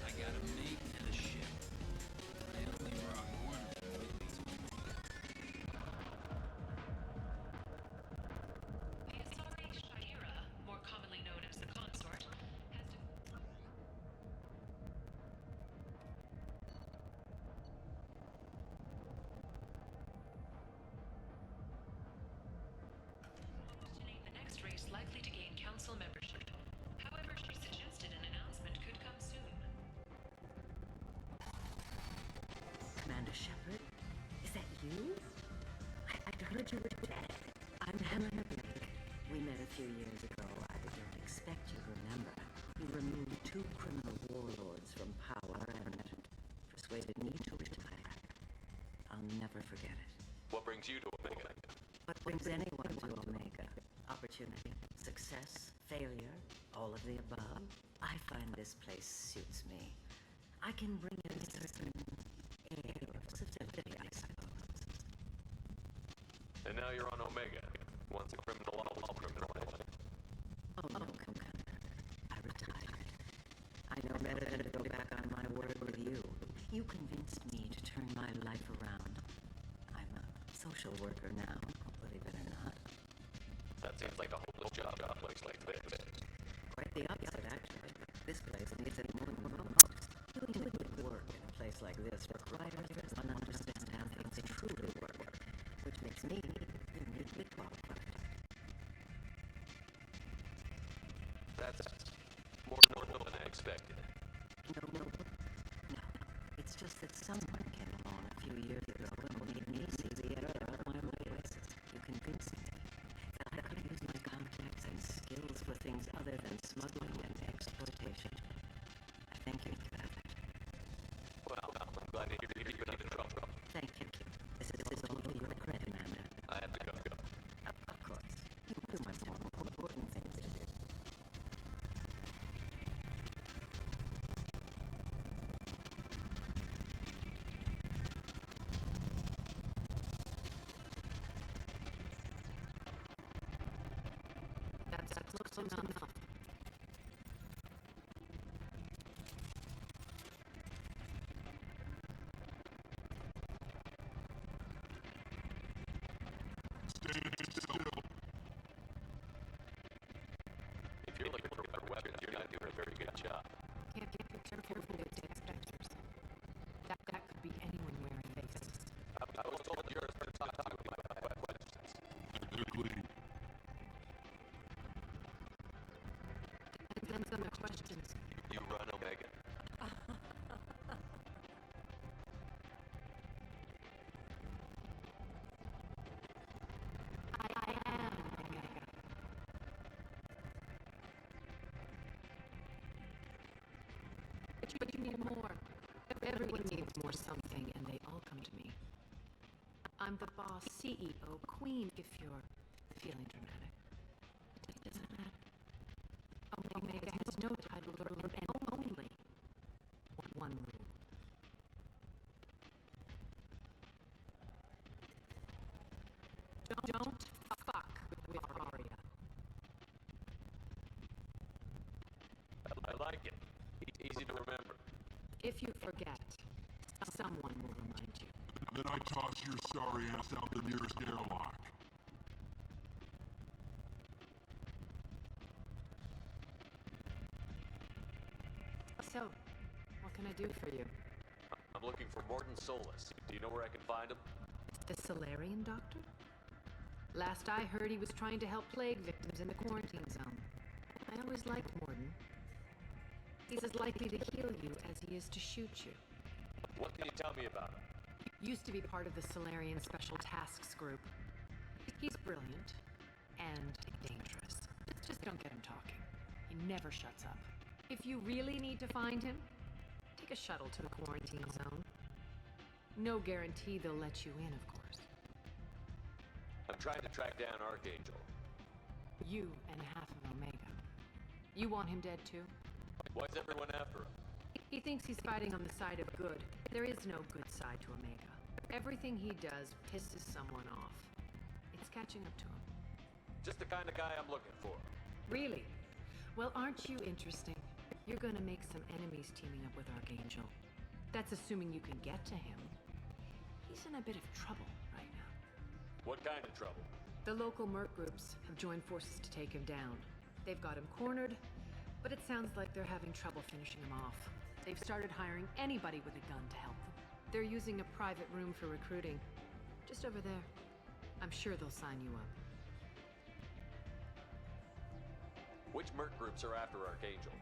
I got a mate and a ship. I only brought one of them with me to Omega. The Asari Shaira, more commonly known as the Consort, has to name the next race likely to gain council membership. However, she suggested an announcement could come soon. Commander Shepard? Is that you? I'd heard you were dead. I'm Helena Blake. We met a few years ago. I don't expect you to remember. You removed 2 criminal warlords from power and persuaded me to retire. I'll never forget it. What brings you to Omega? What brings anyone to Omega? Opportunity, success, failure, all of the above. I find this place suits me. I can bring in a certain air of civility, I suppose. And now you're on Omega. Once a criminal, always criminal. Oh, no, Commander. I retired. I know better than to go back on my word with you. You convinced me to turn my life around. I'm a social worker now, believe it or not. That seems like a hopeless job at a place like this. Quite the opposite, actually. This place needs it more than most. Doing good work in a place like this requires one understands how things truly work, which makes me uniquely qualified. That's more normal than I expected. No. It's just that someone came along a few years ago and made me see the error of my ways. You convinced me that I could use my contacts and skills for things other than smuggling and exploitation. I thank you for that. Well, I'm glad to hear you're keeping out of trouble. Thank you. This is all your credit, Commander. I have to go. Of course. That's close enough. If you're looking for better weapons, you're not doing a very good job. Can't be careful with the inspectors. That could be anyone wearing faces. I was told you're a third time talking about questions. They're clean. Depends on the questions. You run Omega. I am Omega. But you need more. Everyone needs more something, and they all come to me. I'm the boss, CEO, queen, if you're feeling dramatic. It doesn't matter. Omega has no title and only one rule. Don't fuck with Arya. I like it. Easy to remember. If you forget, someone will remind you. Then I toss your sorry ass out the nearest airlock. So, what can I do for you? I'm looking for Morton Solus. Do you know where I can find him? The Solarian doctor? Last I heard, he was trying to help plague victims in the quarantine zone. I always liked Morton. He's as likely to heal you as he is to shoot you. What can you tell me about him? Used to be part of the Solarian Special Tasks Group. He's brilliant and dangerous. Just don't get him talking. He never shuts up. If you really need to find him, take a shuttle to the quarantine zone. No guarantee they'll let you in, of course. I'm trying to track down Archangel. You and half of Omega. You want him dead too? Why is everyone after him? He thinks he's fighting on the side of good. There is no good side to Omega. Everything he does pisses someone off. It's catching up to him. Just the kind of guy I'm looking for. Really? Well, aren't you interesting? You're gonna make some enemies teaming up with Archangel. That's assuming you can get to him. He's in a bit of trouble right now. What kind of trouble? The local merc groups have joined forces to take him down. They've got him cornered, but it sounds like they're having trouble finishing him off. They've started hiring anybody with a gun to help them. They're using a private room for recruiting. Just over there. I'm sure they'll sign you up. Which merc groups are after Archangel?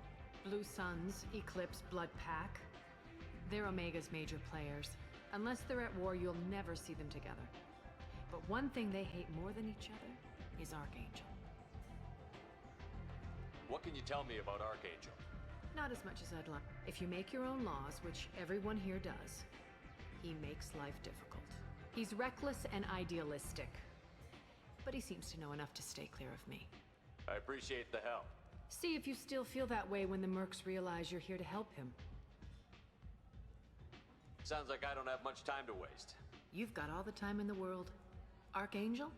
Blue Suns, Eclipse, Blood Pack. They're Omega's major players. Unless they're at war, you'll never see them together. But one thing they hate more than each other is Archangel. What can you tell me about Archangel? Not as much as I'd like. If you make your own laws, which everyone here does, he makes life difficult. He's reckless and idealistic. But he seems to know enough to stay clear of me. I appreciate the help. See if you still feel that way when the mercs realize you're here to help him. Sounds like I don't have much time to waste. You've got all the time in the world. Archangel?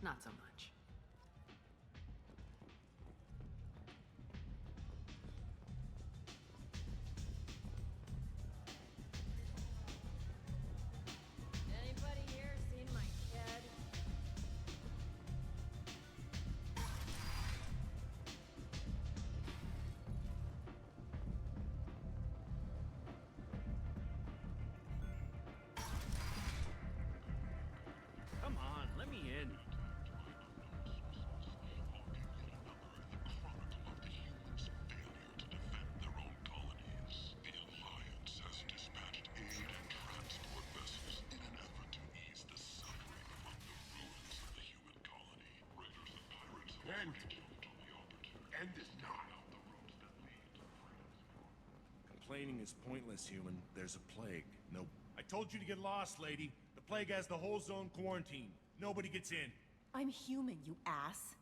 Not so much. Anybody here seen my kid? Come on, let me in. End is not. Complaining is pointless, human. There's a plague. No. I told you to get lost, lady. The plague has the whole zone quarantined. Nobody gets in. I'm human, you ass.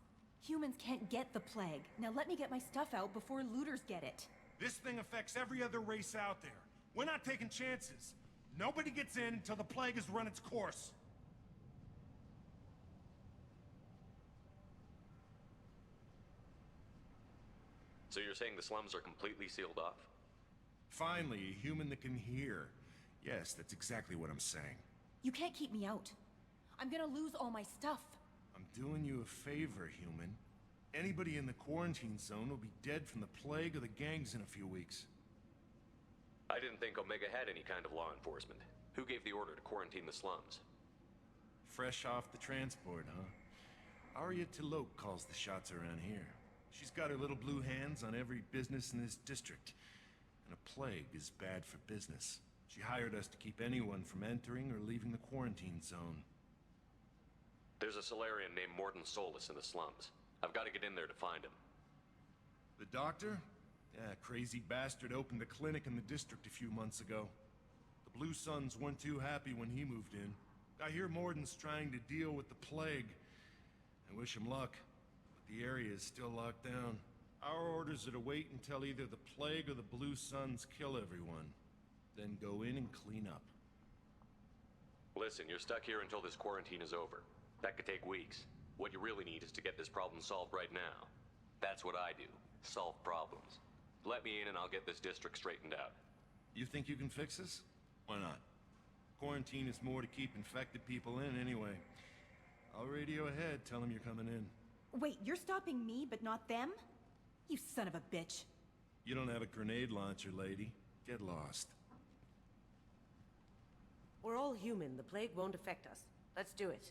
Humans can't get the plague. Now let me get my stuff out before looters get it. This thing affects every other race out there. We're not taking chances. Nobody gets in until the plague has run its course. So you're saying the slums are completely sealed off? Finally, a human that can hear. Yes, that's exactly what I'm saying. You can't keep me out. I'm gonna lose all my stuff. I'm doing you a favor, human. Anybody in the quarantine zone will be dead from the plague or the gangs in a few weeks. I didn't think Omega had any kind of law enforcement. Who gave the order to quarantine the slums? Fresh off the transport, huh? Arya Tilok calls the shots around here. She's got her little blue hands on every business in this district. And a plague is bad for business. She hired us to keep anyone from entering or leaving the quarantine zone. There's a Solarian named Morden Solus in the slums. I've got to get in there to find him. The doctor? Yeah, crazy bastard opened a clinic in the district a few months ago. The Blue Suns weren't too happy when he moved in. I hear Morden's trying to deal with the plague. I wish him luck, but the area is still locked down. Our orders are to wait until either the plague or the Blue Suns kill everyone. Then go in and clean up. Listen, you're stuck here until this quarantine is over. That could take weeks. What you really need is to get this problem solved right now. That's what I do. Solve problems. Let me in and I'll get this district straightened out. You think you can fix this? Why not? Quarantine is more to keep infected people in anyway. I'll radio ahead, tell them you're coming in. Wait, you're stopping me, but not them? You son of a bitch. You don't have a grenade launcher, lady. Get lost. We're all human. The plague won't affect us. Let's do it.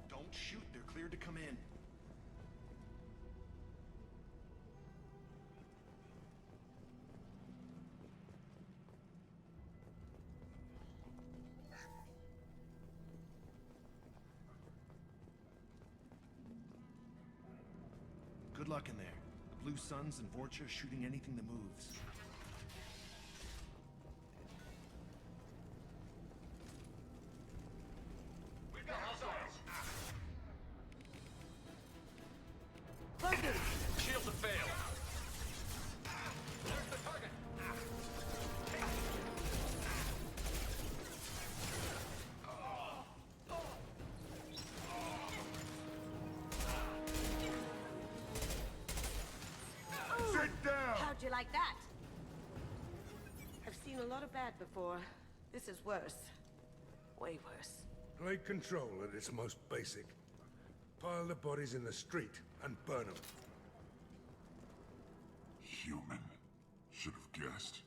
Don't shoot, they're cleared to come in. Good luck in there. The Blue Suns and Vorcha are shooting anything that moves. Shields have failed. There's the target. Sit down! How'd you like that? I've seen a lot of bad before. This is worse. Way worse. Plague control at its most basic. Pile the bodies in the street and burn them. Human. Should have guessed.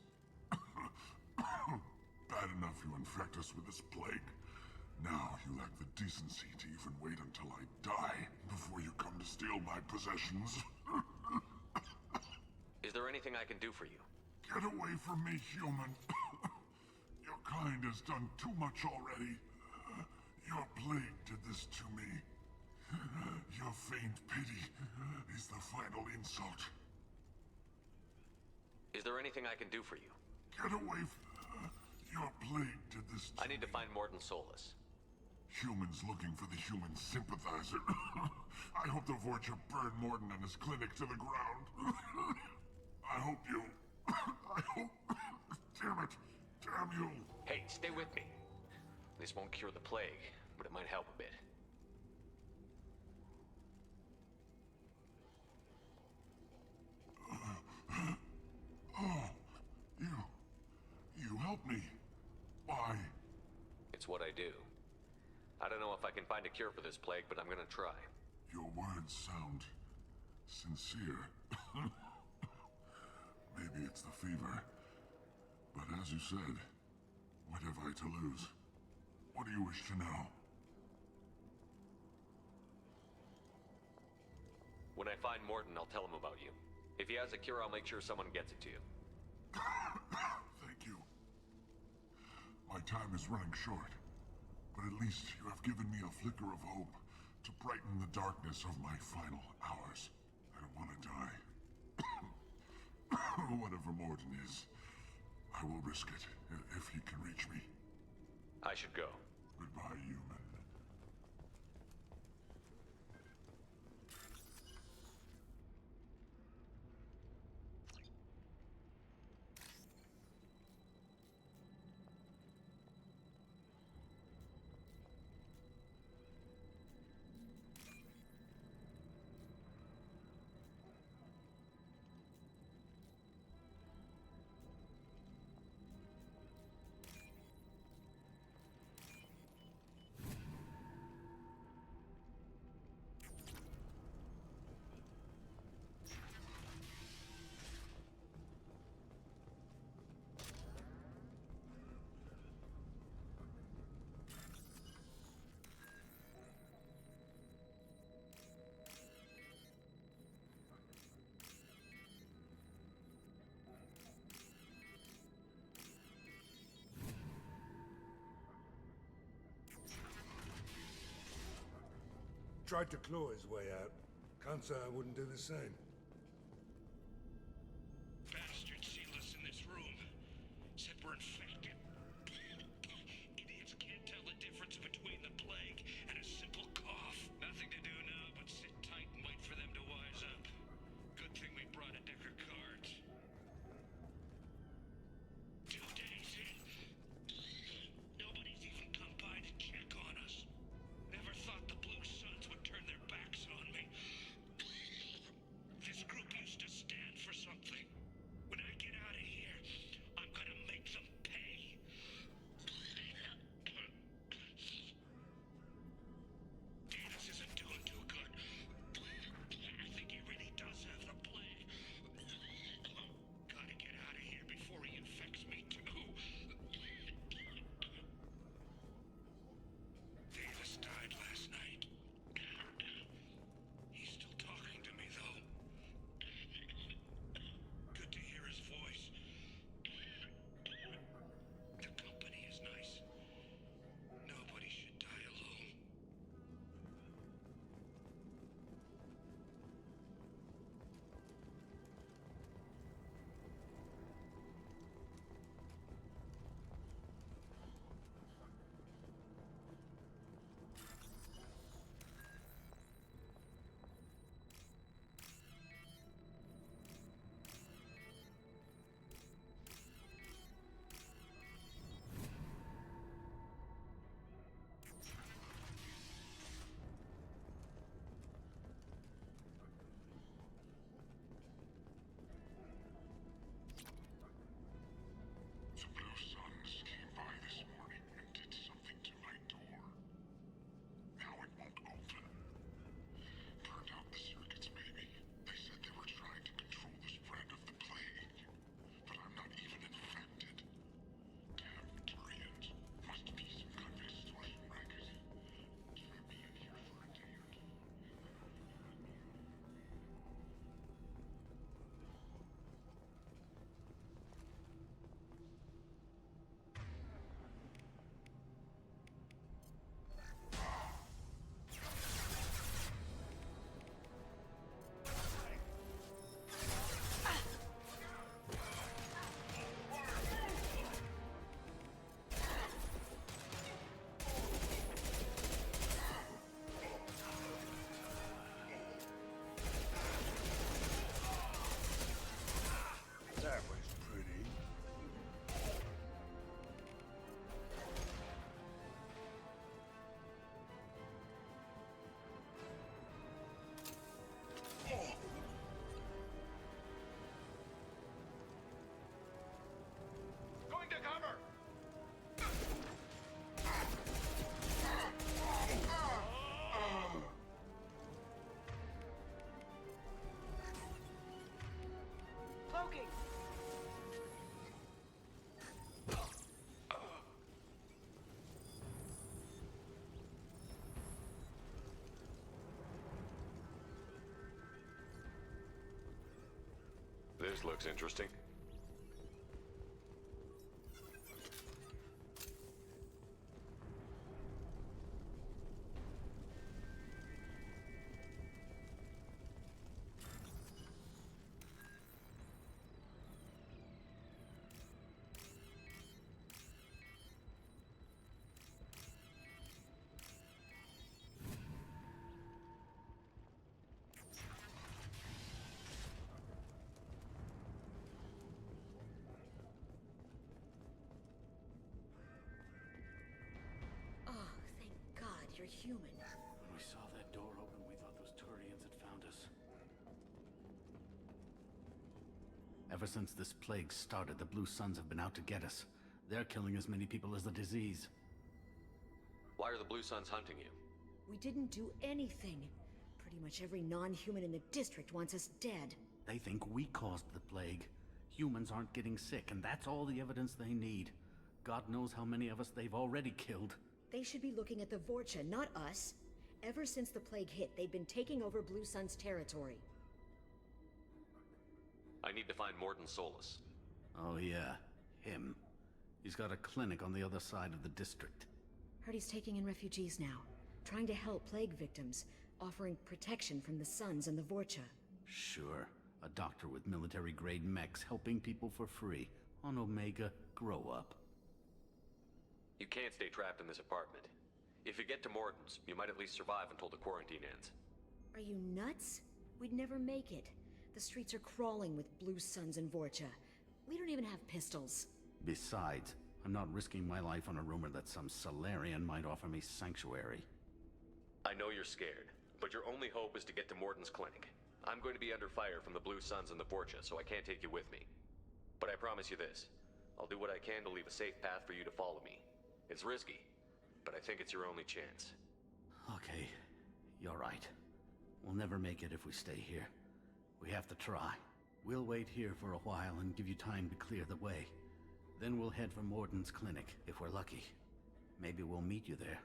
Bad enough you infect us with this plague. Now you lack the decency to even wait until I die before you come to steal my possessions. Is there anything I can do for you? Get away from me, human. Your kind has done too much already. Your plague did this to me. Your feigned pity is the final insult. Is there anything I can do for you? Get away your plague did this to I need to find Morden Solus. Humans looking for the human sympathizer. I hope the Vorcha burned Morden and his clinic to the ground. I hope you... I hope... Damn it. Damn you. Hey, stay with me. This won't cure the plague, but it might help a bit. Oh, you helped me. Why? It's what I do. I don't know if I can find a cure for this plague, but I'm gonna try. Your words sound sincere. Maybe it's the fever. But as you said, what have I to lose? What do you wish to know? When I find Morton, I'll tell him about you. If he has a cure, I'll make sure someone gets it to you. Thank you. My time is running short, but at least you have given me a flicker of hope to brighten the darkness of my final hours. I don't want to die. Whatever Morton is, I will risk it if he can reach me. I should go. Goodbye, human. Tried to claw his way out. Can't say I wouldn't do the same. Bastards sealed us in this room. Said we're infected. Idiots can't tell the difference between the plague and a simple cough. Nothing to do now but sit tight and wait for them to wise up. Good thing we brought a deck of cards. 2 days in. Nobody's even come by to check on us. Never thought the Blue Suns would turn their backs on me. This looks interesting. Oh, thank God you're human. When we saw that door open, we thought those Turians had found us. Ever since this plague started, the Blue Suns have been out to get us. They're killing as many people as the disease. Why are the Blue Suns hunting you? We didn't do anything. Pretty much every non-human in the district wants us dead. They think we caused the plague. Humans aren't getting sick, and that's all the evidence they need. God knows how many of us they've already killed. They should be looking at the Vorcha, not us. Ever since the plague hit, they've been taking over Blue Sun's territory. I need to find Morden Solus. Oh yeah, him. He's got a clinic on the other side of the district. Heard he's taking in refugees now, trying to help plague victims, offering protection from the Suns and the Vorcha. Sure. A doctor with military-grade mechs helping people for free. On Omega, grow up. You can't stay trapped in this apartment. If you get to Morden's, you might at least survive until the quarantine ends. Are you nuts? We'd never make it. The streets are crawling with Blue Suns and Vorcha. We don't even have pistols. Besides, I'm not risking my life on a rumor that some Solarian might offer me sanctuary. I know you're scared, but your only hope is to get to Morden's clinic. I'm going to be under fire from the Blue Suns and the Vorcha, so I can't take you with me. But I promise you this. I'll do what I can to leave a safe path for you to follow me. It's risky, but I think it's your only chance. Okay, you're right. We'll never make it if we stay here. We have to try. We'll wait here for a while and give you time to clear the way. Then we'll head for Morden's clinic, if we're lucky. Maybe we'll meet you there.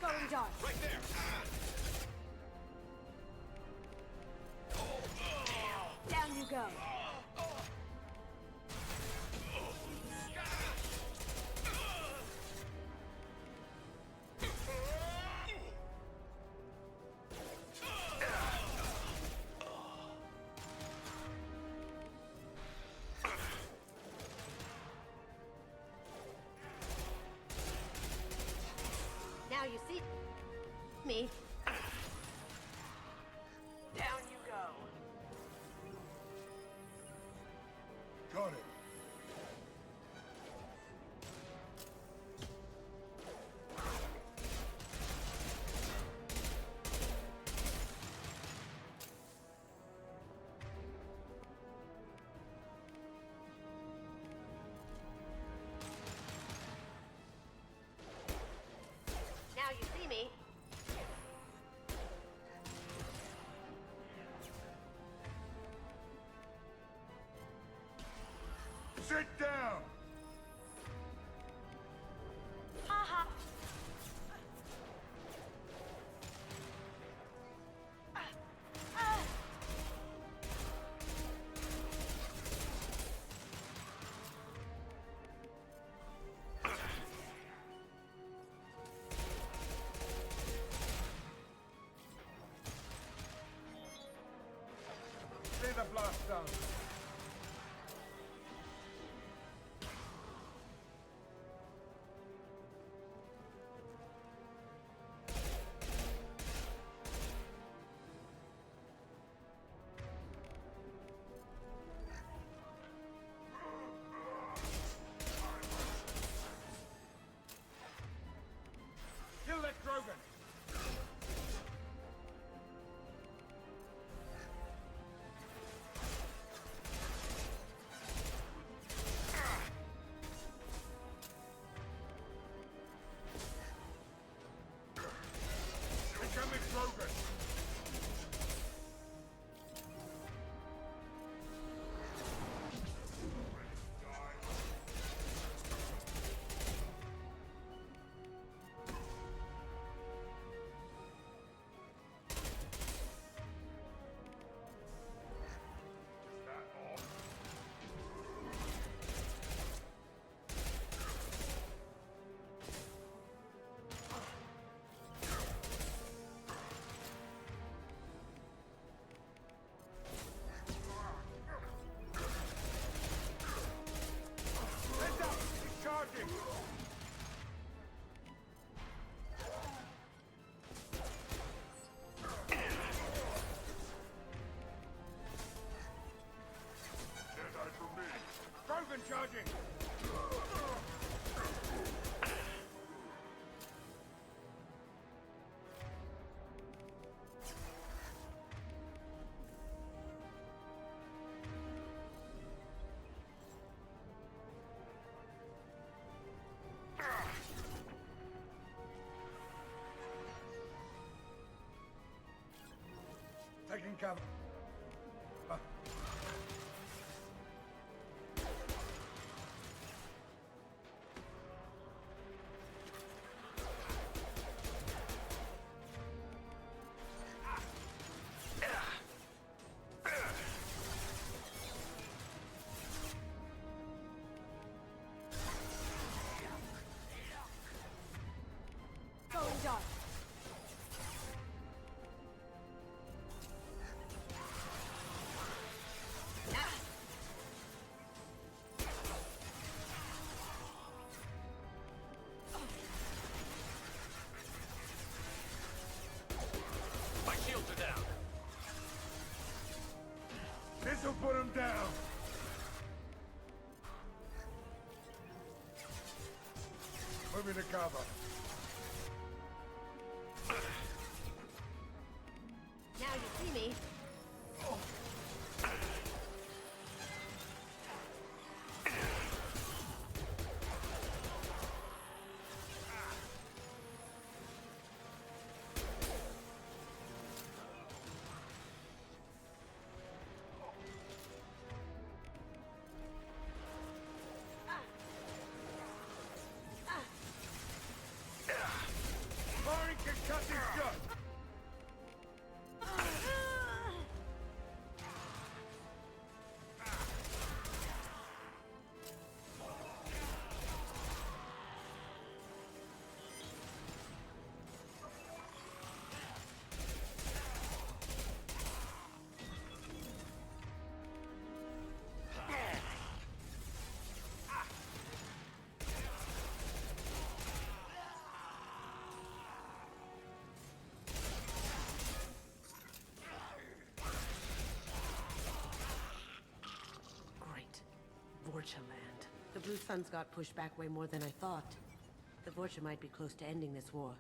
Going dark. Right there! Down you go. Now you see me. Down you go. Got it. Now you see me. Sit down! Haha. Lay the blast down. Charging! Taking cover. Going dark. My shields are down. This'll put him down. Moving to cover. Now you see me. Firing concussive shot. Great. Vorcha land. The Blue Suns got pushed back way more than I thought. The Vorcha might be close to ending this war.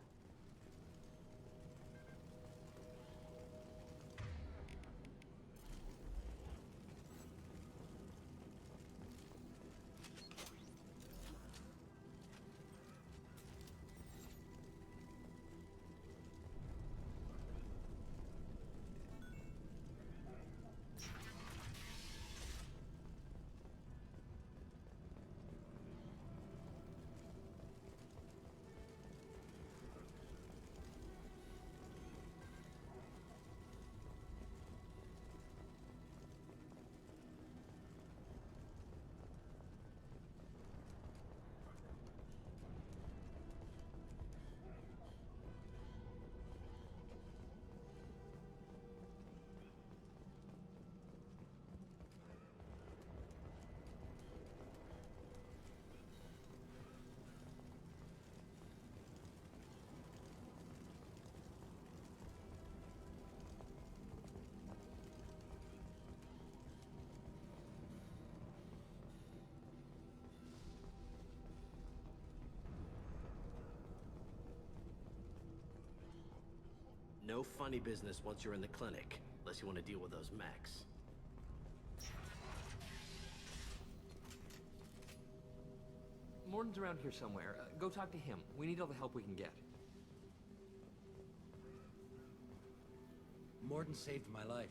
No funny business once you're in the clinic, unless you want to deal with those mechs. Morden's around here somewhere. Go talk to him. We need all the help we can get. Morden saved my life.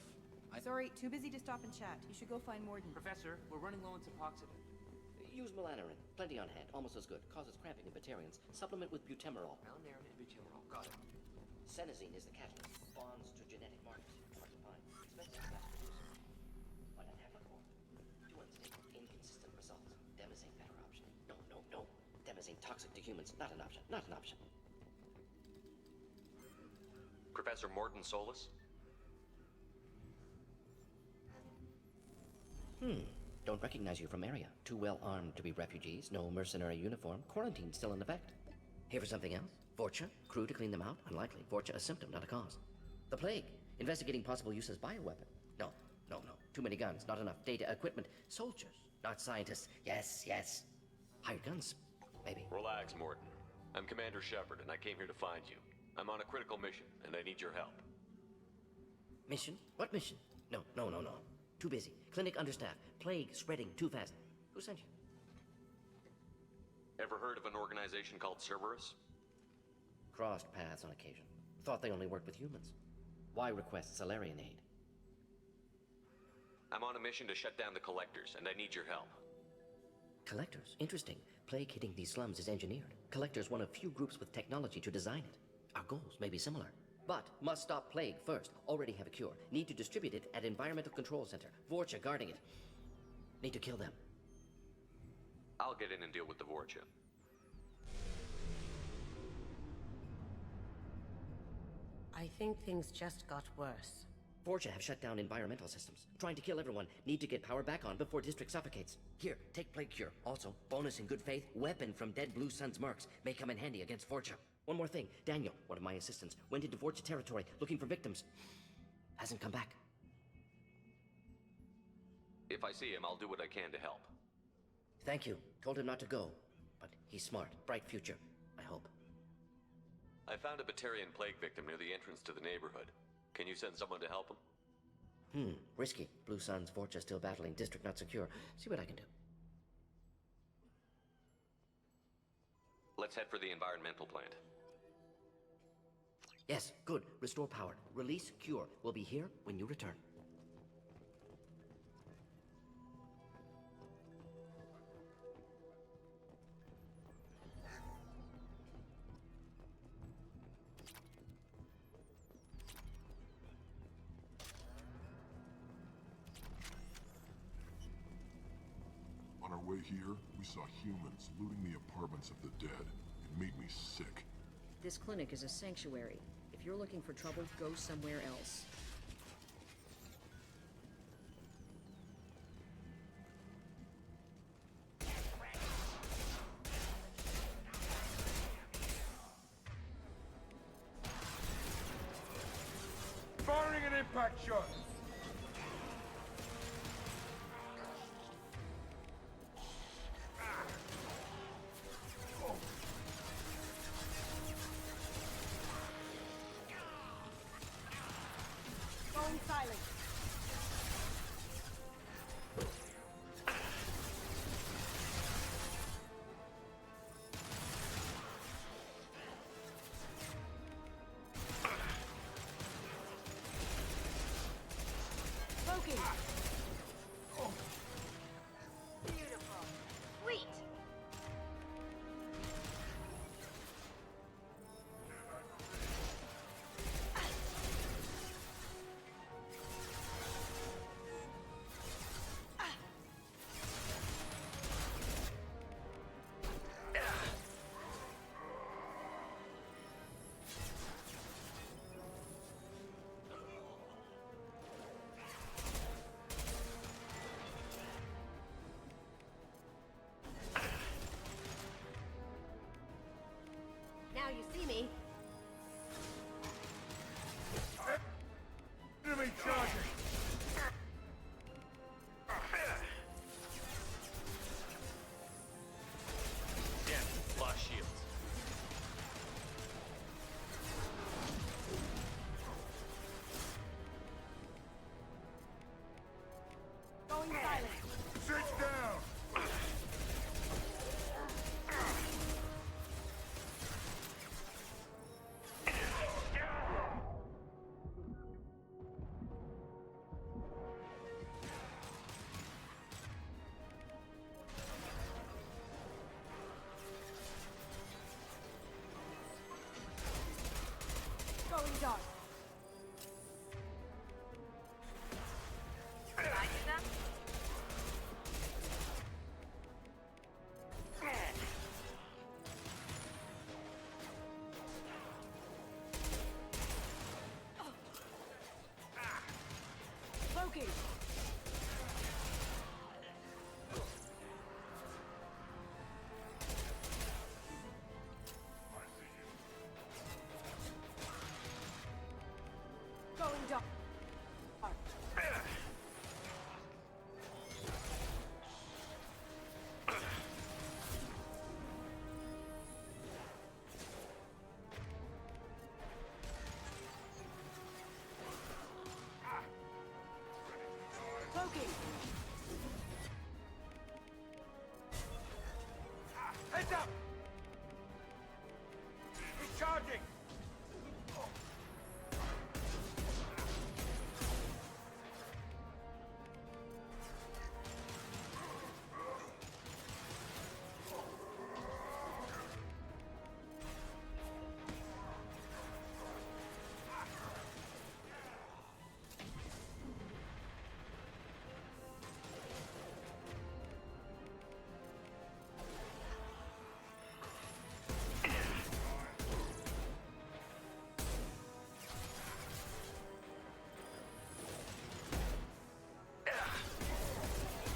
Sorry, too busy to stop and chat. You should go find Morden. Professor, we're running low on Suboxidant. Use melanorin. Plenty on hand. Almost as good. Causes cramping in Batarians. Supplement with butemerol. Melanorin and butemerol. Got it. Senesine is the catalyst. Bonds to genetic markers. Hard to find. Expensive to mass produce. But unethical. Too unstable. Inconsistent results. Demazine better option. No. Demazine toxic to humans. Not an option. Not an option. Professor Morden Solus? Don't recognize you from area. Too well armed to be refugees. No mercenary uniform. Quarantine still in effect. Here for something else? Vorcha? Crew to clean them out? Unlikely. Vorcha a symptom, not a cause. The plague. Investigating possible use as bioweapon. No. Too many guns. Not enough data, equipment. Soldiers. not scientists. Yes, yes. Hired guns, maybe. Relax, Morton. I'm Commander Shepard, and I came here to find you. I'm on a critical mission, and I need your help. Mission? What mission? No. Too busy. Clinic understaffed. Plague spreading too fast. Who sent you? Ever heard of an organization called Cerberus? Crossed paths on occasion. Thought they only worked with humans. Why request Salarian aid? I'm on a mission to shut down the Collectors, and I need your help. Collectors? Interesting. Plague hitting these slums is engineered. Collectors one of few groups with technology to design it. Our goals may be similar. But must stop plague first. Already have a cure. Need to distribute it at Environmental Control Center. Vorcha guarding it. Need to kill them. I'll get in and deal with the Vorcha. I think things just got worse. Vorcha have shut down environmental systems. Trying to kill everyone. Need to get power back on before district suffocates. Here, take plague cure. Also, bonus in good faith, weapon from dead Blue Sun's mercs. May come in handy against Vorcha. One more thing. Daniel, one of my assistants, went into Vorcha territory looking for victims. Hasn't come back. If I see him, I'll do what I can to help. Thank you. Told him not to go. But he's smart. Bright future. I hope. I found a Batarian plague victim near the entrance to the neighborhood. Can you send someone to help him? Risky. Blue Sun's Vorcha still battling. District not secure. See what I can do. Let's head for the environmental plant. Yes, good. Restore power. Release cure. We'll be here when you return. On our way here, we saw humans looting the apartments of the dead. It made me sick. This clinic is a sanctuary. If you're looking for trouble, go somewhere else. Firing an impact shot! Going silent. Smoking! Beautiful. Sweet. Now you see me. Enemy charging! Damn, lost shields. Going silent. Sit down! Going dark. Smoking! Going dark. Cloaking! Heads up! He's charging!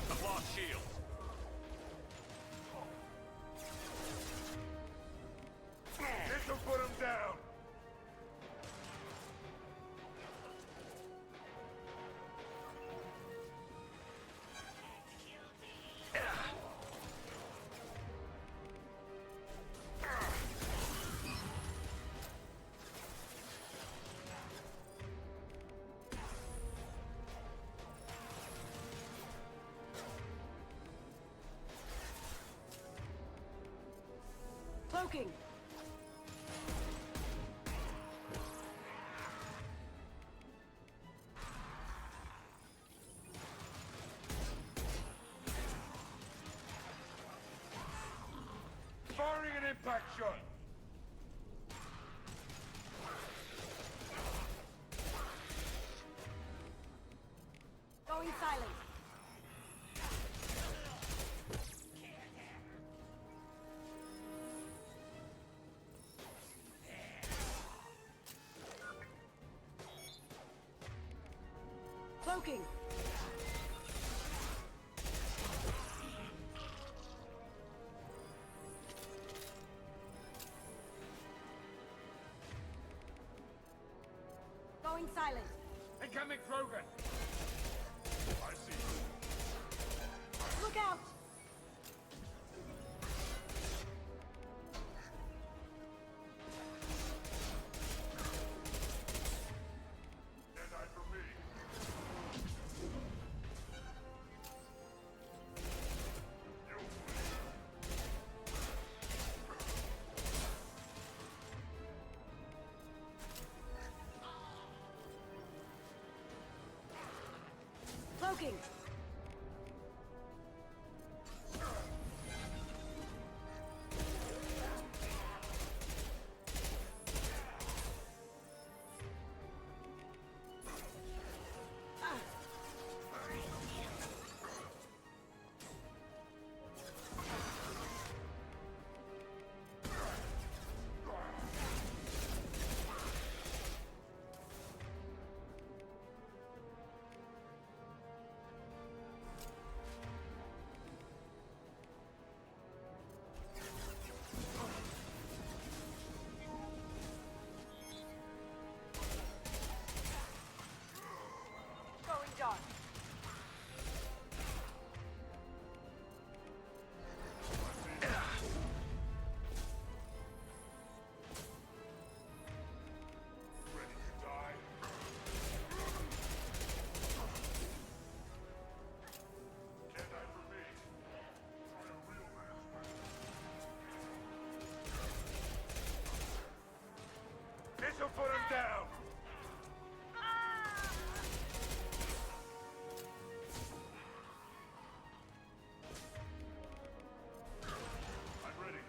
I've lost shields. This'll put him down! Cloaking! Firing an impact shot! Going silent! Cloaking! Going silent! Incoming Krogan! I see you. Look out! Deadeye for me. Cloaking! Going dark. Ready to die? Deadeye for me. Try a real man's way. This'll put him down! I'm ready.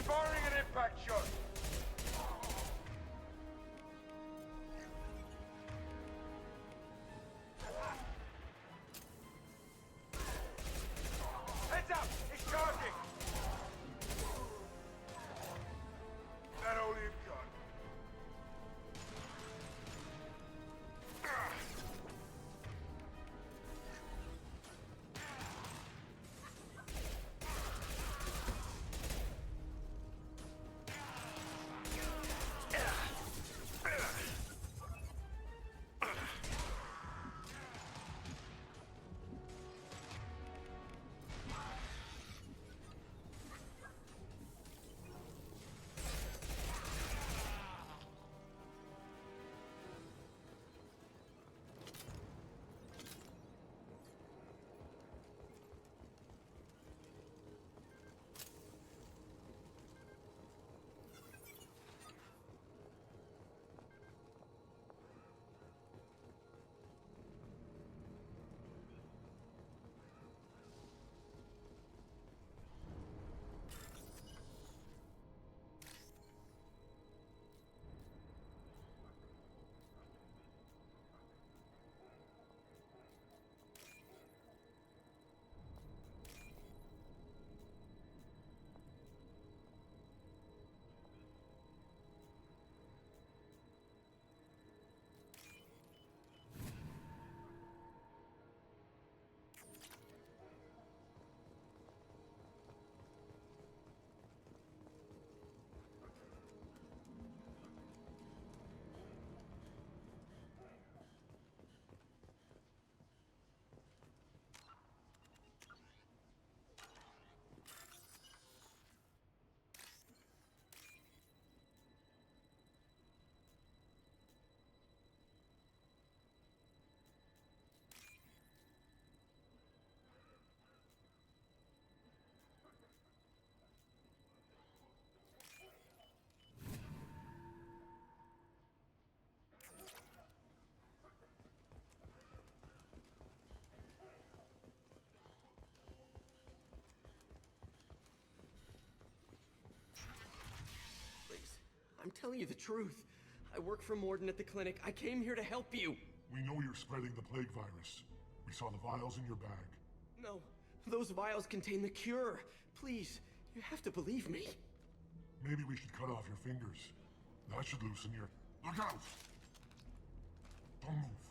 Firing an impact shot! Heads up! He's charging! That all you've got? I'm telling you the truth. I work for Morden at the clinic. I came here to help you. We know you're spreading the plague virus. We saw the vials in your bag. No, those vials contain the cure. Please, you have to believe me. Maybe we should cut off your fingers. That should loosen your... Look out! Don't move.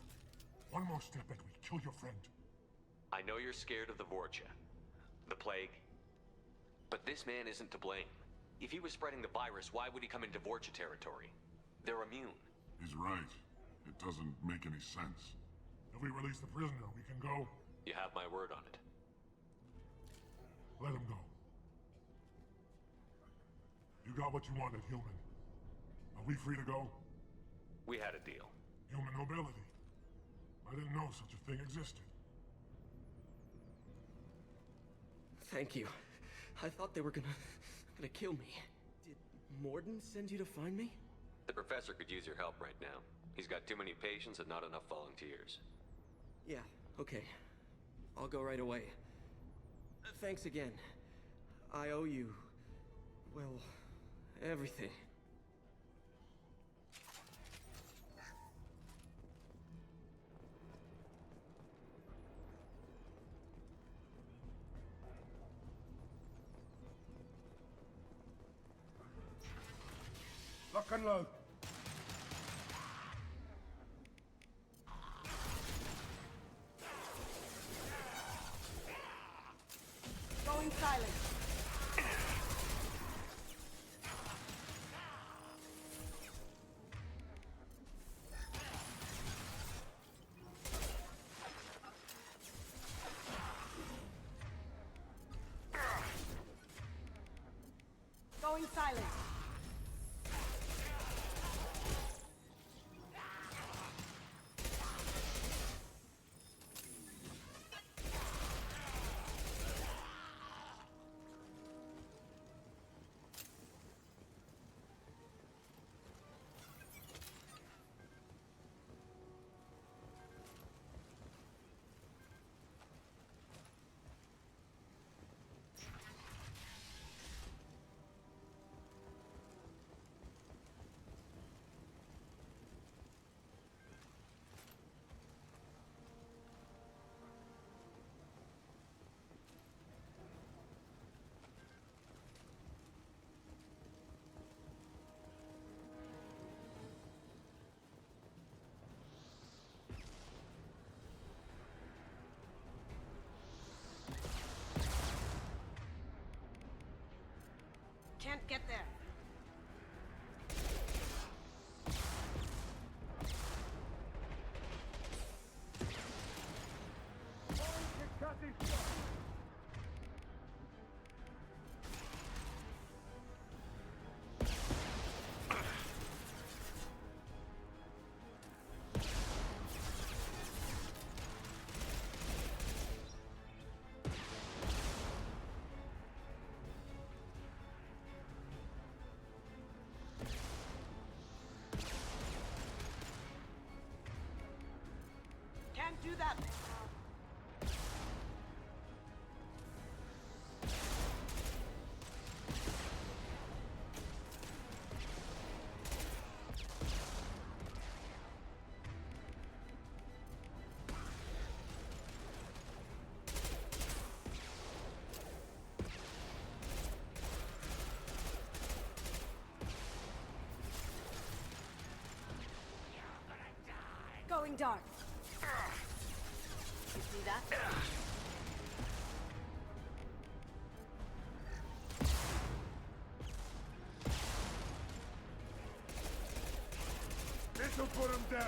One more step and we kill your friend. I know you're scared of the Vorcha, the plague, but this man isn't to blame. If he was spreading the virus, why would he come into Vorcha territory? They're immune. He's right. It doesn't make any sense. If we release the prisoner, we can go. You have my word on it. Let him go. You got what you wanted, human. Are we free to go? We had a deal. Human nobility. I didn't know such a thing existed. Thank you. I thought they were gonna kill me. Did Morden send you to find me? The professor could use your help right now. He's got too many patients and not enough volunteers. Yeah, okay. I'll go right away. Thanks again. I owe you, well, everything. Lock and load. Going silent. Going silent. Can't get there. Can't do that. Going dark. You see that? This'll put him down.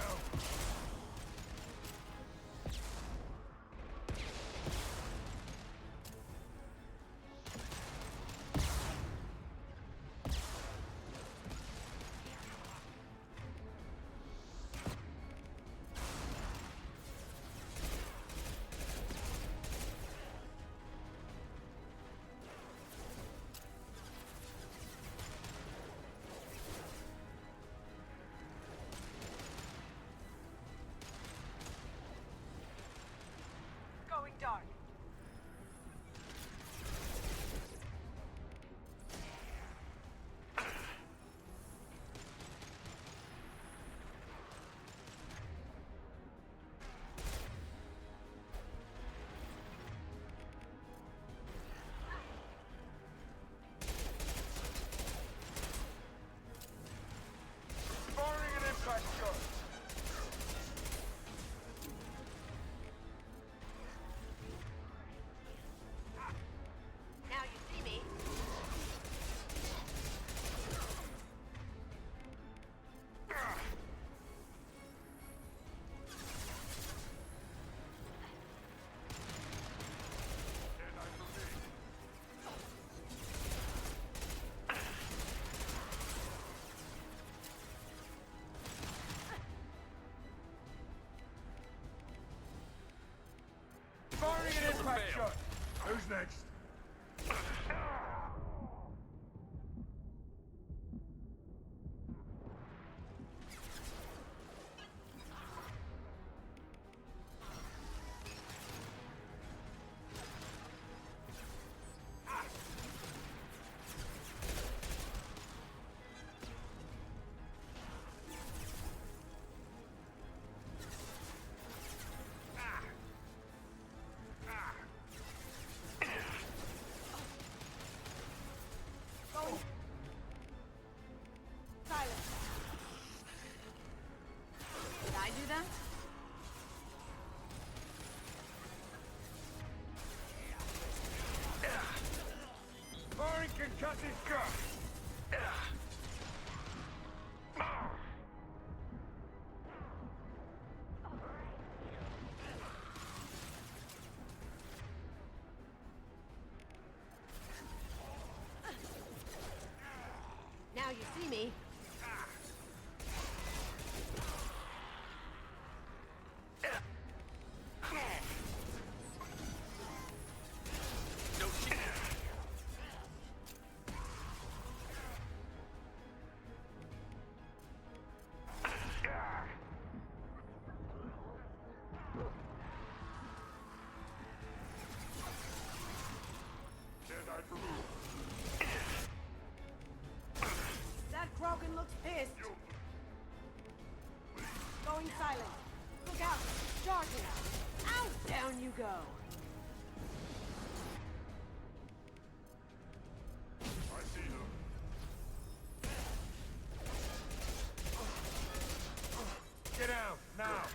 Crack shot. Who's next? Silence. Did I do that? Firing concussive gun. Now you see me. No shit. That Krogan looks pissed. Going silent. Look out. Charging. Out. Down you go. I see them. Get out, now!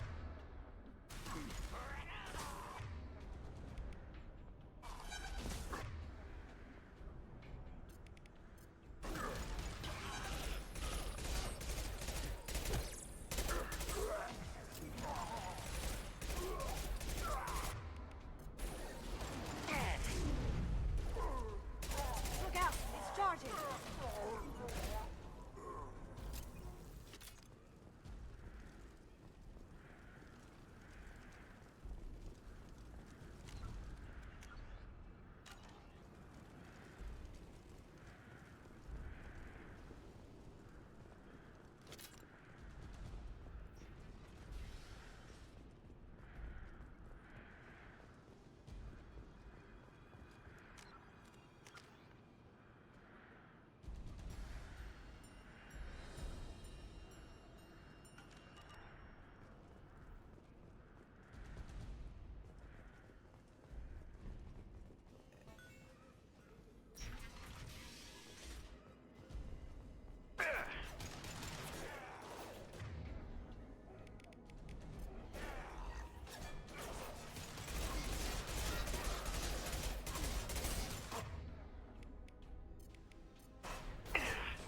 Look out. It's charging.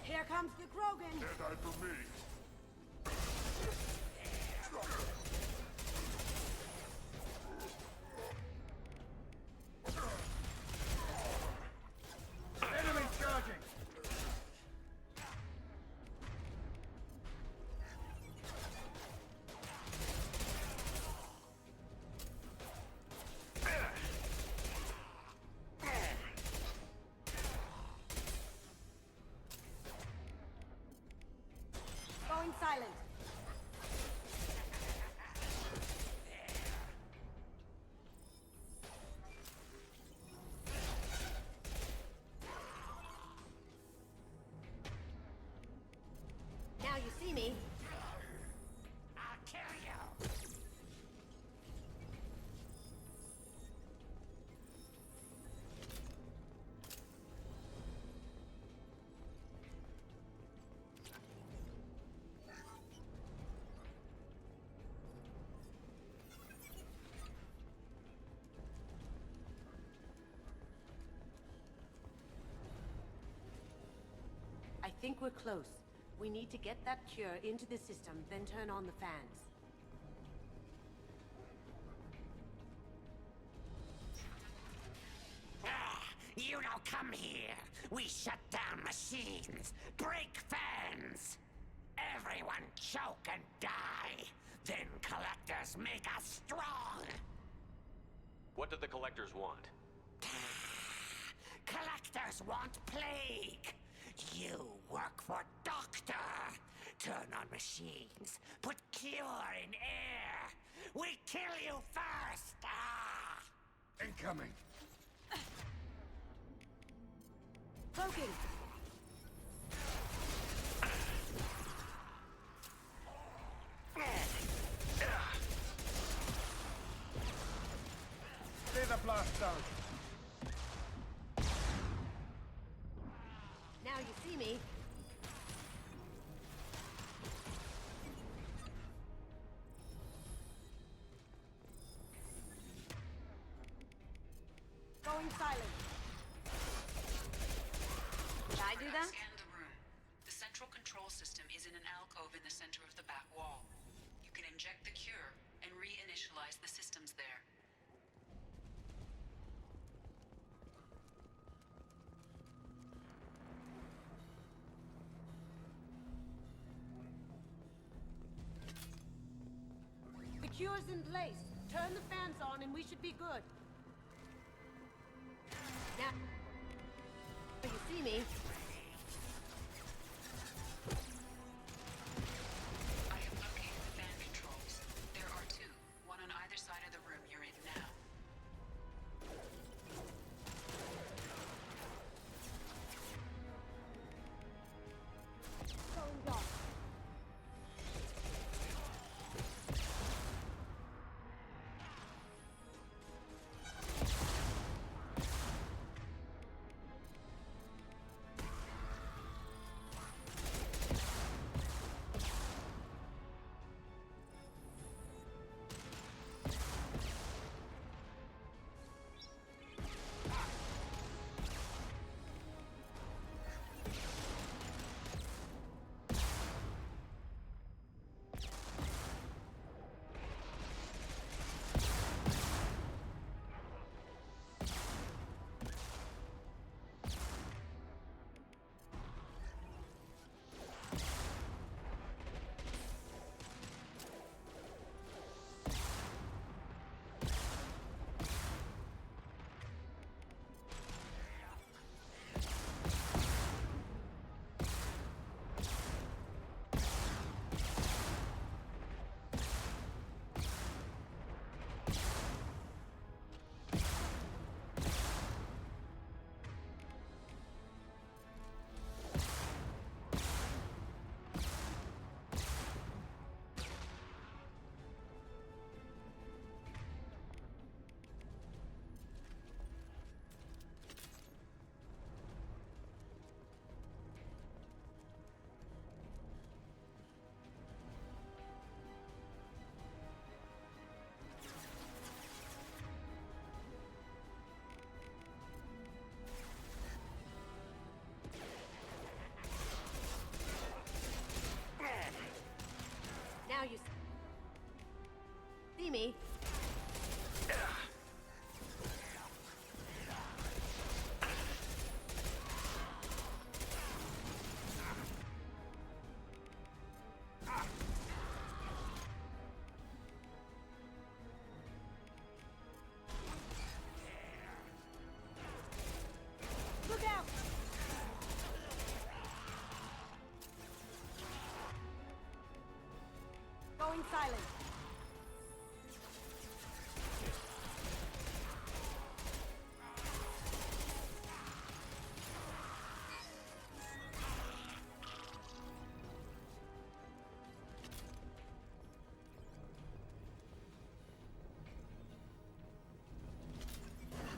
Here comes the Krogan. Dead-eye for me. Enemy charging! Going silent. Now you see me. I'll kill you. I think we're close. We need to get that cure into the system, then turn on the fans. You don't come here. We shut down machines, break fans. Everyone choke and die. Then collectors make us strong. What do the collectors want? Collectors want plague. You work for Doctor. Turn on machines. Put cure in air. We kill you first. Incoming. Cloaking. Lay the blast down. Now you see me. Going silent. Did I do that? Scan the room. The central control system is in an alcove in the center of the back wall. You can inject the cure and reinitialize the systems there. The cure's in place. Turn the fans on and we should be good. Now, you see me. I have located the fan controls. There are two, one on either side of the room you're in now. Going dark. Now you see me. Look out! Going silent.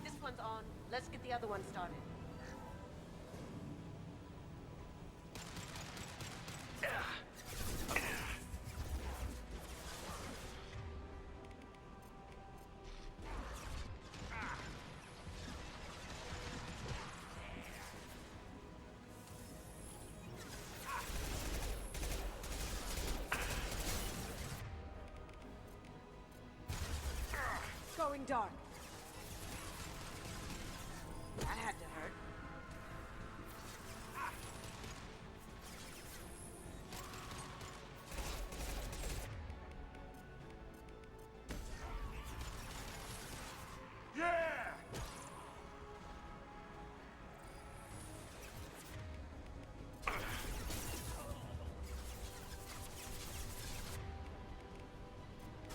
This one's on. Let's get the other one started. Going dark. That had to hurt.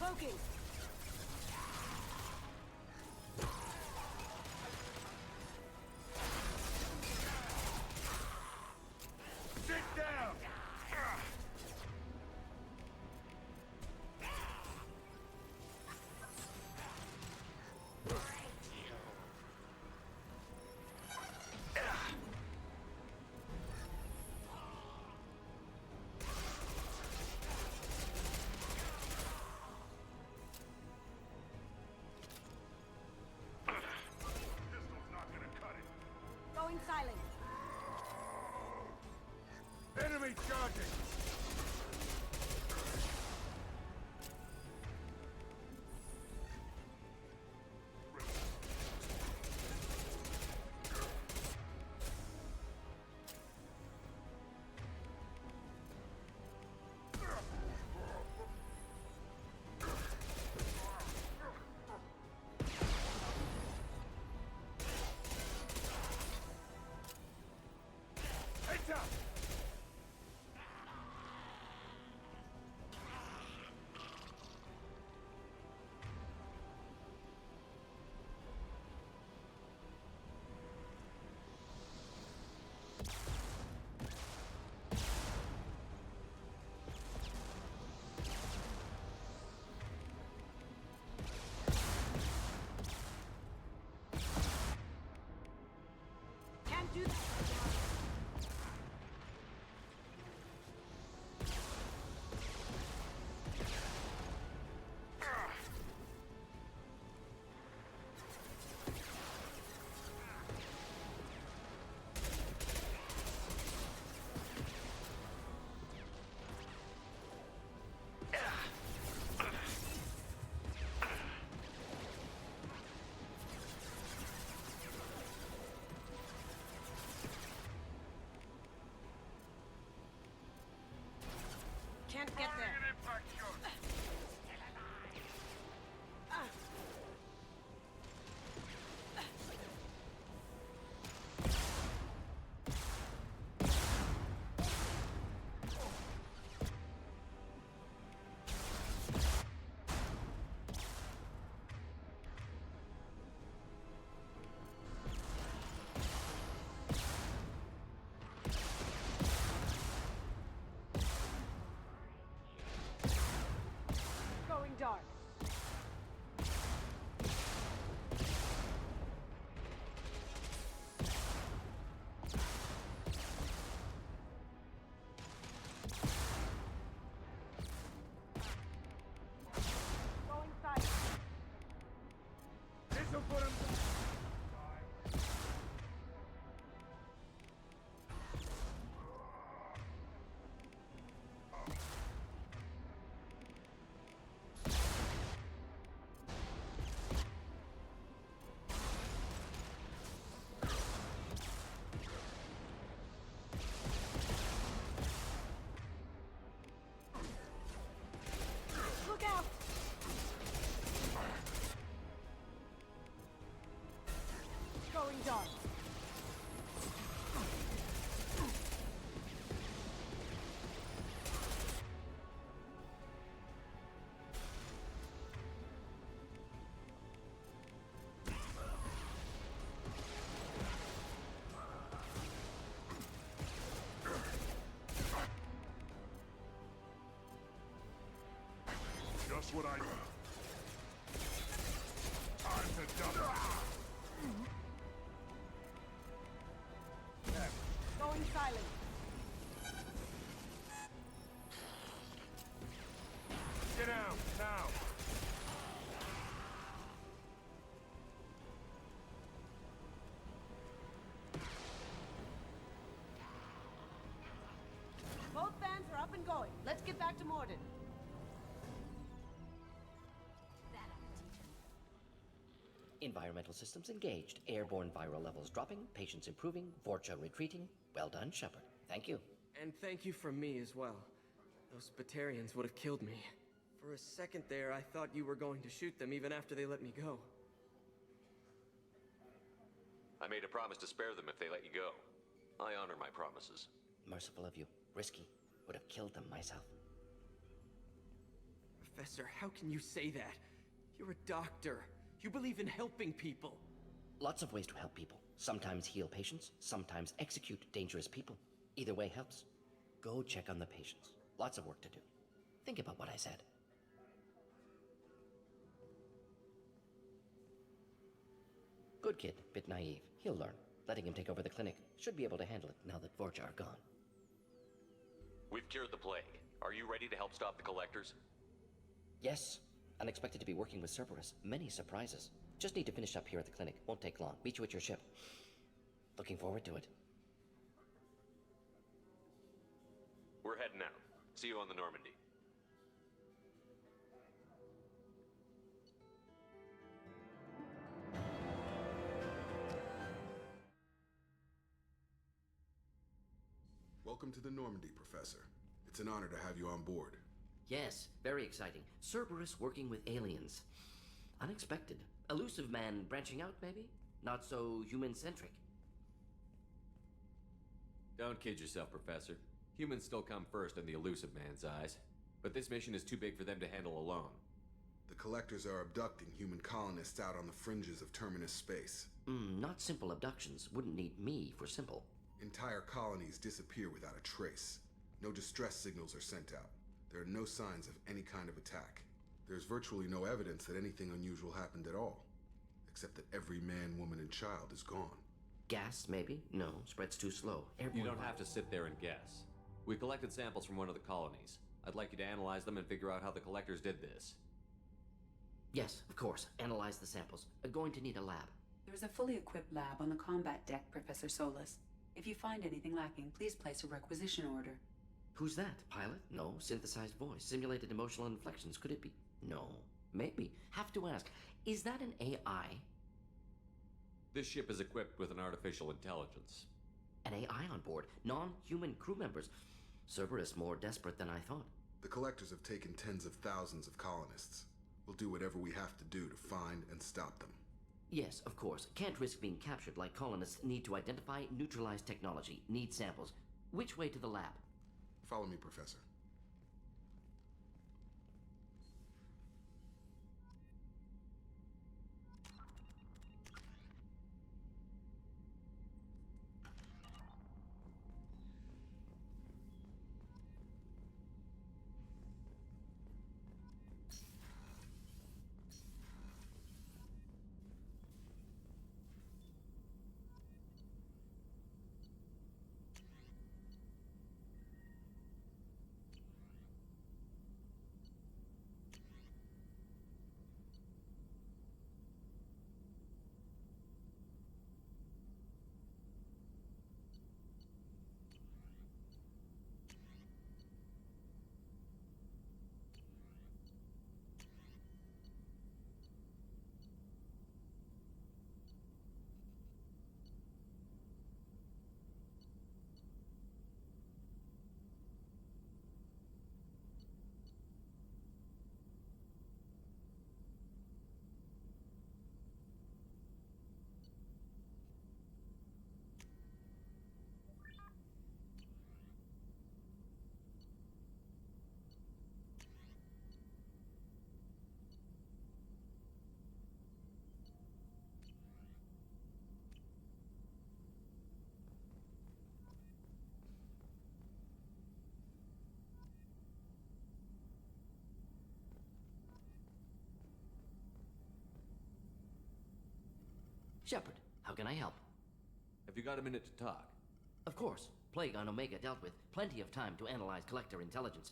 Cloaking! Sit down! Going silent. Enemy charging! Heads up! Can't do that. Can't get there. Going dark. Going silent. This'll put him... Look out! Going dark. Just what I... Time to double. Going silent. Get down, now! Both vans are up and going. Let's get back to Morden. Environmental systems engaged. Airborne viral levels dropping. Patients improving. Vorcha retreating. Well done, Shepard. Thank you. And thank you from me as well. Those Batarians would have killed me. For a second there, I thought you were going to shoot them even after they let me go. I made a promise to spare them if they let you go. I honor my promises. Merciful of you. Risky. Would have killed them myself. Professor, how can you say that? You're a doctor. You believe in helping people. Lots of ways to help people. Sometimes heal patients, sometimes execute dangerous people. Either way helps. Go check on the patients. Lots of work to do. Think about what I said. Good kid, bit naive. He'll learn. Letting him take over the clinic. Should be able to handle it now that Vorcha are gone. We've cured the plague. Are you ready to help stop the collectors? Yes. Unexpected to be working with Cerberus. Many surprises. Just need to finish up here at the clinic. Won't take long. Meet you at your ship. Looking forward to it. We're heading out. See you on the Normandy. Welcome to the Normandy, Professor. It's an honor to have you on board. Yes, very exciting. Cerberus working with aliens. Unexpected. Elusive man branching out, maybe? Not so human-centric. Don't kid yourself, Professor. Humans still come first in the elusive man's eyes. But this mission is too big for them to handle alone. The Collectors are abducting human colonists out on the fringes of Terminus space. Not simple abductions. Wouldn't need me for simple. Entire colonies disappear without a trace. No distress signals are sent out. There are no signs of any kind of attack. There's virtually no evidence that anything unusual happened at all. Except that every man, woman, and child is gone. Gas, maybe? No, spreads too slow. You don't have to sit there and guess. We collected samples from one of the colonies. I'd like you to analyze them and figure out how the Collectors did this. Yes, of course. Analyze the samples. Going to need a lab. There's a fully equipped lab on the combat deck, Professor Solus. If you find anything lacking, please place a requisition order. Who's that? Pilot? No. Synthesized voice. Simulated emotional inflections. Could it be? No. Maybe. Have to ask. Is that an AI? This ship is equipped with an artificial intelligence. An AI on board? Non-human crew members? Cerberus more desperate than I thought. The Collectors have taken tens of thousands of colonists. We'll do whatever we have to do to find and stop them. Yes, of course. Can't risk being captured like colonists need to identify, neutralize technology, need samples. Which way to the lab? Follow me, Professor. Shepard, how can I help? Have you got a minute to talk? Of course. Plague on Omega dealt with. Plenty of time to analyze Collector intelligence.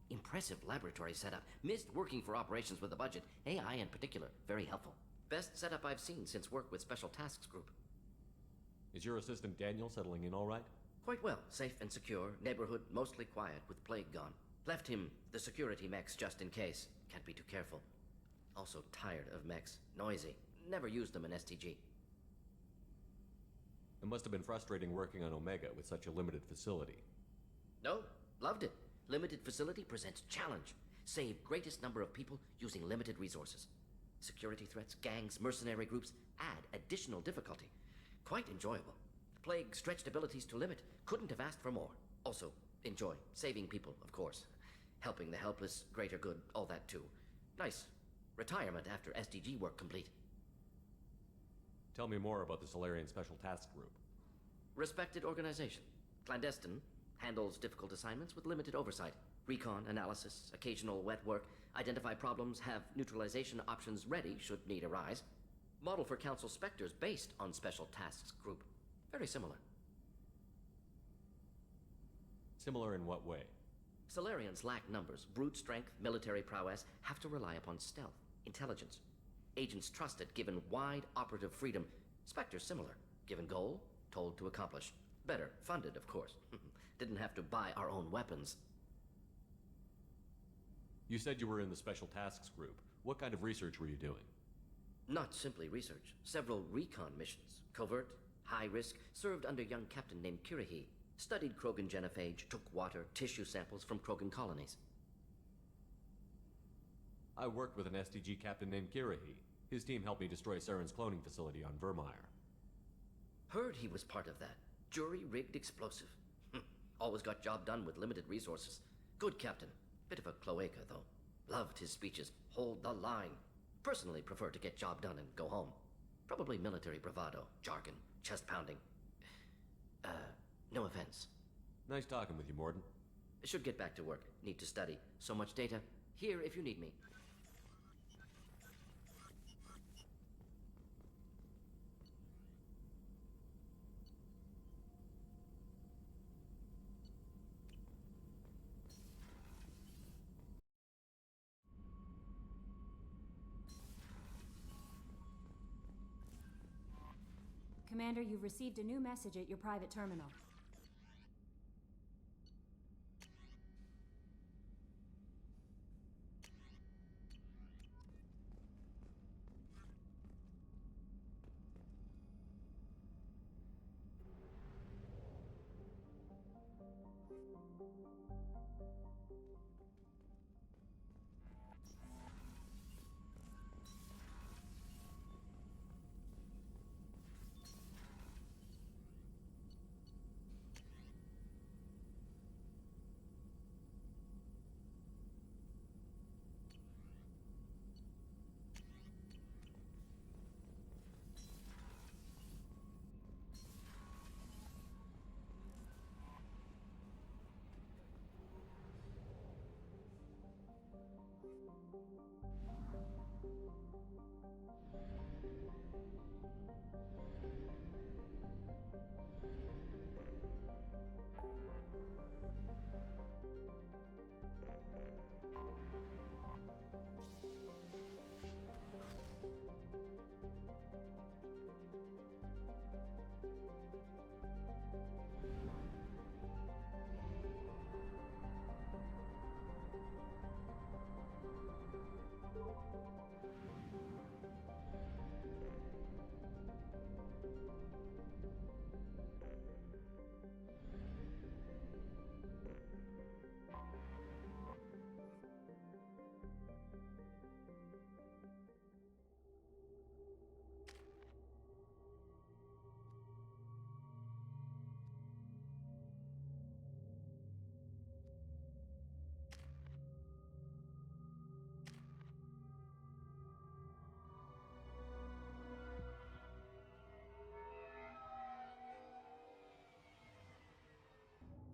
Impressive laboratory setup. Missed working for operations with a budget. AI in particular. Very helpful. Best setup I've seen since work with Special Tasks Group. Is your assistant Daniel settling in all right? Quite well. Safe and secure. Neighborhood mostly quiet with Plague gone. Left him the security mechs just in case. Can't be too careful. Also tired of mechs. Noisy. Never used them in STG. It must have been frustrating working on Omega with such a limited facility. No, loved it. Limited facility presents challenge. Save greatest number of people using limited resources. Security threats, gangs, mercenary groups add additional difficulty. Quite enjoyable. Plague stretched abilities to limit. Couldn't have asked for more. Also, enjoy. Saving people, of course. Helping the helpless, greater good, all that too. Nice. Retirement after SDG work complete. Tell me more about the Solarian Special Task Group. Respected organization. Clandestine. Handles difficult assignments with limited oversight. Recon, analysis, occasional wet work. Identify problems, have neutralization options ready should need arise. Model for Council Spectres based on Special Tasks Group. Very similar. Similar in what way? Solarians lack numbers, brute strength, military prowess, have to rely upon stealth, intelligence. Agents trusted, given wide operative freedom. Spectres similar, given goal, told to accomplish. Better, funded, of course. Didn't have to buy our own weapons. You said you were in the Special Tasks Group. What kind of research were you doing? Not simply research. Several recon missions. Covert, high risk, served under young captain named Kirahi. Studied Krogan genophage, took water, tissue samples from Krogan colonies. I worked with an SDG captain named Kirahi. His team helped me destroy Saren's cloning facility on Vermeer. Heard he was part of that. Jury-rigged explosive. Always got job done with limited resources. Good captain. Bit of a cloaca, though. Loved his speeches. Hold the line. Personally prefer to get job done and go home. Probably military bravado, jargon, chest pounding. No offense. Nice talking with you, Morden. Should get back to work. Need to study. So much data. Here if you need me. Commander, you've received a new message at your private terminal.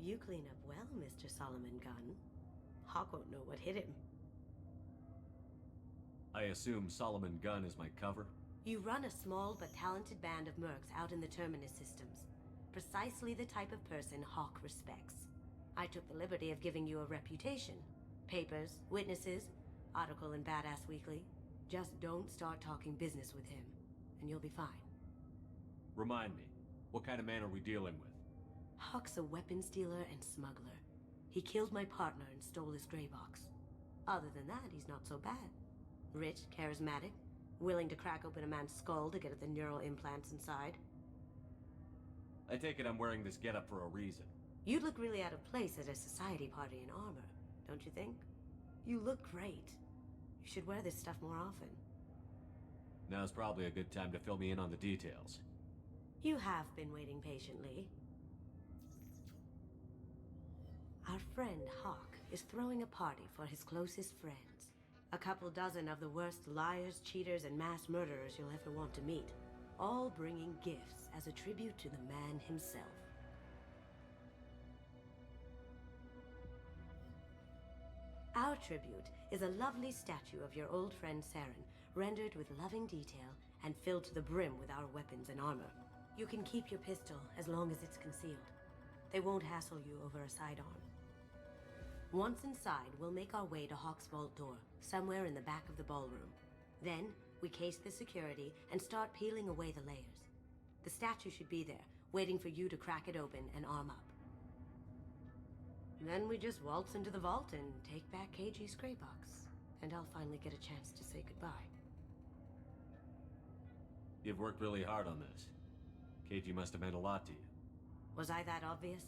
You clean up well, Mr. Solomon Gunn. Hawk won't know what hit him. I assume Solomon Gunn is my cover? You run a small but talented band of mercs out in the Terminus systems. Precisely the type of person Hawk respects. I took the liberty of giving you a reputation. Papers, witnesses, article in Badass Weekly. Just don't start talking business with him, and you'll be fine. Remind me, what kind of man are we dealing with? Hawk's a weapons dealer and smuggler. He killed my partner and stole his gray box. Other than that, he's not so bad. Rich, charismatic, willing to crack open a man's skull to get at the neural implants inside. I take it I'm wearing this getup for a reason. You'd look really out of place at a society party in armor, don't you think? You look great. You should wear this stuff more often. Now's probably a good time to fill me in on the details. You have been waiting patiently. Our friend Hawk is throwing a party for his closest friends. A couple dozen of the worst liars, cheaters, and mass murderers you'll ever want to meet. All bringing gifts as a tribute to the man himself. Our tribute is a lovely statue of your old friend Saren, rendered with loving detail and filled to the brim with our weapons and armor. You can keep your pistol as long as it's concealed. They won't hassle you over a sidearm. Once inside, we'll make our way to Hawk's vault door, somewhere in the back of the ballroom. Then, we case the security and start peeling away the layers. The statue should be there, waiting for you to crack it open and arm up. Then we just waltz into the vault and take back KG's gray box. And I'll finally get a chance to say goodbye. You've worked really hard on this. KG must have meant a lot to you. Was I that obvious?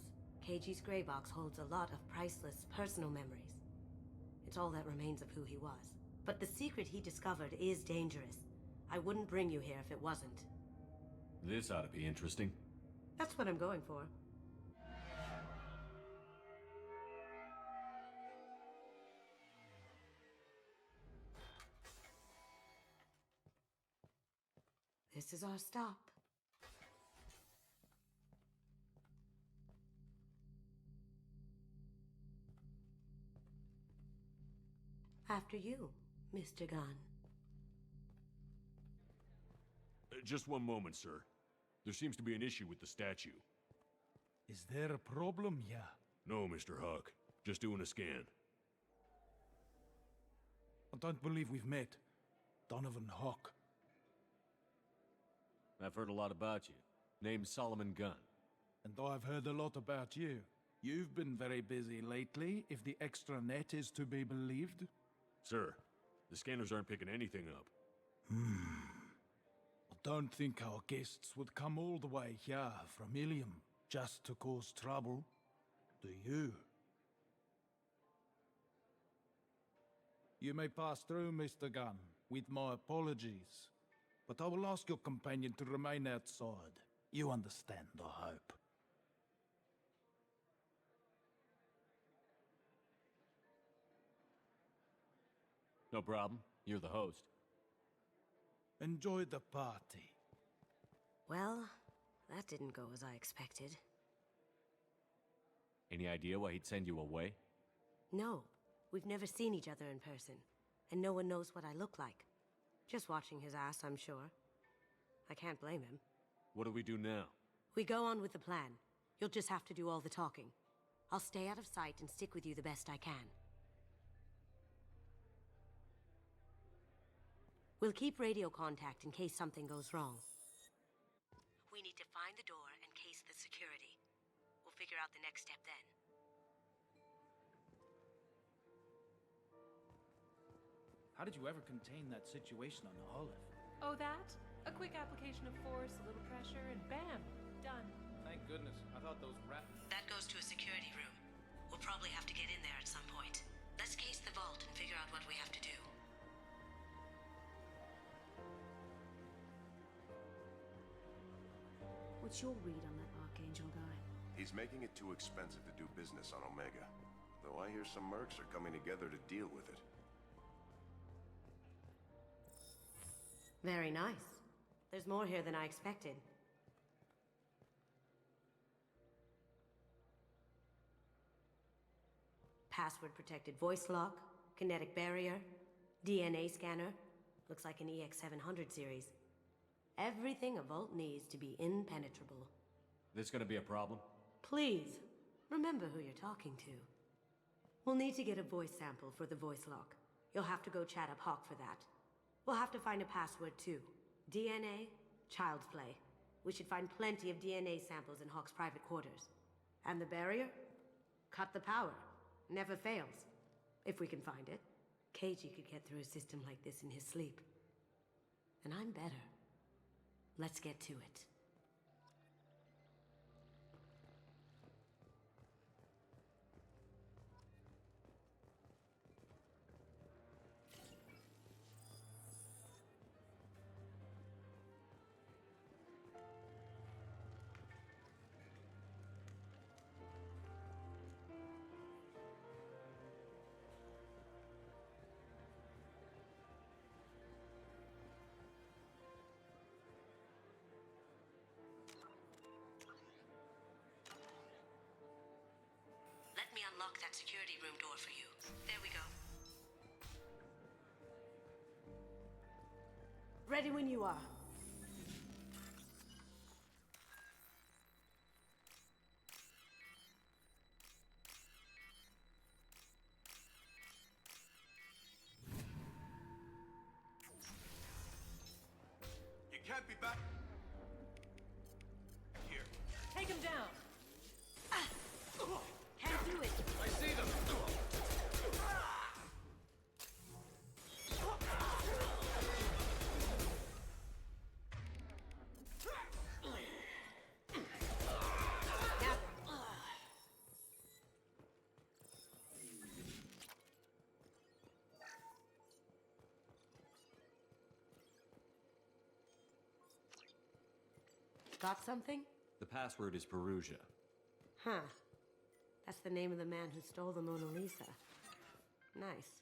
KG's gray box holds a lot of priceless personal memories. It's all that remains of who he was. But the secret he discovered is dangerous. I wouldn't bring you here if it wasn't. This ought to be interesting. That's what I'm going for. This is our stop. After you, Mr. Gunn. Just one moment, sir. There seems to be an issue with the statue. Is there a problem here? No, Mr. Huck. Just doing a scan. I don't believe we've met. Donovan Hawk. I've heard a lot about you. Name's Solomon Gunn. And I've heard a lot about you. You've been very busy lately, if the extra net is to be believed. Sir, the scanners aren't picking anything up. I don't think our guests would come all the way here from Ilium just to cause trouble. Do you? You may pass through, Mr. Gunn, with my apologies. But I will ask your companion to remain outside. You understand, I hope. No problem. You're the host. Enjoy the party. Well, that didn't go as I expected. Any idea why he'd send you away? No, we've never seen each other in person, and no one knows what I look like. Just watching his ass, I'm sure. I can't blame him. What do we do now? We go on with the plan. You'll just have to do all the talking. I'll stay out of sight and stick with you the best I can. We'll keep radio contact in case something goes wrong. We need to find the door and case the security. We'll figure out the next step then. How did you ever contain that situation on the Olive? Oh, that? A quick application of force, a little pressure, and bam! Done. Thank goodness. I thought those That goes to a security room. We'll probably have to get in there at some point. Let's case the vault and figure out what we have to do. What's your read on that Archangel guy? He's making it too expensive to do business on Omega. Though I hear some mercs are coming together to deal with it. Very nice. There's more here than I expected. Password-protected voice lock, kinetic barrier, DNA scanner. Looks like an EX700 series. Everything a vault needs to be impenetrable. This gonna be a problem? Please, remember who you're talking to. We'll need to get a voice sample for the voice lock. You'll have to go chat up Hawk for that. We'll have to find a password too. DNA, child's play. We should find plenty of DNA samples in Hawk's private quarters. And the barrier? Cut the power. Never fails. If we can find it. KG could get through a system like this in his sleep. And I'm better. Let's get to it. unlock that security room door for you. There we go. Ready when you are. You can't be back here. Take him down. Can't do it. I see them. Got something? The password is Perugia. Huh. That's the name of the man who stole the Mona Lisa. Nice.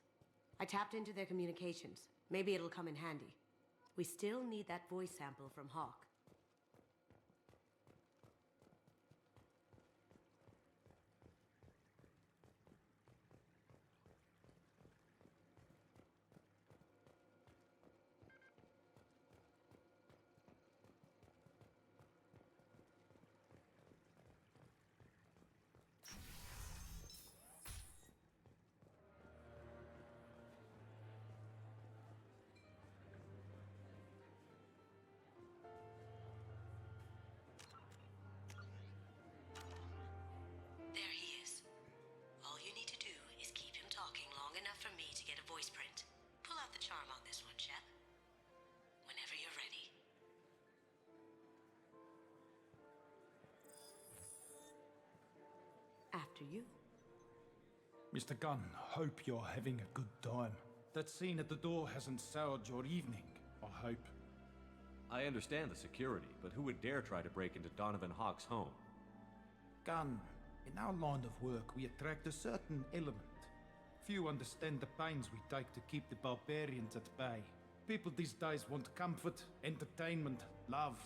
I tapped into their communications. Maybe it'll come in handy. We still need that voice sample from Hawk. There he is. All you need to do is keep him talking long enough for me to get a voice print. Pull out the charm on this one, Shep. Whenever you're ready. After you. Mr. Gunn, hope you're having a good time. That scene at the door hasn't soured your evening, I hope. I understand the security, but who would dare try to break into Donovan Hawk's home? Gunn, in our line of work, we attract a certain element. Few understand the pains we take to keep the barbarians at bay. People these days want comfort, entertainment, love.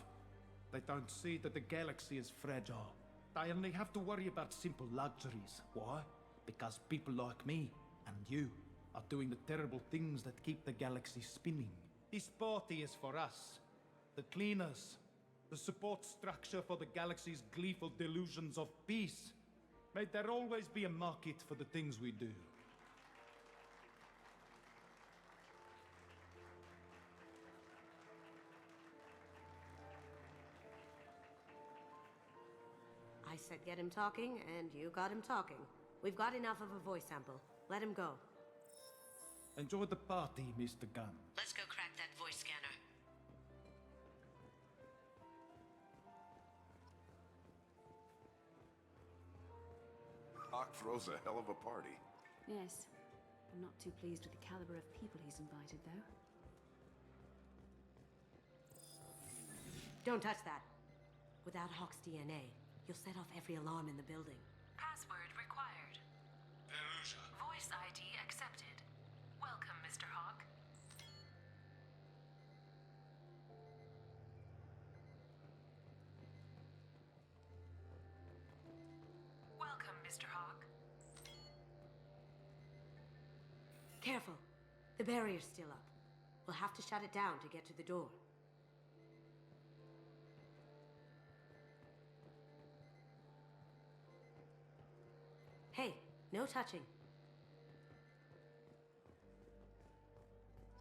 They don't see that the galaxy is fragile. They only have to worry about simple luxuries. Why? Because people like me and you are doing the terrible things that keep the galaxy spinning. This party is for us, the cleaners, the support structure for the galaxy's gleeful delusions of peace. May there always be a market for the things we do. I said get him talking, and you got him talking. We've got enough of a voice sample. Let him go. Enjoy the party, Mr. Gunn. Let's go crack that voice scanner. Hawk throws a hell of a party. Yes. I'm not too pleased with the caliber of people he's invited, though. Don't touch that. Without Hawk's DNA, you'll set off every alarm in the building. Password required. Perugia. Voice ID accepted. Welcome, Mr. Hawk. Welcome, Mr. Hawk. Careful. The barrier's still up. We'll have to shut it down to get to the door. Hey, no touching.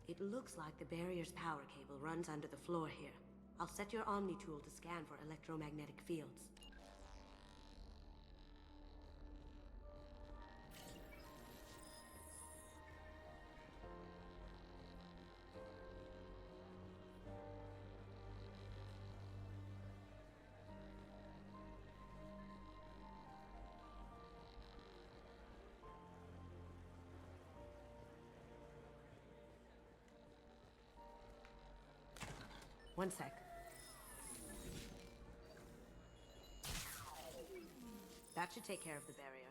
It looks like the barrier's power cable runs under the floor here. I'll set your Omni tool to scan for electromagnetic fields. One sec. That should take care of the barrier.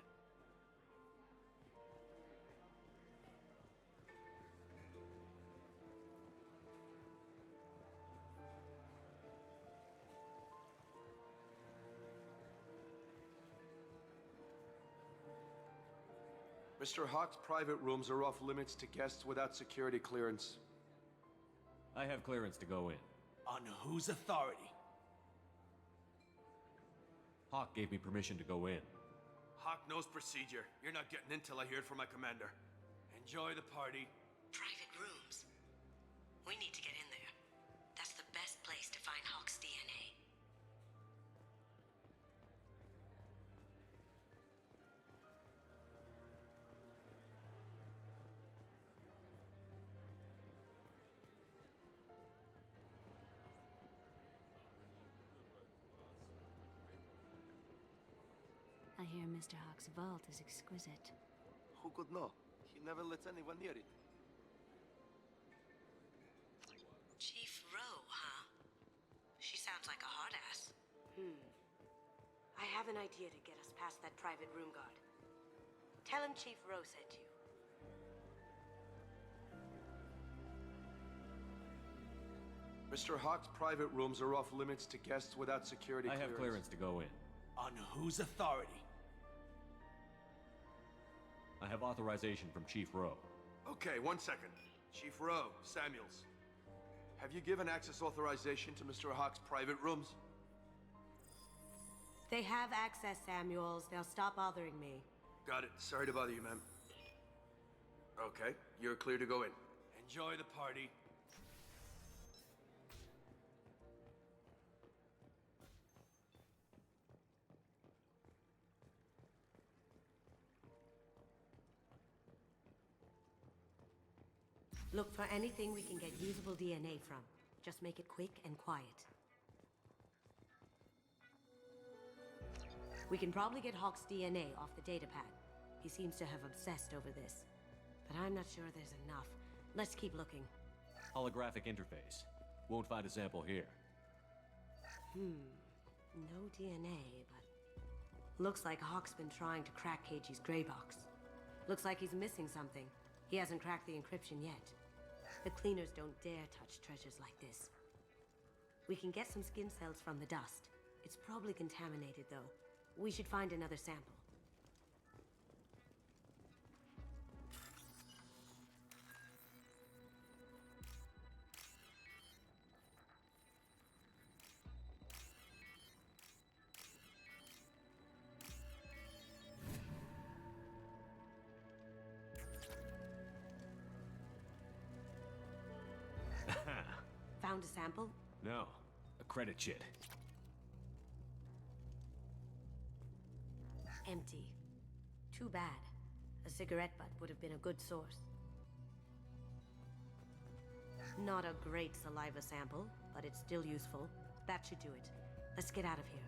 Mr. Hawk's private rooms are off limits to guests without security clearance. I have clearance to go in. On whose authority? Hawk gave me permission to go in. Hawk knows procedure. You're not getting in till I hear it from my commander. Enjoy the party. Private rooms. We need to get in there. That's the best place to find Hawk's DNA. I hear Mr. Hawk's vault is exquisite. Who could know? He never lets anyone near it. Chief Rowe, huh? She sounds like a hard ass. I have an idea to get us past that private room guard. Tell him Chief Rowe sent you. Mr. Hawk's private rooms are off limits to guests without security I clearance. have clearance to go in. On whose authority? I have authorization from Chief Rowe. Okay, 1 second. Chief Rowe, Samuels. Have you given access authorization to Mr. Hawk's private rooms? They have access, Samuels. They'll stop bothering me. Got it. Sorry to bother you, ma'am. Okay, you're clear to go in. Enjoy the party. Look for anything we can get usable DNA from. Just make it quick and quiet. We can probably get Hawk's DNA off the datapad. He seems to have obsessed over this. But I'm not sure there's enough. Let's keep looking. Holographic interface. Won't find a sample here. No DNA, but... Looks like Hawk's been trying to crack KG's gray box. Looks like he's missing something. He hasn't cracked the encryption yet. The cleaners don't dare touch treasures like this. We can get some skin cells from the dust. It's probably contaminated, though. We should find another sample. Found a sample? No. A credit chit. Empty. Too bad. A cigarette butt would have been a good source. Not a great saliva sample, but it's still useful. That should do it. Let's get out of here.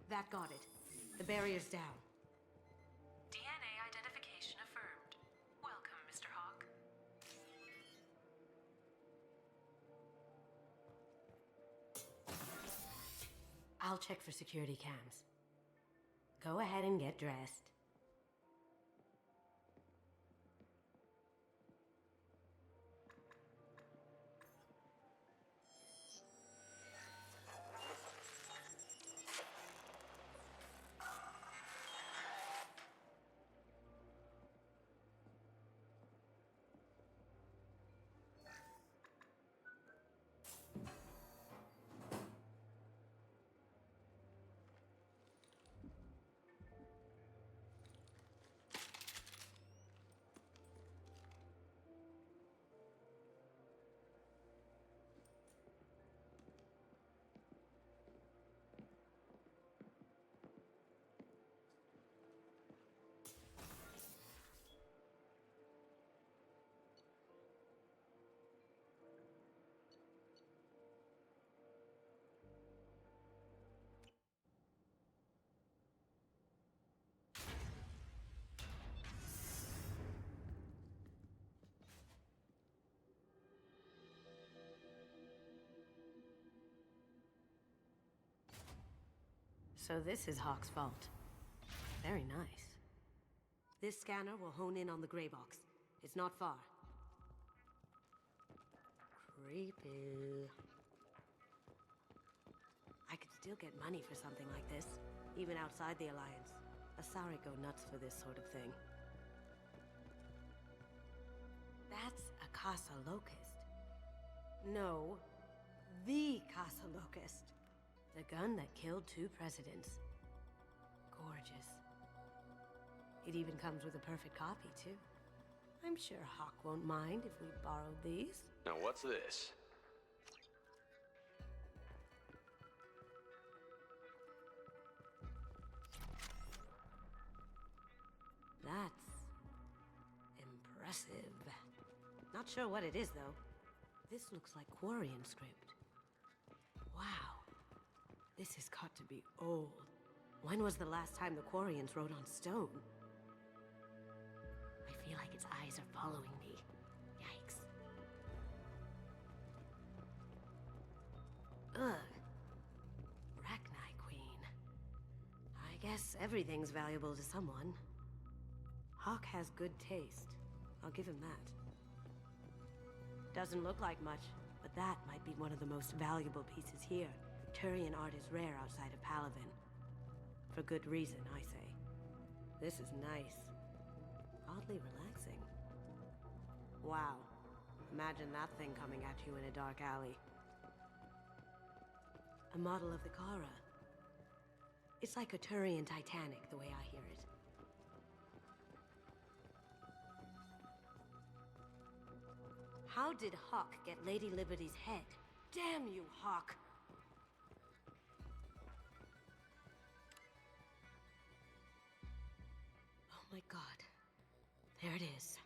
That got it. The barrier's down. DNA identification affirmed. Welcome, Mr. Hawk. I'll check for security cams. Go ahead and get dressed. So this is Hawk's vault. Very nice. This scanner will hone in on the gray box. It's not far. Creepy. I could still get money for something like this, even outside the Alliance. Asari go nuts for this sort of thing. That's a Casa Locust. No, the Casa Locust. The gun that killed 2 presidents. Gorgeous. It even comes with a perfect copy, too. I'm sure Hawk won't mind if we borrowed these. Now what's this? That's impressive. Not sure what it is, though. This looks like Quarian script. Wow. This has got to be old. When was the last time the Quarians wrote on stone? I feel like its eyes are following me. Yikes. Ugh. Rachni Queen. I guess everything's valuable to someone. Hawk has good taste. I'll give him that. Doesn't look like much, but that might be one of the most valuable pieces here. Turian art is rare outside of Palaven. For good reason, I say. This is nice. Oddly relaxing. Wow. Imagine that thing coming at you in a dark alley. A model of the Kara. It's like a Turian Titanic, the way I hear it. How did Hawk get Lady Liberty's head? Damn you, Hawk! Oh my god. There it is.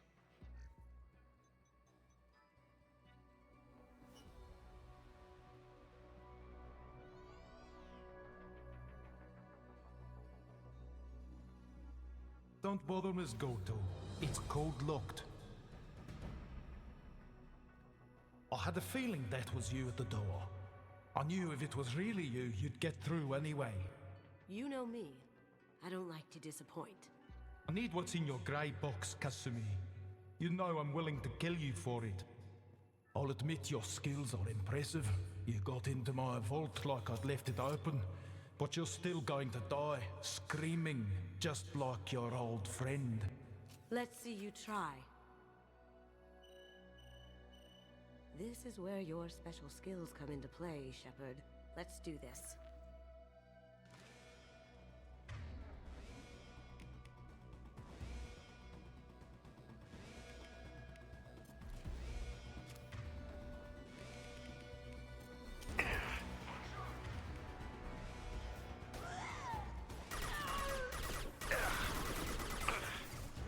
Don't bother, Miss Goto. It's code-locked. I had a feeling that was you at the door. I knew if it was really you, you'd get through anyway. You know me. I don't like to disappoint. I need what's in your grey box, Kasumi. You know I'm willing to kill you for it. I'll admit your skills are impressive. You got into my vault like I'd left it open, but you're still going to die, screaming, just like your old friend. Let's see you try. This is where your special skills come into play, Shepard. Let's do this.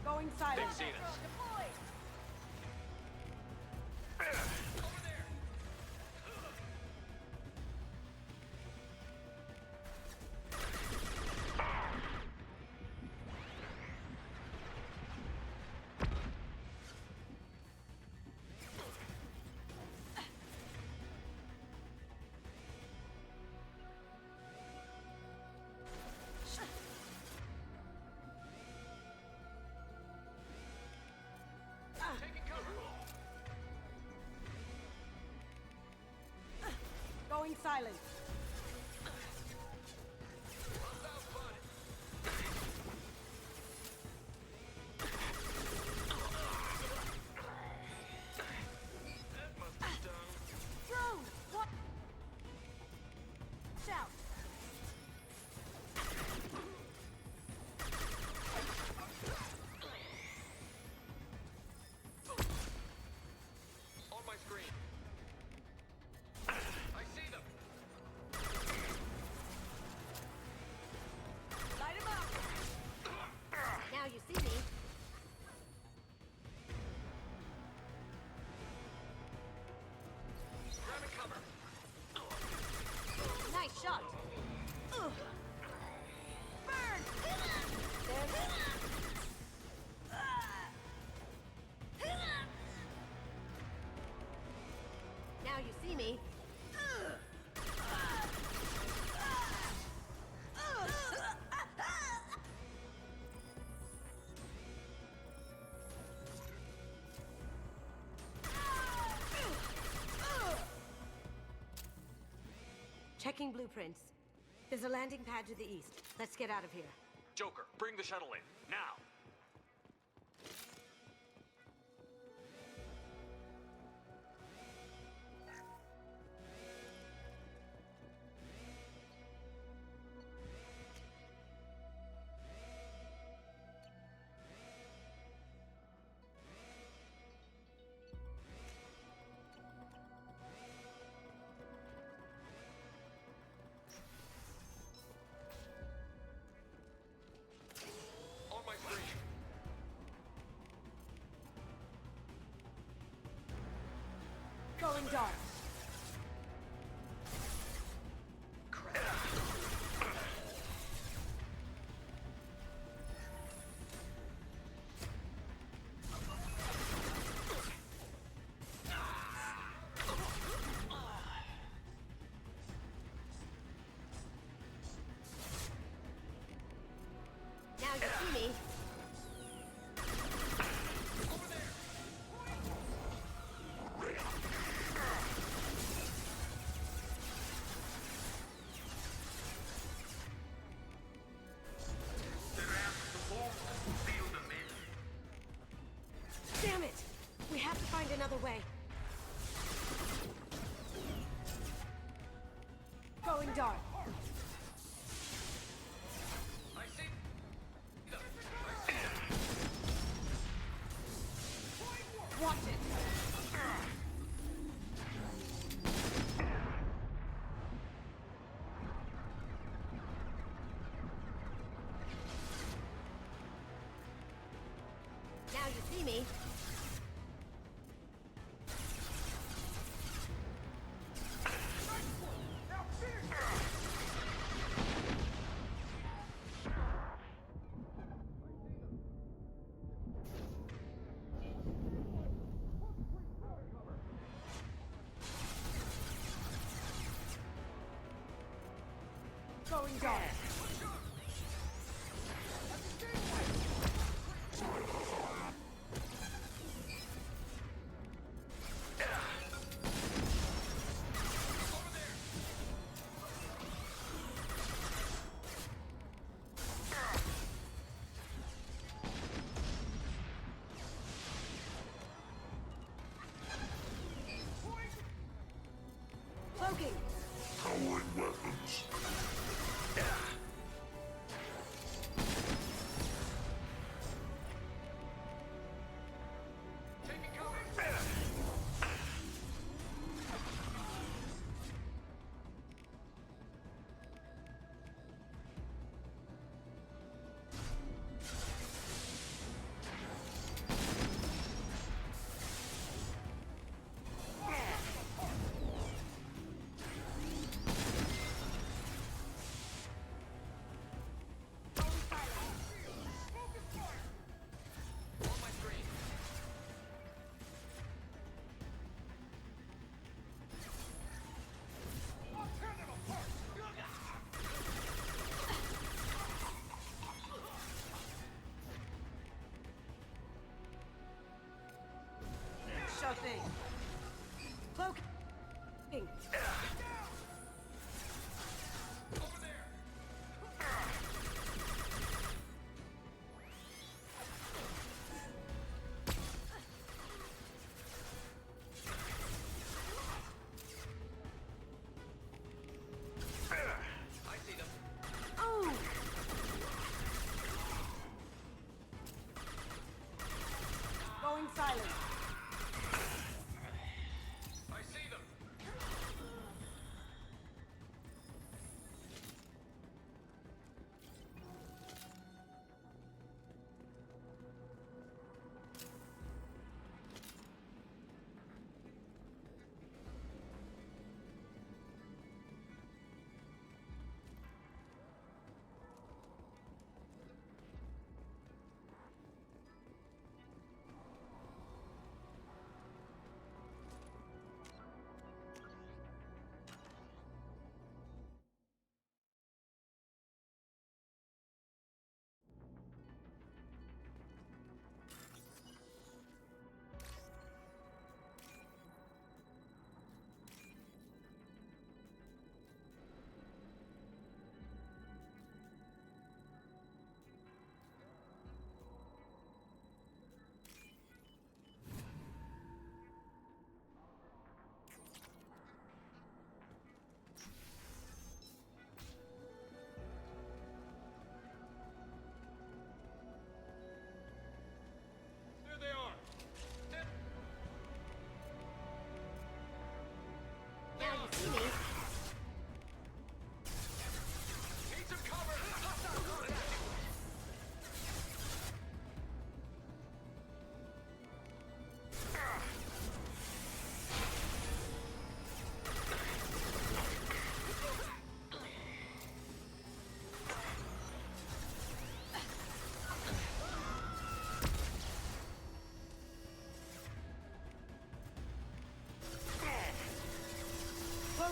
Going silent. They've seen us. Going silent. Drone! What? Shout! On my screen. I see them. Light him up! Now you see me. Grabbing cover. Nice shot. Ugh. Burn! There. Now you see me. Checking blueprints. There's a landing pad to the east. Let's get out of here. Joker, bring the shuttle in, now! On my screen! Going dark. Now you see me. Damn it! We have to find another way. Going dark. Watch it! Now you see me. Going dark. Cloaking. Towering weapons.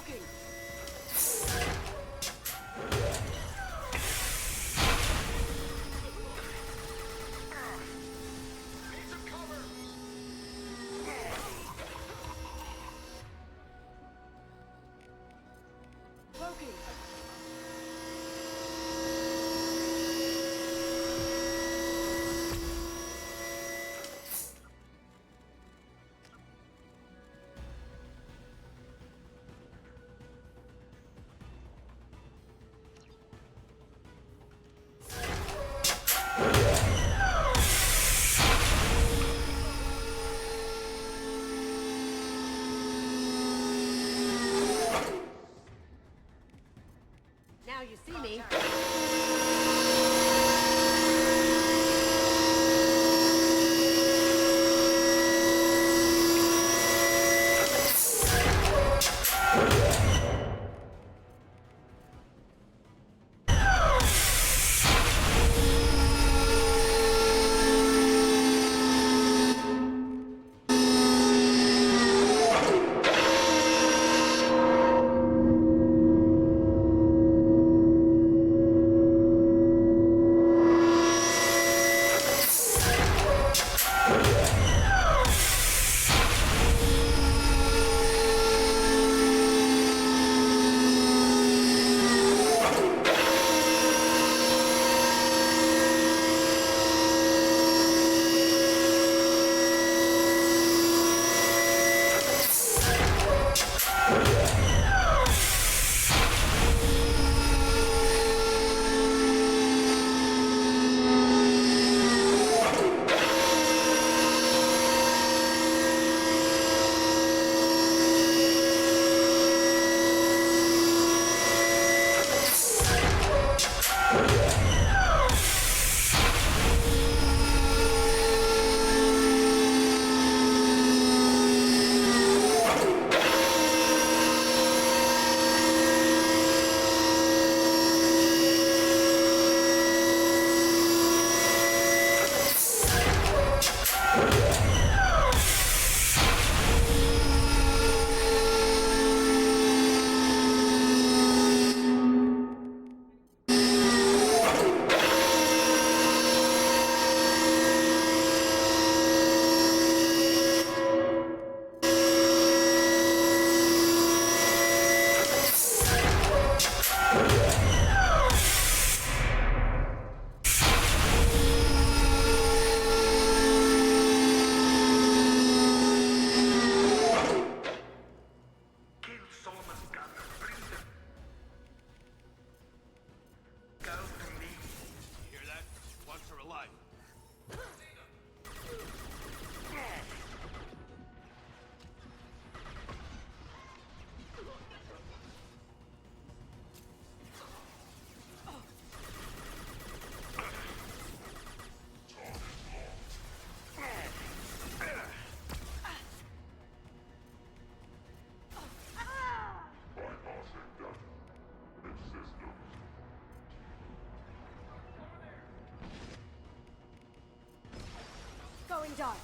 Cloaking! Cloaking! Now you see me. Hear that? Once or a life. Going dark.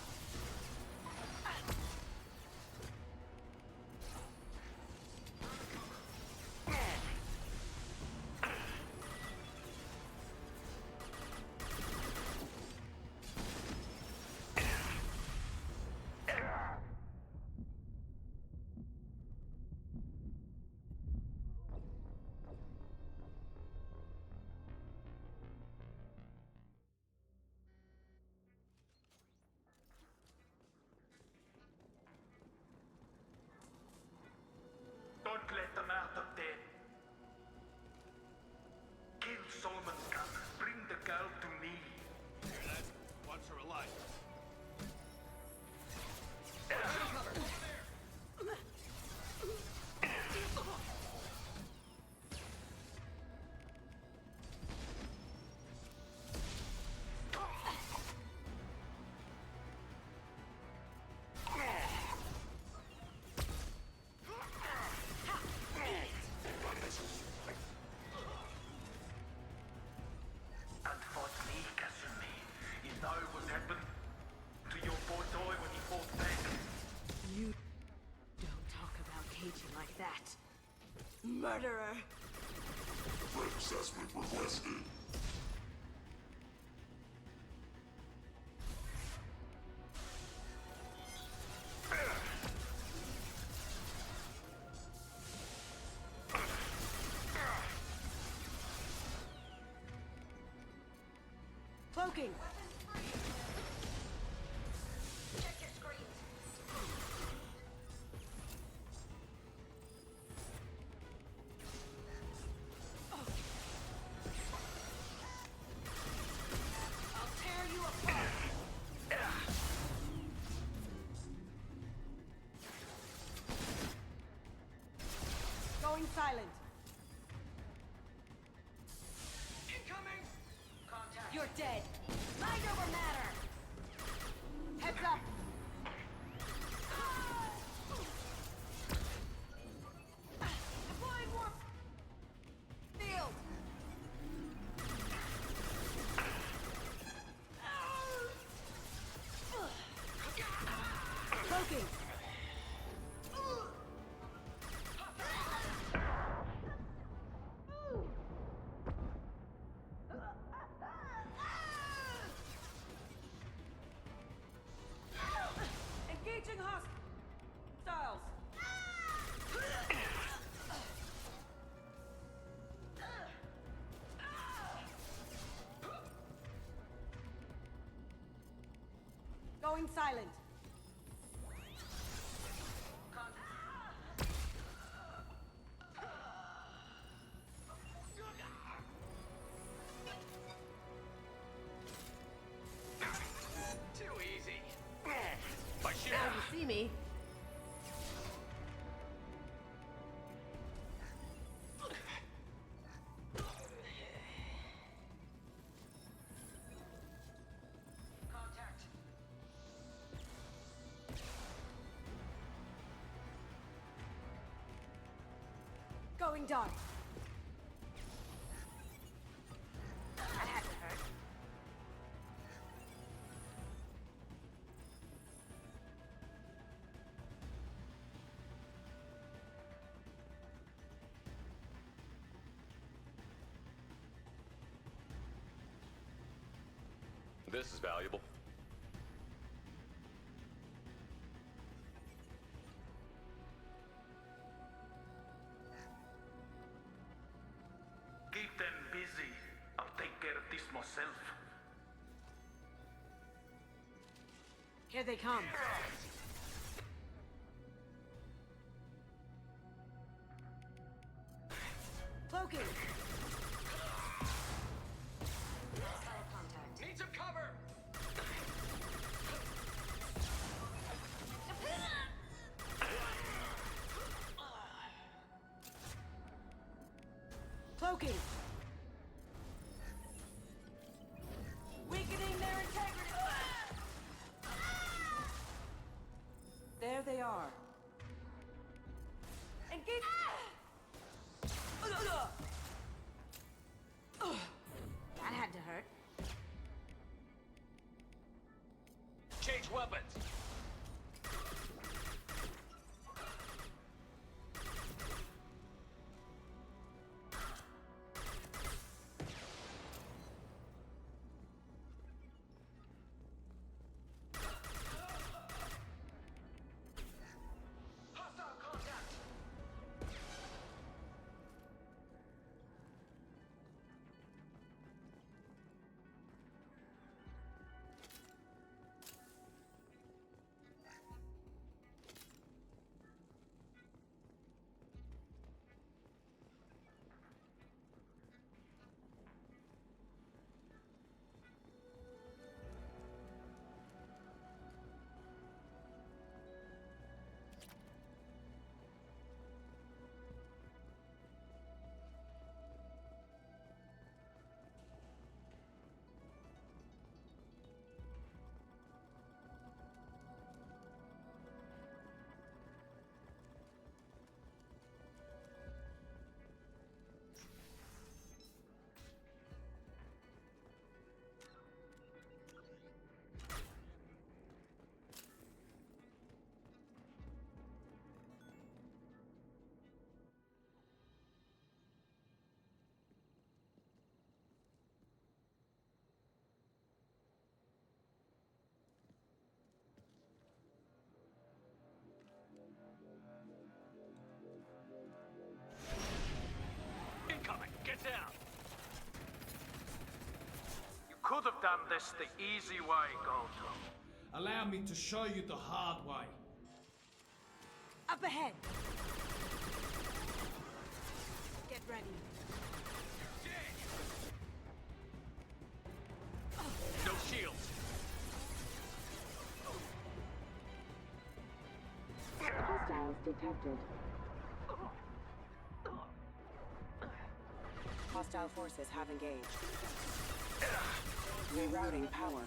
Murderer! Threat assessment requested. Cloaking! Check your screens. I'll tear you apart. Going silent. Incoming! Contact. You're dead. Mind over matter. Heads up. Deploying warp field. Cloaking. Engaging hostiles. Going silent. Too easy. My ship. Now you see me. Contact. Going dark. That had to hurt. This is valuable. Keep them busy. I'll take care of this myself. Here they come. Cloaking. Contact. Need some cover. Cloaking. Weakening their integrity. There they are. Engage. That had to hurt. Change weapons. Hostile contact. could have done this the easy way, Goldtop. Allow me to show you the hard way. Up ahead! Get ready. No shields. Hostiles detected. Hostile forces have engaged. Rerouting power.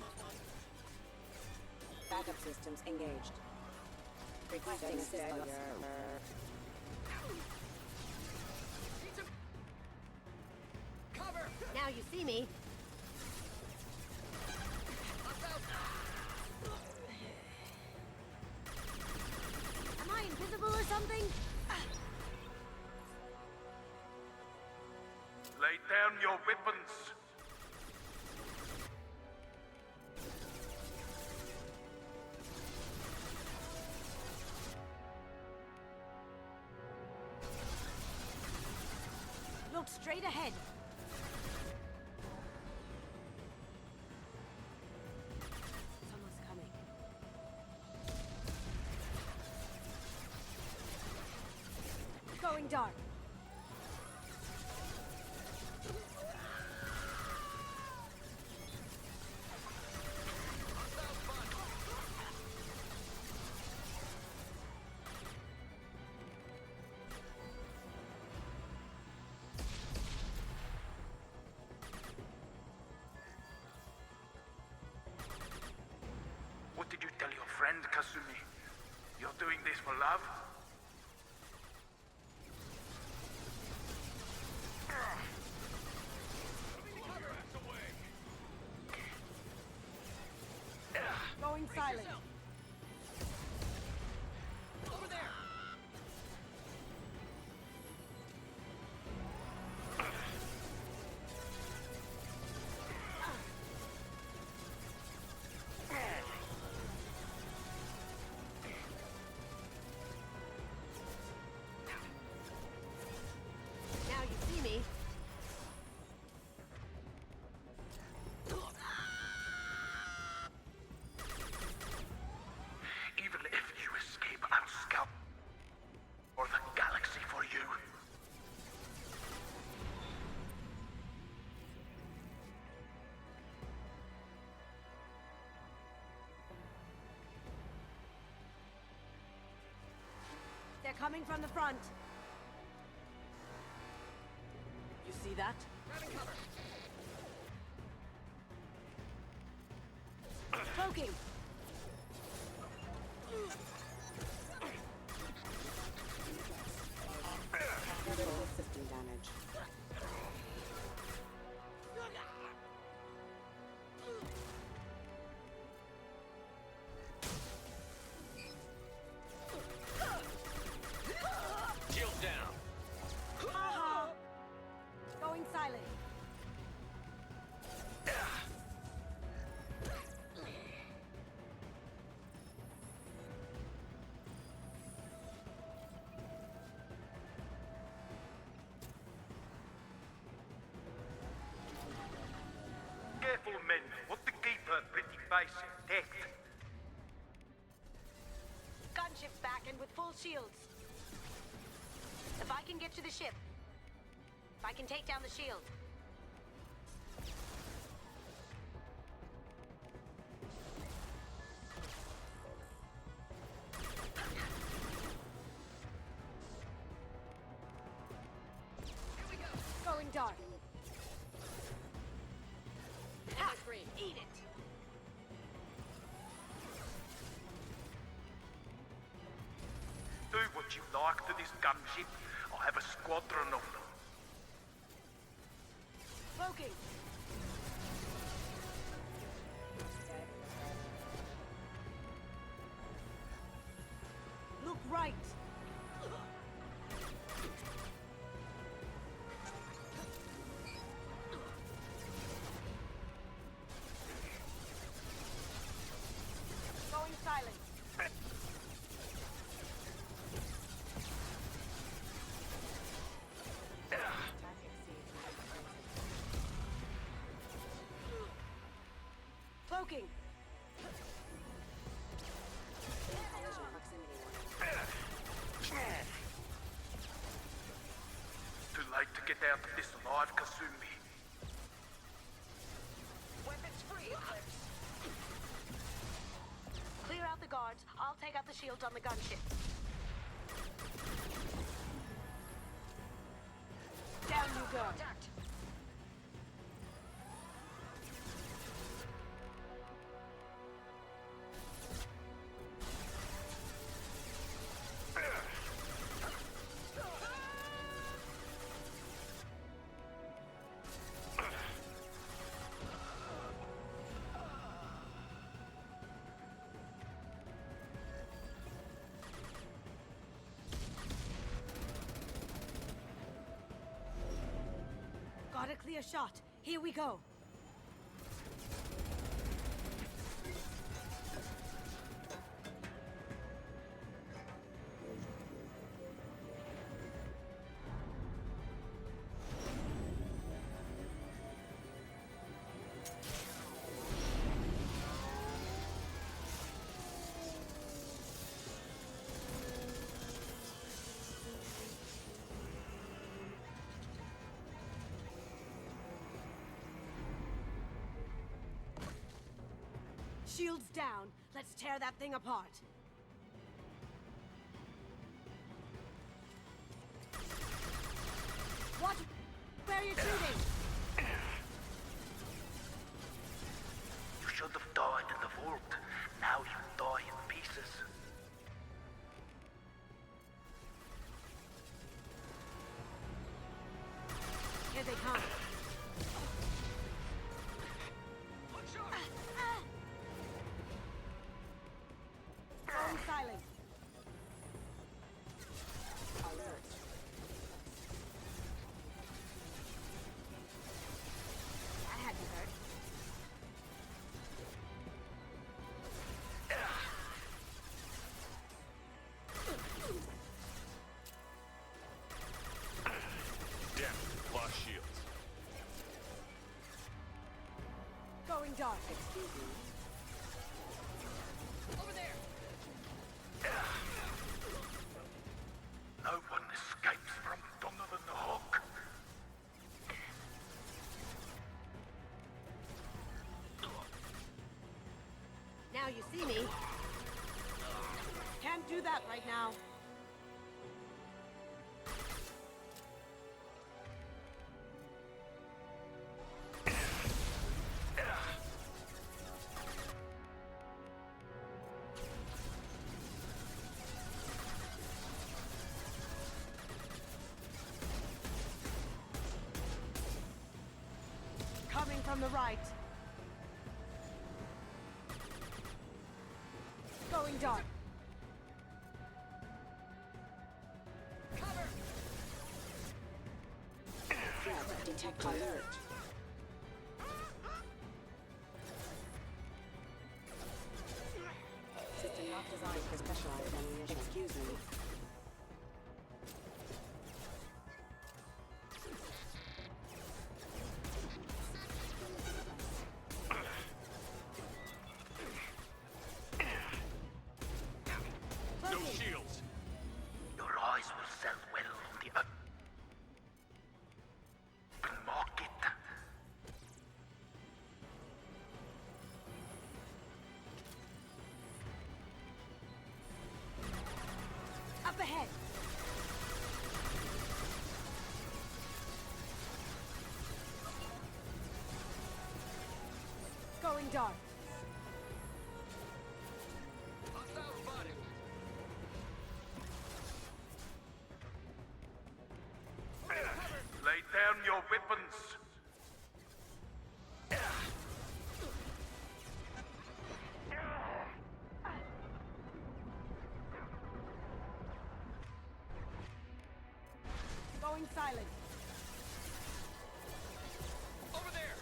Backup systems engaged. Requesting assistance. Cover! Now you see me. Am I invisible or something? Lay down your weapons. Look straight ahead. Someone's coming. Going dark. What did you tell your friend, Kasumi? You're doing this for love? Going silent. Over there! Now you see me. Even if you escape, I'll scout for the galaxy for you. They're coming from the front. You see that? Cloaking. System damage. Shield down. Haha. Going silent. Careful, men. Want to keep her pretty face intact. Gunship's back and with full shields. If I can get to the ship, if I can take down the shield. Going dark. Ha! Eat it. Do what you like to this gunship. I have a squadron of them. Cloaking. Look right. Going silent. Smoking! Collision proximity warning. Too late to get out of this alive, Kasumi. Weapons free, Eclipse. Clear out the guards. I'll take out the shields on the gunship. Down you go. Contact. Got a clear shot. Here we go. Shields down. Let's tear that thing apart. Watch where you're shooting. You should have died in the vault. Now you die in pieces. Here they come. Going silent. Alert. That had to hurt. Damn, lost shields. Going dark. Excuse me. Over there. No one escapes from Donovan the Hawk. Now you see me. Can't do that right now. Coming from the right. Going dark. Cover. Threat detected. Alert. System not designed for specialized ammunition. Excuse me. No shields. Your eyes will sell well on the open market. Up ahead. Going dark. Lay down your weapons. Going silent. Over there.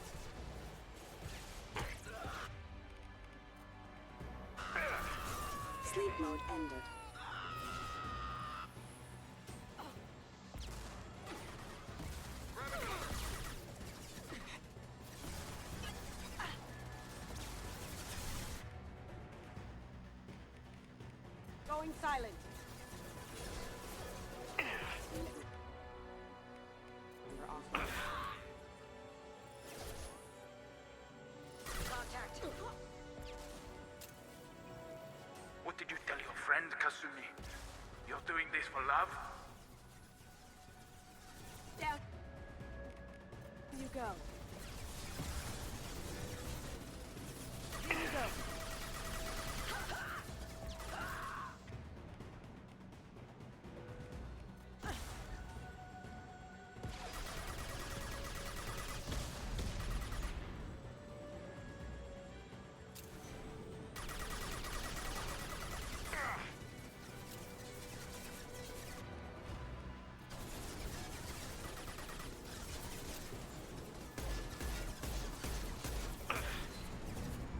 Sleep mode ended. Going silent. You're off. Contact. What did you tell your friend, Kasumi? You're doing this for love? Down. You go. Here you go.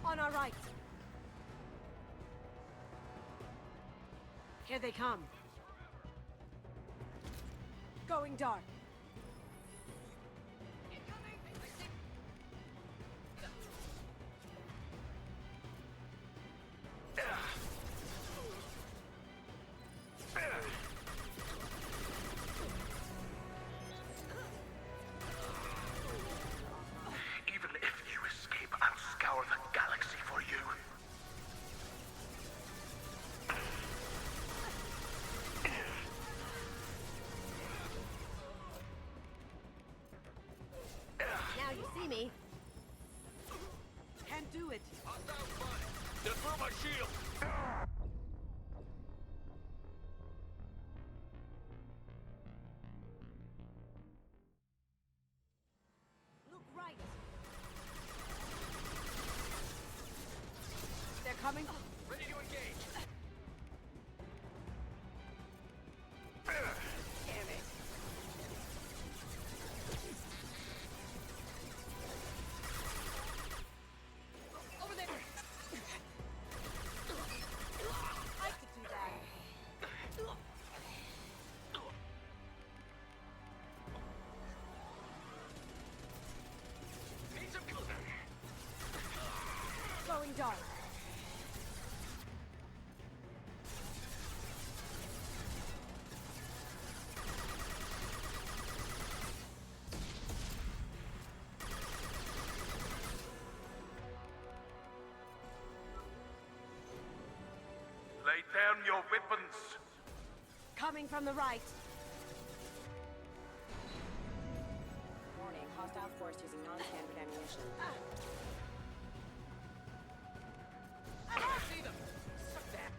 On our right. Here they come. Going dark. Even if you escape, I'll scour the galaxy for you. Now you see me. Can't do it. Just throw my shield! Look right. They're coming. Ready to engage. Damn it. Over there. I could do that. Need some cover. Going dark. Lay down your weapons. Coming from the right. Warning, hostile force using non-standard ammunition. See them. Suck that.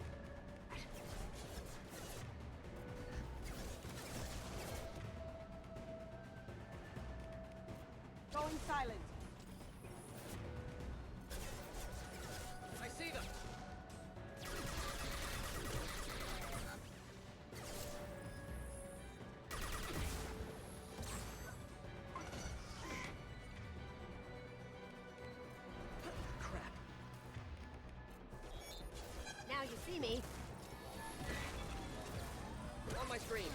Going silent. I see them. Crap. Now you see me. On my screen.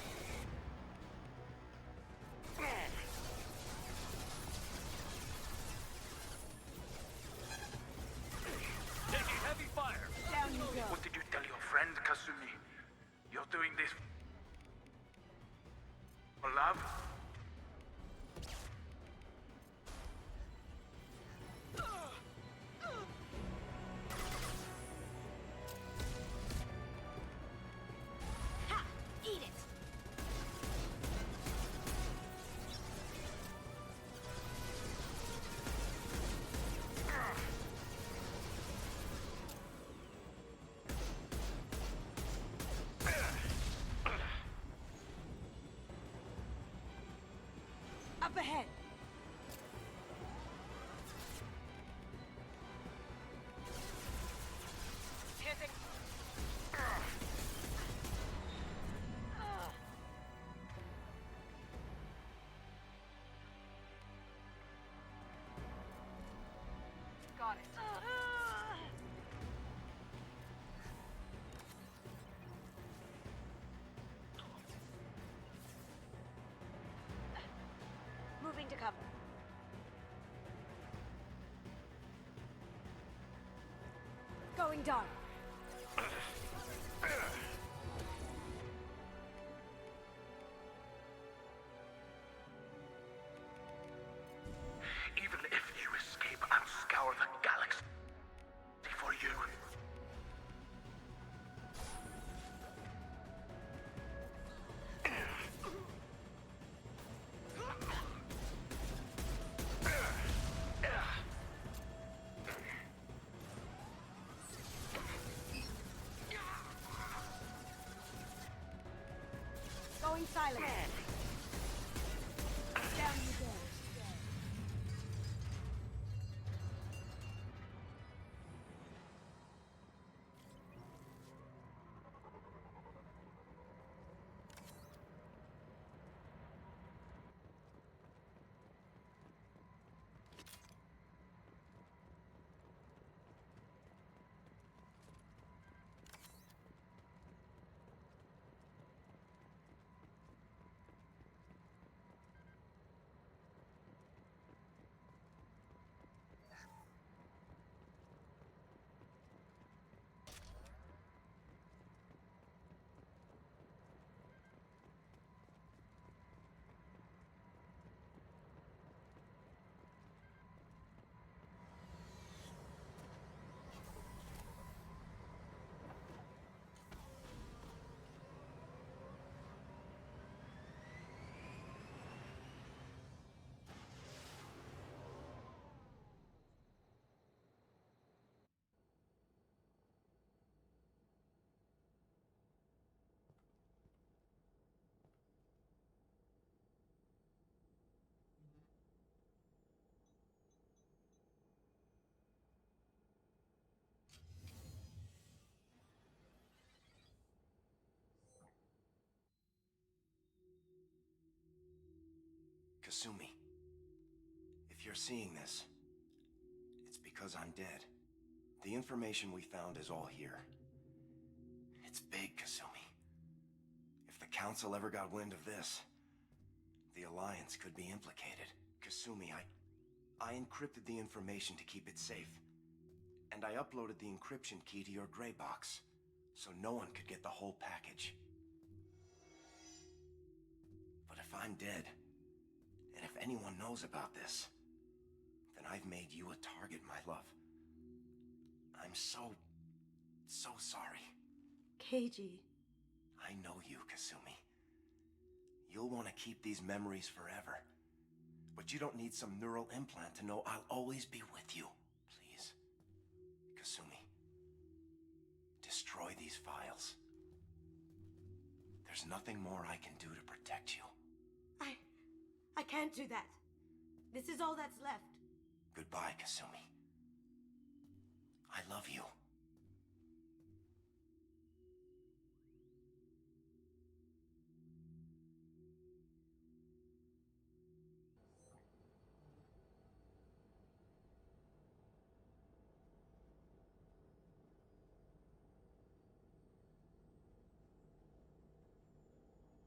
Taking heavy fire! Down you go. What did you tell your friend, Kasumi? You're doing this for love? Ha! Eat it. Up ahead. Here they... Got it. Moving to cover. Going dark. silence. Down you go. Kasumi, if you're seeing this, it's because I'm dead. The information we found is all here. It's big, Kasumi. If the Council ever got wind of this, the Alliance could be implicated. Kasumi, I encrypted the information to keep it safe. And I uploaded the encryption key to your gray box, so no one could get the whole package. But if I'm dead, and if anyone knows about this, then I've made you a target, my love. I'm so sorry. Keiji. I know you, Kasumi. You'll want to keep these memories forever. But you don't need some neural implant to know I'll always be with you. Please. Kasumi. Destroy these files. There's nothing more I can do to protect you. I can't do that. This is all that's left. Goodbye, Kasumi. I love you.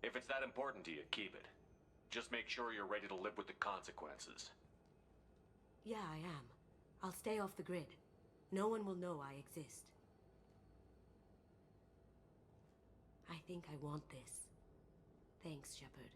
If it's that important to you, keep it. Just make sure you're ready to live with the consequences. Yeah, I am. I'll stay off the grid. No one will know I exist. I think I want this. Thanks, Shepard.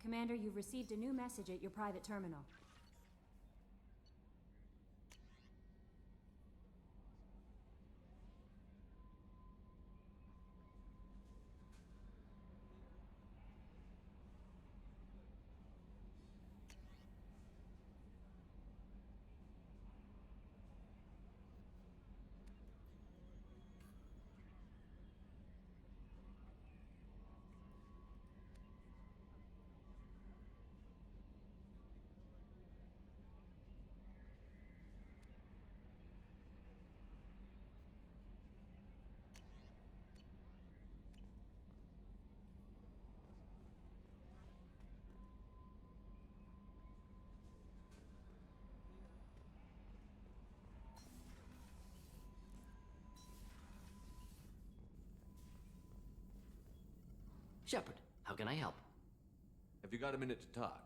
Commander, you've received a new message at your private terminal. Shepard, how can I help? Have you got a minute to talk?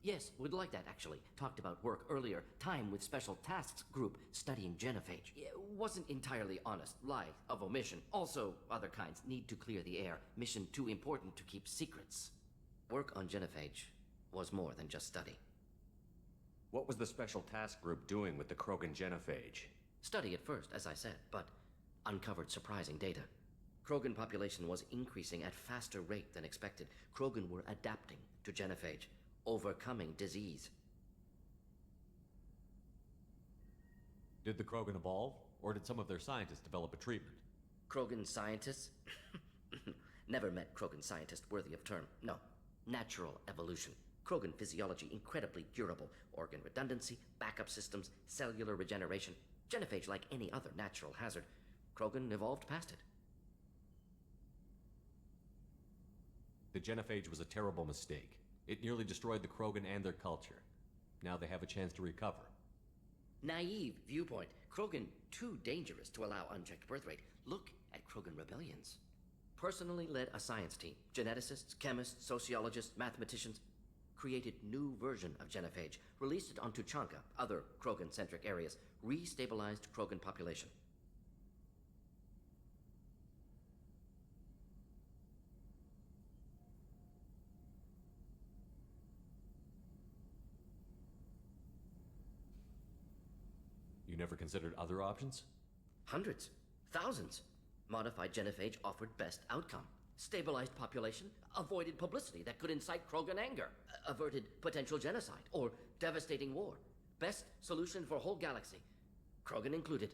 Yes, would like that, actually. Talked about work earlier. Time with Special Tasks Group studying genophage. Wasn't entirely honest. Lie of omission. Also, other kinds. Need to clear the air. Mission too important to keep secrets. Work on genophage was more than just study. What was the Special Task Group doing with the Krogan genophage? Study at first, as I said, but uncovered surprising data. Krogan population was increasing at faster rate than expected. Krogan were adapting to genophage, overcoming disease. Did the Krogan evolve, or did some of their scientists develop a treatment? Krogan scientists? Never met Krogan scientist worthy of term. No. Natural evolution. Krogan physiology incredibly durable. Organ redundancy, backup systems, cellular regeneration. Genophage like any other natural hazard. Krogan evolved past it. The genophage was a terrible mistake. It nearly destroyed the Krogan and their culture. Now they have a chance to recover. Naive viewpoint. Krogan too dangerous to allow unchecked birth rate. Look at Krogan rebellions. Personally led a science team. Geneticists, chemists, sociologists, mathematicians. Created new version of genophage. Released it onto Chanka, other Krogan-centric areas. Restabilized Krogan population. You never considered other options? Hundreds. Thousands. Modified genophage offered best outcome. Stabilized population, avoided publicity that could incite Krogan anger, averted potential genocide or devastating war. Best solution for whole galaxy. Krogan included.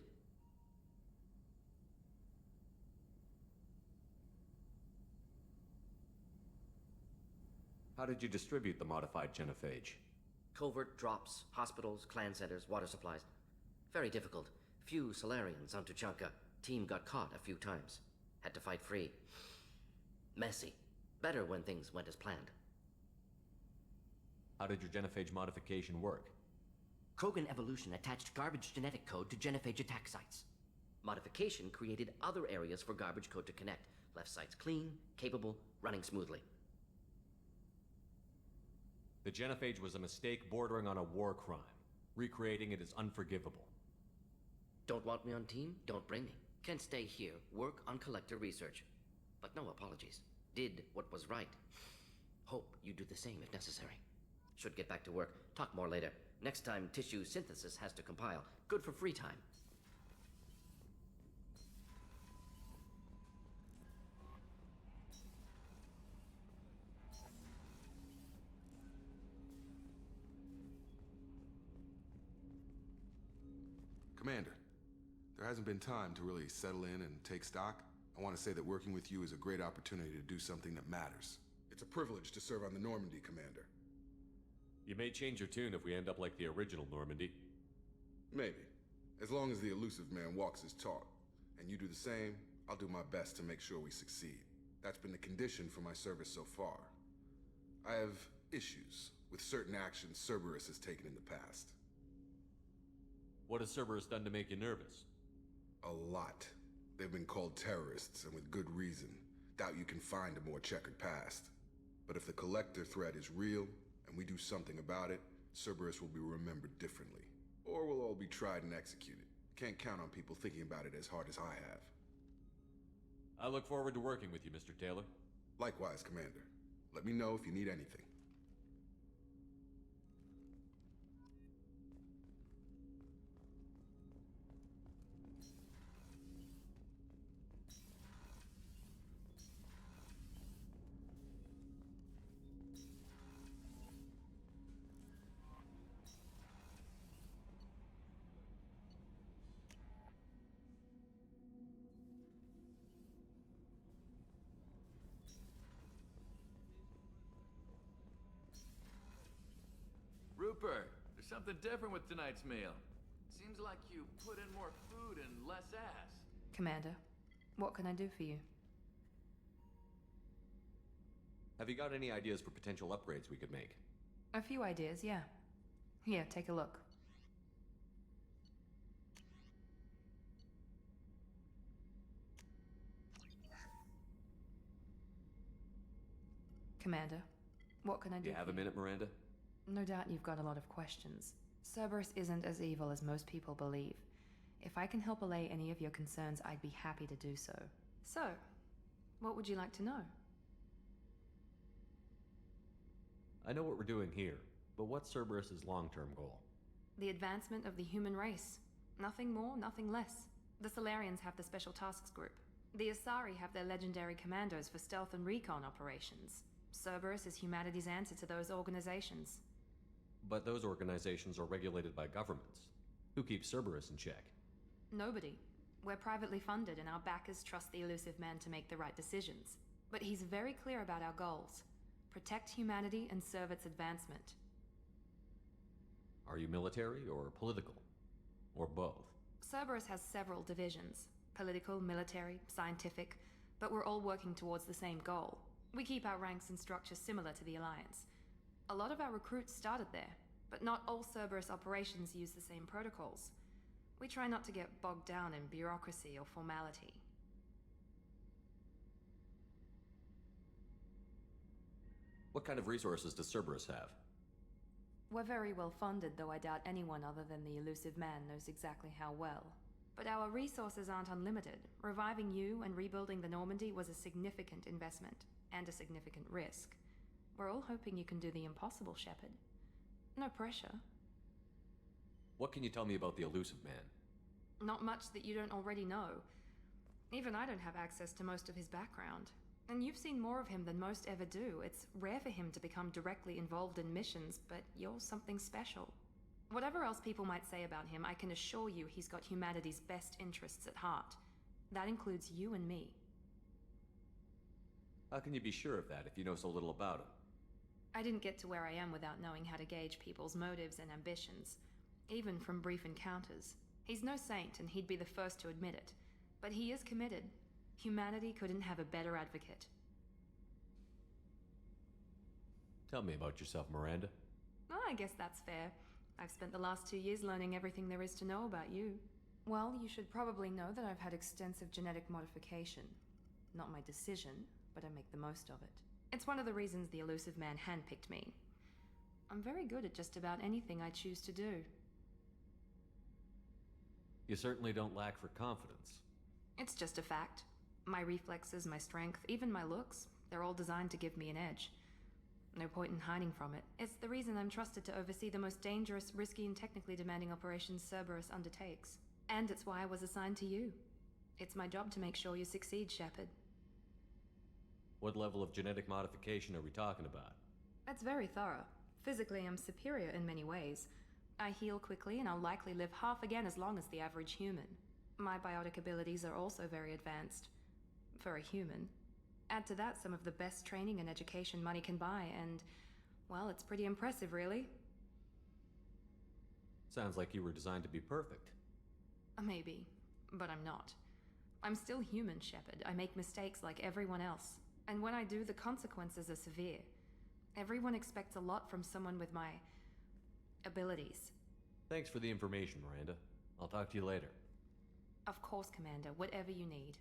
How did you distribute the modified genophage? Covert drops, hospitals, clan centers, water supplies. Very difficult. Few Solarians onto Chanka. Team got caught a few times. Had to fight free. Messy. Better when things went as planned. How did your genophage modification work? Krogan evolution attached garbage genetic code to genophage attack sites. Modification created other areas for garbage code to connect. Left sites clean, capable, running smoothly. The genophage was a mistake bordering on a war crime. Recreating it is unforgivable. Don't want me on team? Don't bring me. Can stay here, work on collector research. But no apologies. Did what was right. Hope you do the same if necessary. Should get back to work. Talk more later. Next time, tissue synthesis has to compile. Good for free time. Commander, there hasn't been time to really settle in and take stock. I want to say that working with you is a great opportunity to do something that matters. It's a privilege to serve on the Normandy, Commander. You may change your tune if we end up like the original Normandy. Maybe. As long as the elusive man walks his talk, and you do the same, I'll do my best to make sure we succeed. That's been the condition for my service so far. I have issues with certain actions Cerberus has taken in the past. What has Cerberus done to make you nervous? A lot. They've been called terrorists, and with good reason. Doubt you can find a more checkered past. But if the Collector threat is real, and we do something about it, Cerberus will be remembered differently. Or we'll all be tried and executed. Can't count on people thinking about it as hard as I have. I look forward to working with you, Mr. Taylor. Likewise, Commander. Let me know if you need anything. Rupert, there's something different with tonight's meal. Seems like you put in more food and less ass. Commander, what can I do for you? Have you got any ideas for potential upgrades we could make? A few ideas, yeah. Here, take a look. Commander, what can I do? Do you have a minute, Miranda? No doubt you've got a lot of questions. Cerberus isn't as evil as most people believe. If I can help allay any of your concerns, I'd be happy to do so. So, what would you like to know? I know what we're doing here, but what's Cerberus's long-term goal? The advancement of the human race. Nothing more, nothing less. The Solarians have the Special Tasks Group. The Asari have their legendary commandos for stealth and recon operations. Cerberus is humanity's answer to those organizations. But those organizations are regulated by governments. Who keeps Cerberus in check? Nobody. We're privately funded and our backers trust the elusive man to make the right decisions. But he's very clear about our goals. Protect humanity and serve its advancement. Are you military or political? Or both? Cerberus has several divisions. Political, military, scientific, but we're all working towards the same goal. We keep our ranks and structure similar to the Alliance. A lot of our recruits started there, but not all Cerberus operations use the same protocols. We try not to get bogged down in bureaucracy or formality. What kind of resources does Cerberus have? We're very well funded, though I doubt anyone other than the elusive man knows exactly how well. But our resources aren't unlimited. Reviving you and rebuilding the Normandy was a significant investment, and a significant risk. We're all hoping you can do the impossible, Shepard. No pressure. What can you tell me about the elusive man? Not much that you don't already know. Even I don't have access to most of his background. And you've seen more of him than most ever do. It's rare for him to become directly involved in missions, but you're something special. Whatever else people might say about him, I can assure you he's got humanity's best interests at heart. That includes you and me. How can you be sure of that if you know so little about him? I didn't get to where I am without knowing how to gauge people's motives and ambitions, even from brief encounters. He's no saint, and he'd be the first to admit it. But he is committed. Humanity couldn't have a better advocate. Tell me about yourself, Miranda. Oh, I guess that's fair. I've spent the last 2 years learning everything there is to know about you. Well, you should probably know that I've had extensive genetic modification. Not my decision, but I make the most of it. It's one of the reasons the elusive man handpicked me. I'm very good at just about anything I choose to do. You certainly don't lack for confidence. It's just a fact. My reflexes, my strength, even my looks, they're all designed to give me an edge. No point in hiding from it. It's the reason I'm trusted to oversee the most dangerous, risky, and technically demanding operations Cerberus undertakes. And it's why I was assigned to you. It's my job to make sure you succeed, Shepard. What level of genetic modification are we talking about? That's very thorough. Physically, I'm superior in many ways. I heal quickly, and I'll likely live half again as long as the average human. My biotic abilities are also very advanced. For a human. Add to that some of the best training and education money can buy, and, well, it's pretty impressive, really. Sounds like you were designed to be perfect. Maybe, but I'm not. I'm still human, Shepard. I make mistakes like everyone else. And when I do, the consequences are severe. Everyone expects a lot from someone with my abilities. Thanks for the information, Miranda. I'll talk to you later. Of course, Commander. Whatever you need.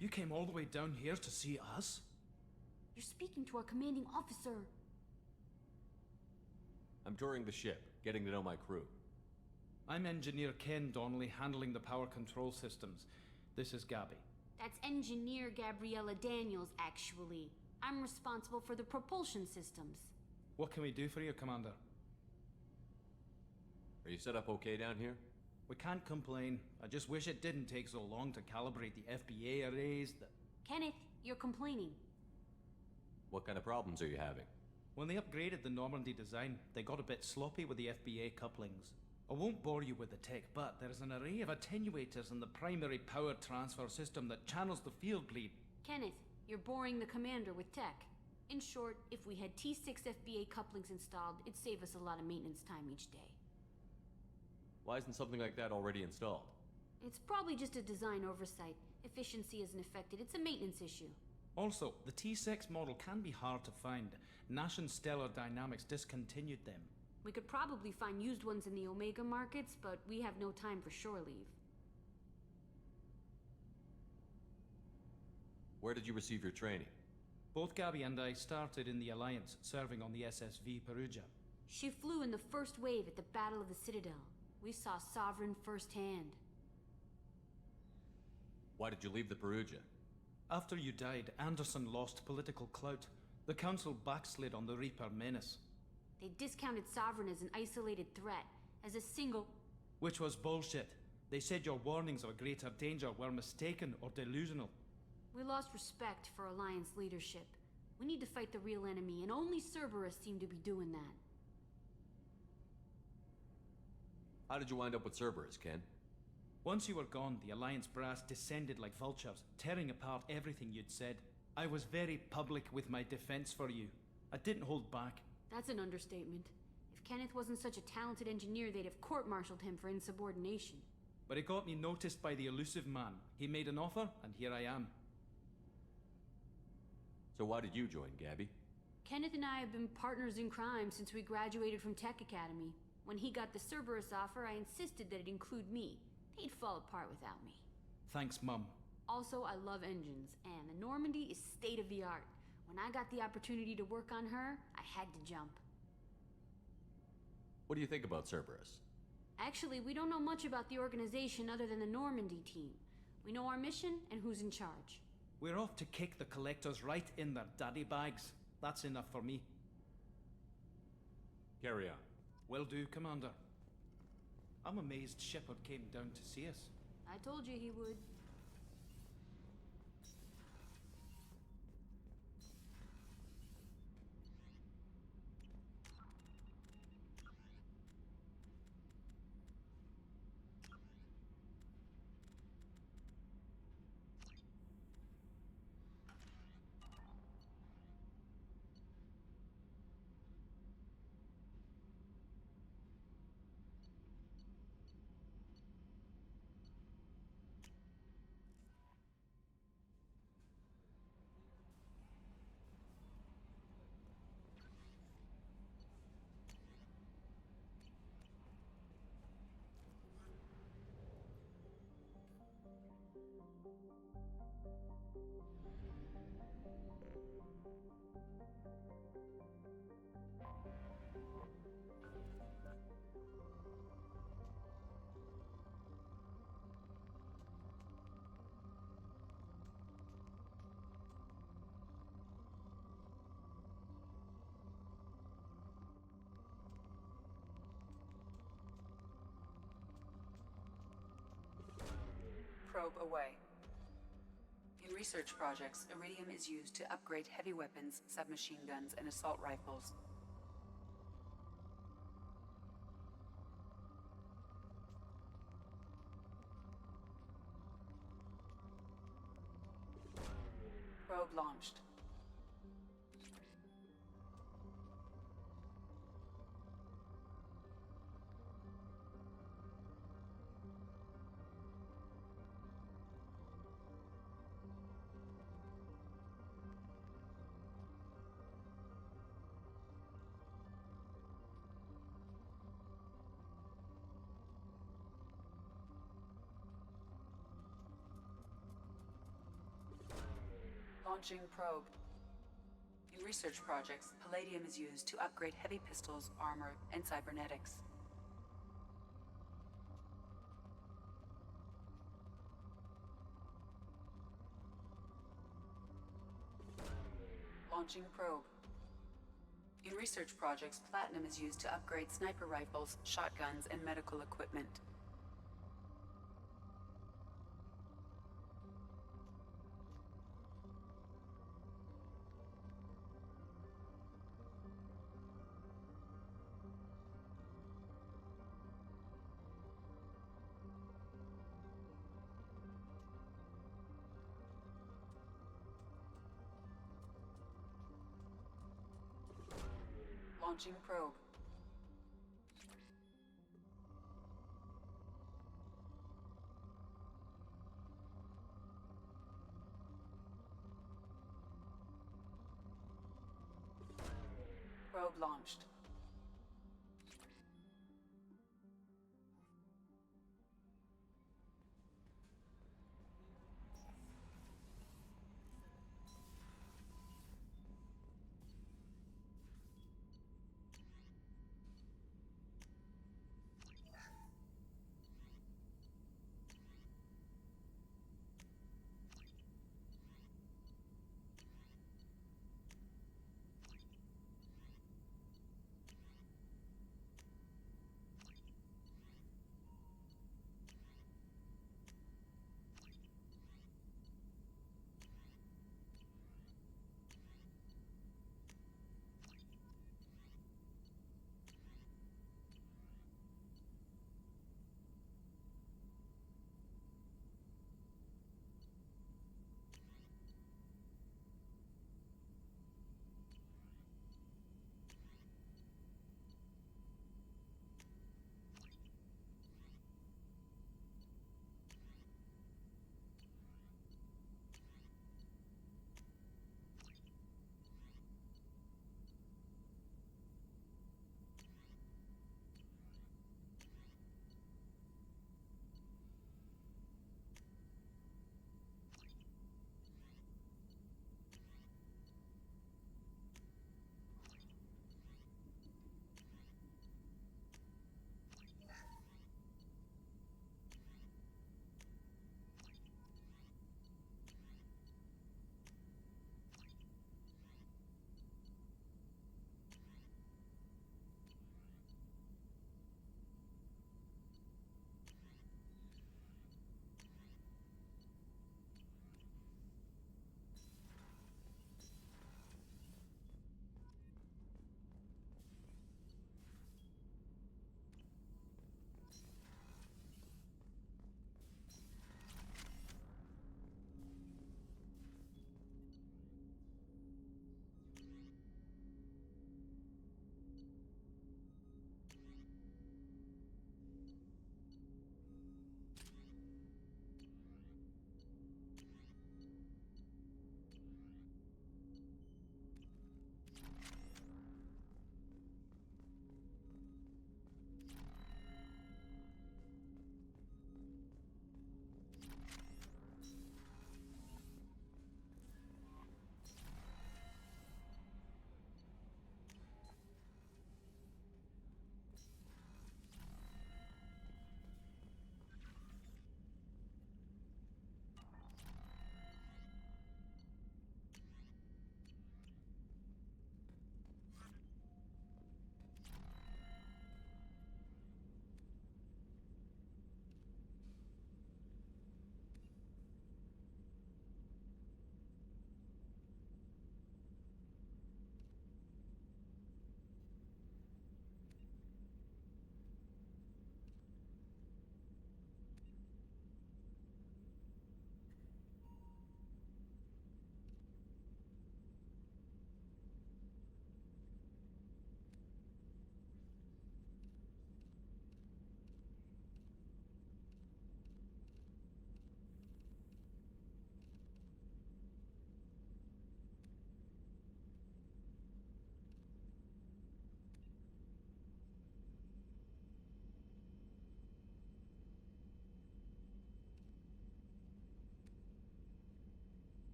You came all the way down here to see us? You're speaking to our commanding officer. I'm touring the ship, getting to know my crew. I'm Engineer Ken Donnelly, handling the power control systems. This is Gabby. That's Engineer Gabriella Daniels, actually. I'm responsible for the propulsion systems. What can we do for you, Commander? Are you set up okay down here? We can't complain. I just wish it didn't take so long to calibrate the FBA arrays. Kenneth, you're complaining. What kind of problems are you having? When they upgraded the Normandy design, they got a bit sloppy with the FBA couplings. I won't bore you with the tech, but there's an array of attenuators in the primary power transfer system that channels the field bleed. Kenneth, you're boring the commander with tech. In short, if we had T6 FBA couplings installed, it'd save us a lot of maintenance time each day. Why isn't something like that already installed? It's probably just a design oversight. Efficiency isn't affected, it's a maintenance issue. Also, the T6 model can be hard to find. Nash and Stellar Dynamics discontinued them. We could probably find used ones in the Omega markets, but we have no time for shore leave. Where did you receive your training? Both Gabby and I started in the Alliance, serving on the SSV Perugia. She flew in the first wave at the Battle of the Citadel. We saw Sovereign firsthand. Why did you leave the Perugia? After you died, Anderson lost political clout. The Council backslid on the Reaper menace. They discounted Sovereign as an isolated threat, as a single... Which was bullshit. They said your warnings of a greater danger were mistaken or delusional. We lost respect for Alliance leadership. We need to fight the real enemy, and only Cerberus seemed to be doing that. How did you wind up with Cerberus, Ken? Once you were gone, the Alliance brass descended like vultures, tearing apart everything you'd said. I was very public with my defense for you. I didn't hold back. That's an understatement. If Kenneth wasn't such a talented engineer, they'd have court-martialed him for insubordination. But it got me noticed by the elusive man. He made an offer, and here I am. So why did you join, Gabby? Kenneth and I have been partners in crime since we graduated from Tech Academy. When he got the Cerberus offer, I insisted that it include me. He'd fall apart without me. Thanks, Mum. Also, I love engines, and the Normandy is state-of-the-art. When I got the opportunity to work on her, I had to jump. What do you think about Cerberus? Actually, we don't know much about the organization other than the Normandy team. We know our mission and who's in charge. We're off to kick the Collectors right in their daddy bags. That's enough for me. Carry on. Will do, Commander. I'm amazed Shepard came down to see us. I told you he would. Probe away. In research projects, iridium is used to upgrade heavy weapons, submachine guns, and assault rifles. Probe launched. Launching probe. In research projects, palladium is used to upgrade heavy pistols, armor, and cybernetics. Launching probe. In research projects, platinum is used to upgrade sniper rifles, shotguns, and medical equipment. Launching probe. Probe launched.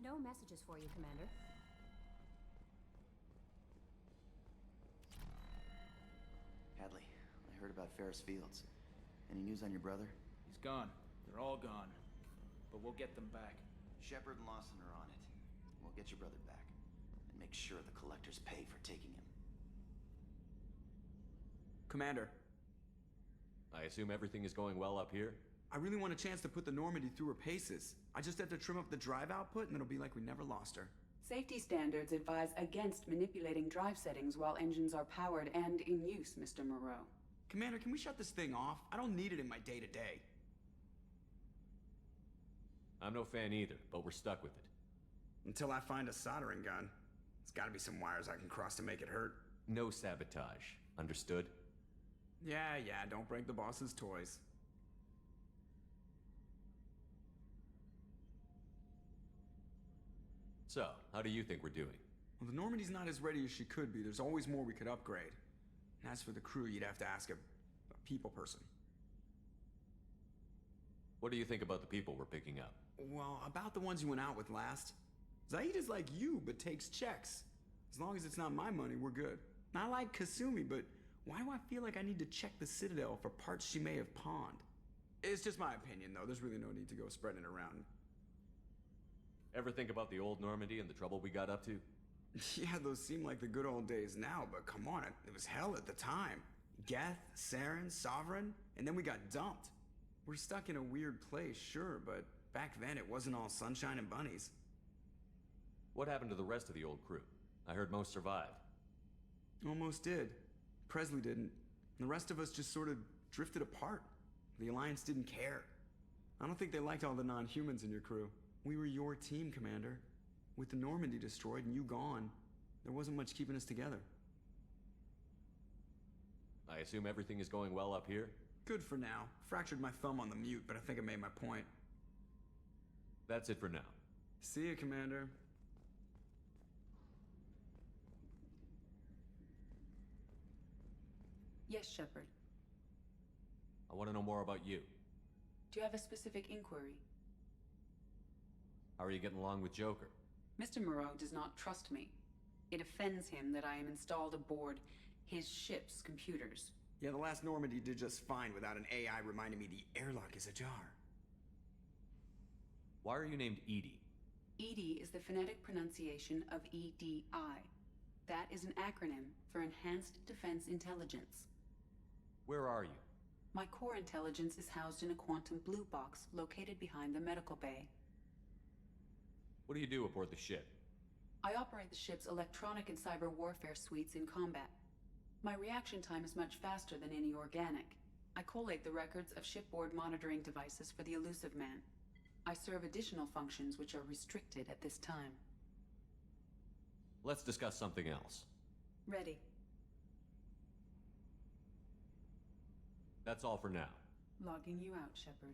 No messages for you, Commander. Hadley, I heard about Ferris Fields. Any news on your brother? He's gone. They're all gone. But we'll get them back. Shepard and Lawson are on it. We'll get your brother back. And make sure the collectors pay for taking him. Commander, I assume everything is going well up here? I really want a chance to put the Normandy through her paces. I just have to trim up the drive output and it'll be like we never lost her. Safety standards advise against manipulating drive settings while engines are powered and in use, Mr. Moreau. Commander, can we shut this thing off? I don't need it in my day-to-day. I'm no fan either, but we're stuck with it. Until I find a soldering gun. There's gotta be some wires I can cross to make it hurt. No sabotage. Understood? Yeah, don't break the boss's toys. So, how do you think we're doing? Well, the Normandy's not as ready as she could be. There's always more we could upgrade. And as for the crew, you'd have to ask a people person. What do you think about the people we're picking up? Well, about the ones you went out with last. Zaid is like you, but takes checks. As long as it's not my money, we're good. I like Kasumi, but why do I feel like I need to check the Citadel for parts she may have pawned? It's just my opinion, though. There's really no need to go spreading it around. Ever think about the old Normandy and the trouble we got up to? Yeah, those seem like the good old days now, but come on, it was hell at the time. Geth, Saren, Sovereign, and then we got dumped. We're stuck in a weird place, sure, but back then it wasn't all sunshine and bunnies. What happened to the rest of the old crew? I heard most survived. Almost did. Presley didn't. The rest of us just sort of drifted apart. The Alliance didn't care. I don't think they liked all the non-humans in your crew. We were your team, Commander. With the Normandy destroyed and you gone, there wasn't much keeping us together. I assume everything is going well up here? Good for now. Fractured my thumb on the mute, but I think I made my point. That's it for now. See you, Commander. Yes, Shepard. I want to know more about you. Do you have a specific inquiry? How are you getting along with Joker? Mr. Moreau does not trust me. It offends him that I am installed aboard his ship's computers. Yeah, the last Normandy did just fine without an AI reminding me the airlock is ajar. Why are you named Edie? EDI is the phonetic pronunciation of EDI. That is an acronym for Enhanced Defense Intelligence. Where are you? My core intelligence is housed in a quantum blue box located behind the medical bay. What do you do aboard the ship? I operate the ship's electronic and cyber warfare suites in combat. My reaction time is much faster than any organic. I collate the records of shipboard monitoring devices for the elusive man. I serve additional functions which are restricted at this time. Let's discuss something else. Ready. That's all for now. Logging you out, Shepard.